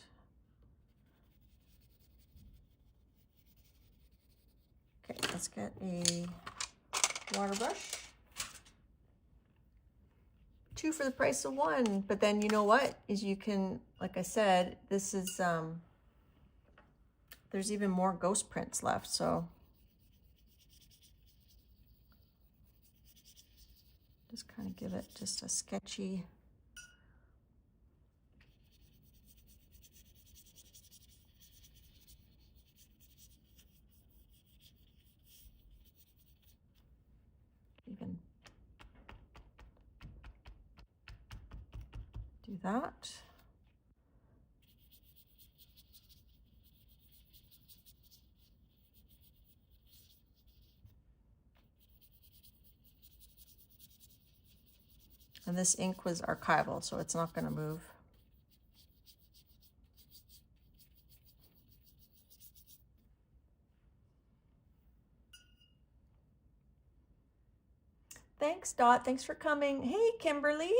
Okay, let's get a water brush. 2 for the price of 1. But then you know what is you can, like I said, this is there's even more ghost prints left, so just kind of give it just a sketchy. Even do that. And this ink was archival, so it's not going to move. Thanks, Dot. Thanks for coming. Hey, Kimberly.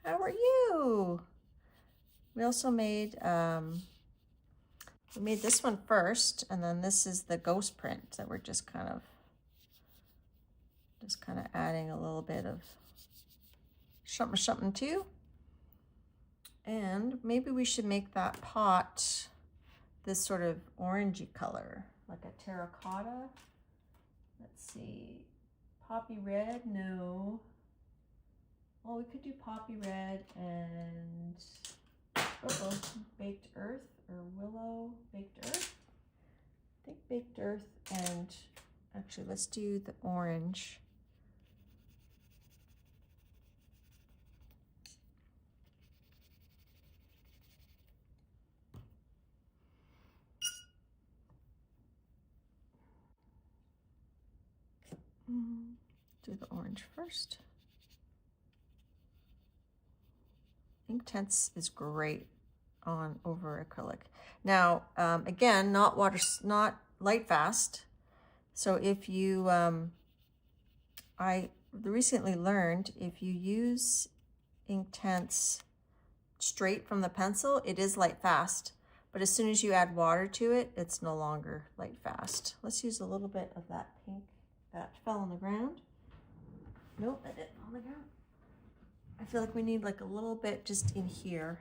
How are you? We also made, we made this one first, and then this is the ghost print that we're just kind of adding a little bit of something to. And maybe we should make that pot this sort of orangey color, like a terracotta. Let's see, poppy red, no. Well, we could do poppy red and baked earth or willow baked earth. I think baked earth, and actually let's do the orange. Do the orange first. Inktense is great on over acrylic. Now, again, not light fast. So if you, I recently learned if you use Inktense straight from the pencil, it is light fast. But as soon as you add water to it, it's no longer light fast. Let's use a little bit of that pink that fell on the ground. Nope, that didn't fall on the ground. I feel like we need like a little bit just in here.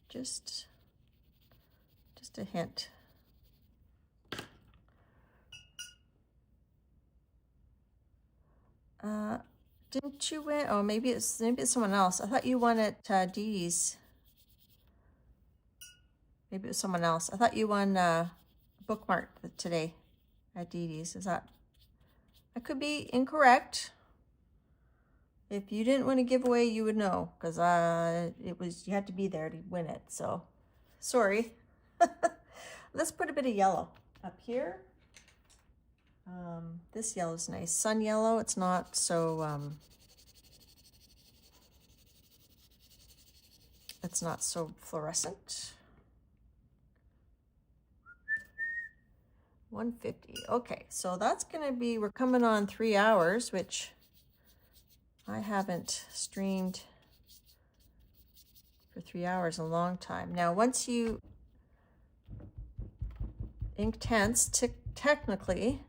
Just a hint. Didn't you win? Oh, maybe it's someone else. I thought you won at Dee Dee's. Maybe it was someone else. I thought you won bookmark today at Dee Dee's. Is that? I could be incorrect. If you didn't win a giveaway, you would know, because you had to be there to win it. So, sorry. Let's put a bit of yellow up here. This yellow is nice. Sun yellow. It's not so fluorescent. 150. Okay, so that's gonna be, we're coming on 3 hours, which I haven't streamed for 3 hours in a long time. Now, once you inktense, technically,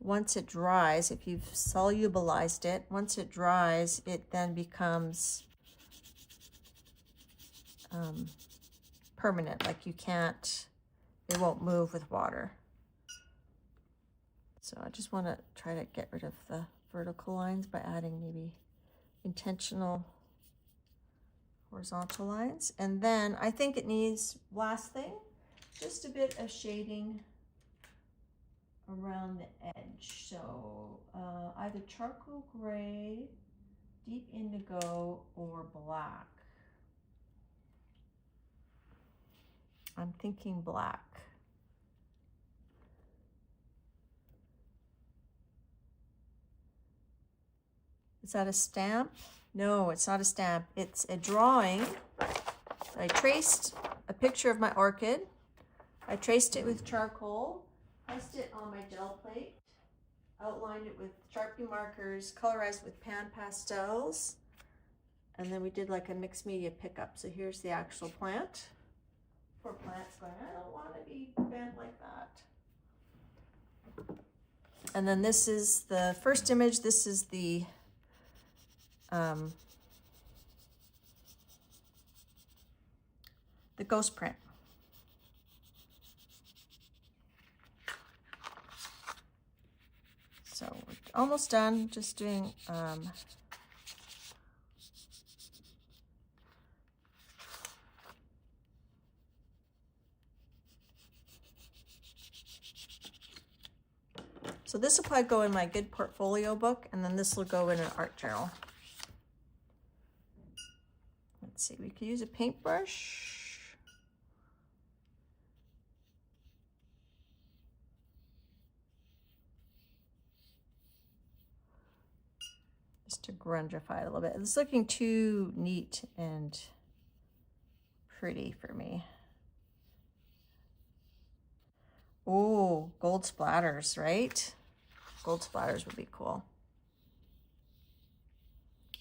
once it dries, if you've solubilized it, once it dries, it then becomes permanent. Like you can't, it won't move with water. So I just want to try to get rid of the vertical lines by adding maybe intentional horizontal lines. And then I think it needs, last thing, just a bit of shading around the edge. So either charcoal gray, deep indigo, or black. I'm thinking black. Is that a stamp? No, it's not a stamp. It's a drawing. I traced a picture of my orchid. I traced it with charcoal, pressed it on my gel plate, outlined it with Sharpie markers, colorized with pan pastels, and then we did like a mixed media pickup. So here's the actual plant. Poor plant's going, I don't want to be bent like that. And then this is the first image. This is the ghost print. So we're almost done, just doing so this will probably go in my good portfolio book, and then this will go in an art journal. Let's see, we could use a paintbrush. Just to grungify it a little bit. It's looking too neat and pretty for me. Oh, gold splatters, right? Gold splatters would be cool.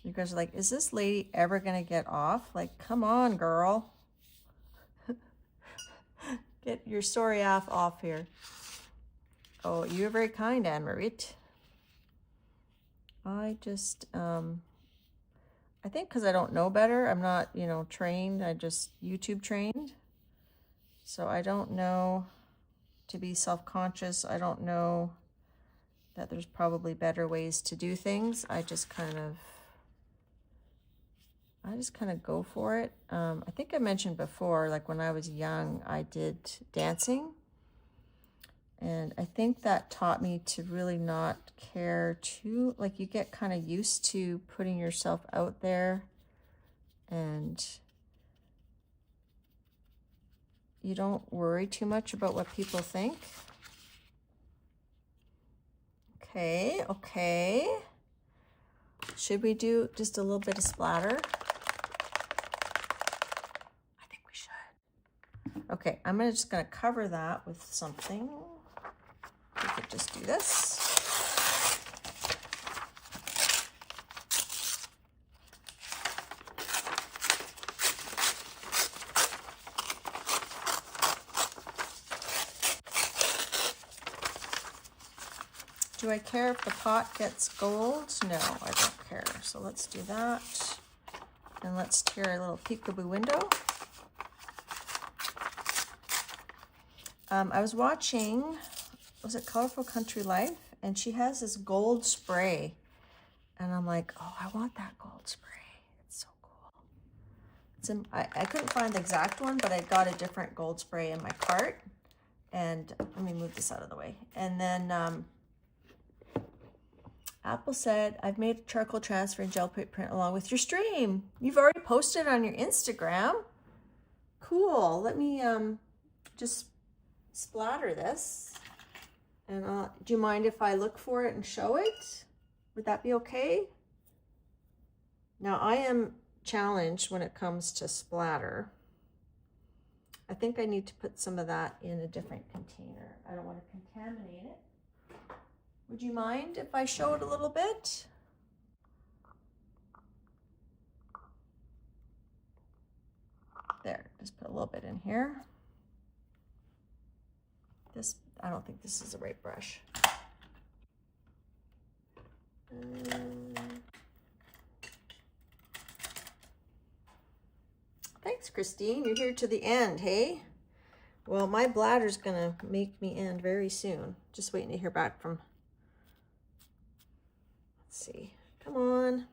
You guys are like, is this lady ever gonna get off? Like, come on, girl. Get your sorry off here. Oh, you're very kind, Anne-Marie. I just, I think because I don't know better, I'm not, you know, trained, I just YouTube trained. So I don't know to be self-conscious. I don't know that there's probably better ways to do things. I just kind of go for it. I think I mentioned before, like when I was young, I did dancing. And I think that taught me to really not care too, like you get kind of used to putting yourself out there and you don't worry too much about what people think. Okay, okay. Should we do just a little bit of splatter? I think we should. Okay, I'm just gonna cover that with something. We could just do this. Do I care if the pot gets gold? No, I don't care. So let's do that. And let's tear a little peekaboo window. I was watching, was it Colorful Country Life? And she has this gold spray. and I'm like, oh, I want that gold spray. It's so cool. It's in, I couldn't find the exact one, but I got a different gold spray in my cart. And let me move this out of the way. And then Apple said, I've made a charcoal transfer and gel print along with your stream. You've already posted on your Instagram. Cool. Let me just splatter this. And do you mind if I look for it and show it? Would that be okay? Now I am challenged when it comes to splatter. I think I need to put some of that in a different container. I don't want to contaminate it. Would you mind if I show it a little bit? There, just put a little bit in here. This, I don't think this is the right brush. Thanks, Christine. You're here to the end, hey? Well, my bladder's gonna make me end very soon. Just waiting to hear back from... Let's see. Come on.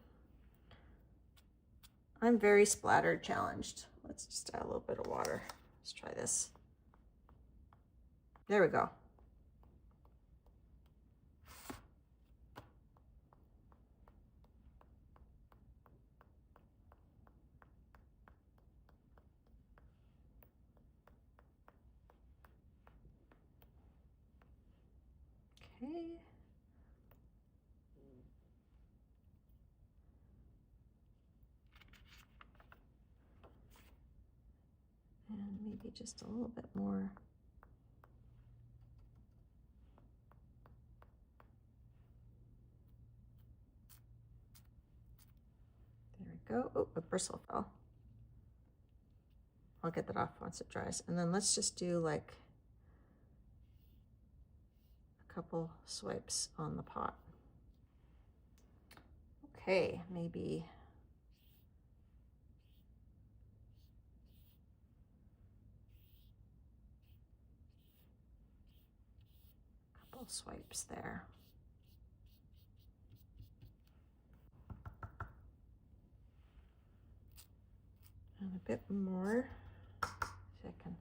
I'm very splatter challenged. Let's just add a little bit of water. Let's try this. There we go. Okay. And maybe just a little bit more. There we go. Oh, a bristle fell. I'll get that off once it dries. And then let's just do like a couple swipes on the pot. Okay, maybe a couple swipes there. And a bit more. See if I can.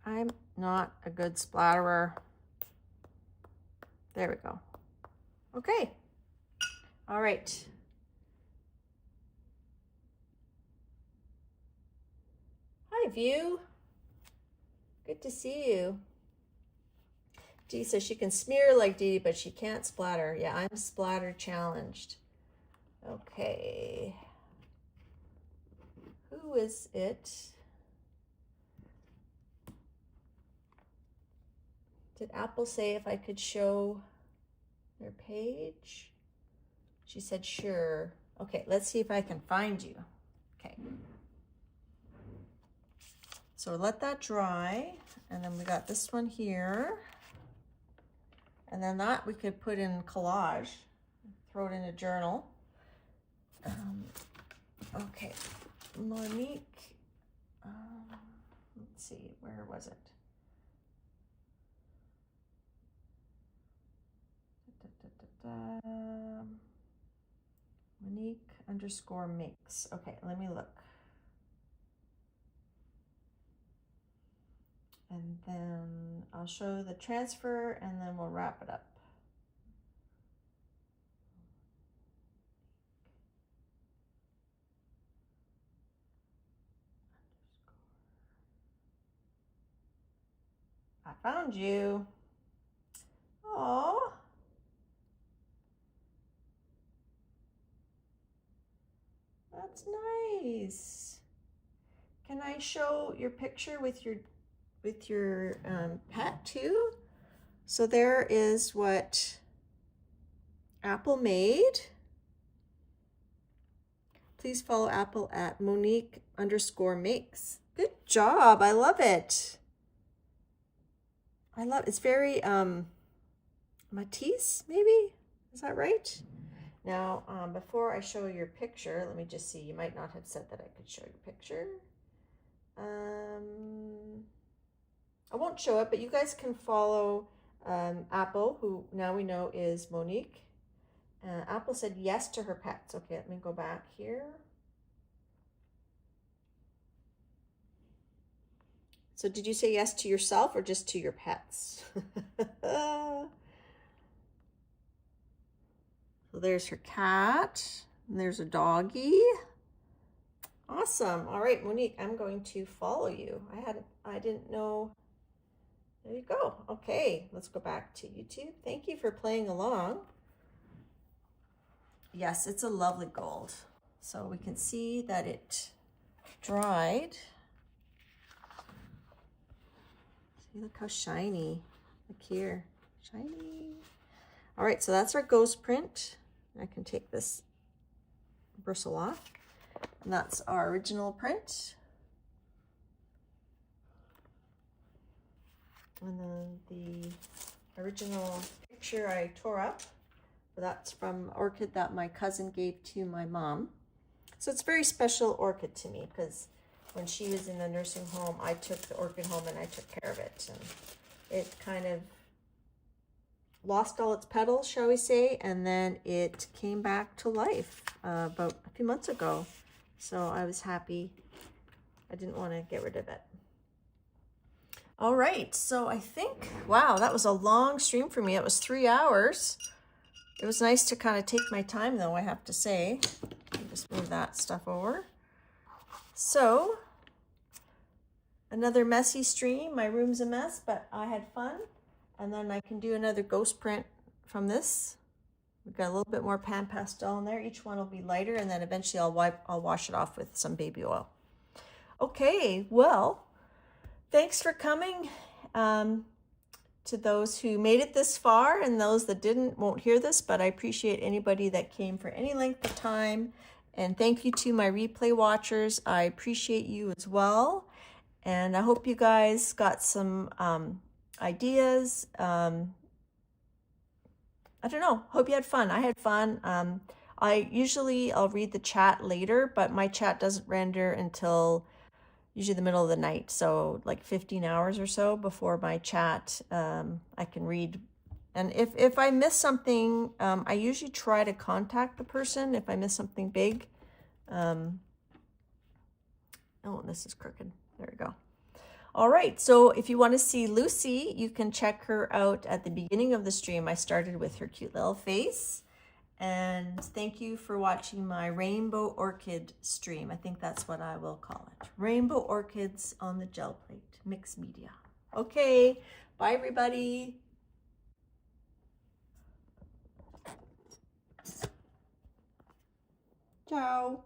I'm not a good splatterer. There we go. Okay. All right. Hi, View. Good to see you. Dee says she can smear like Dee, but she can't splatter. Yeah, I'm splatter challenged. Okay. Who is it? Did Apple say if I could show their page? She said, sure. Okay, let's see if I can find you. Okay. So let that dry. And then we got this one here. And then that we could put in collage, throw it in a journal. Okay, Monique, let's see, where was it? Monique_makes. Okay, let me look. And then I'll show the transfer and then we'll wrap it up. I found you. Oh. That's nice. Can I show your picture with your pet too? So there is what Apple made. Please follow Apple at Monique_makes. Good job. I love it. I love it's very Matisse, maybe? Is that right? Now, before I show your picture, let me just see. You might not have said that I could show your picture. I won't show it, but you guys can follow Apple, who now we know is Monique. Apple said yes to her pets. Okay, let me go back here. So did you say yes to yourself or just to your pets? So there's her cat, and there's a doggy. Awesome. All right, Monique, I'm going to follow you. I didn't know. There you go. Okay, let's go back to YouTube. Thank you for playing along. Yes, it's a lovely gold. So we can see that it dried. See, look how shiny. Look here, shiny. All right, so that's our ghost print. I can take this bristle off. And that's our original print. And then the original picture I tore up. That's from orchid that my cousin gave to my mom. So it's very special orchid to me because when she was in the nursing home, I took the orchid home and I took care of it. And it kind of lost all its petals, shall we say, and then it came back to life about a few months ago. So I was happy. I didn't want to get rid of it. All right, so I think, wow, that was a long stream for me. It was 3 hours. It was nice to kind of take my time, though, I have to say. Just move that stuff over. So, another messy stream. My room's a mess, but I had fun. And then I can do another ghost print from this. We've got a little bit more pan pastel in there. Each one will be lighter, and then eventually I'll wash it off with some baby oil. Okay, well, thanks for coming. To those who made it this far, and those that didn't won't hear this, but I appreciate anybody that came for any length of time. And thank you to my replay watchers. I appreciate you as well. And I hope you guys got some ideas. I don't know, hope you had fun. I had fun. I'll read the chat later, but my chat doesn't render until usually the middle of the night. So like 15 hours or so before my chat, I can read. And if I miss something, I usually try to contact the person if I miss something big. Oh, this is crooked. There we go. All right, so if you want to see Lucy, you can check her out at the beginning of the stream. I started with her cute little face. And thank you for watching my rainbow orchid stream. I think that's what I will call it. Rainbow orchids on the gel plate, mixed media. Okay, bye everybody. Ciao.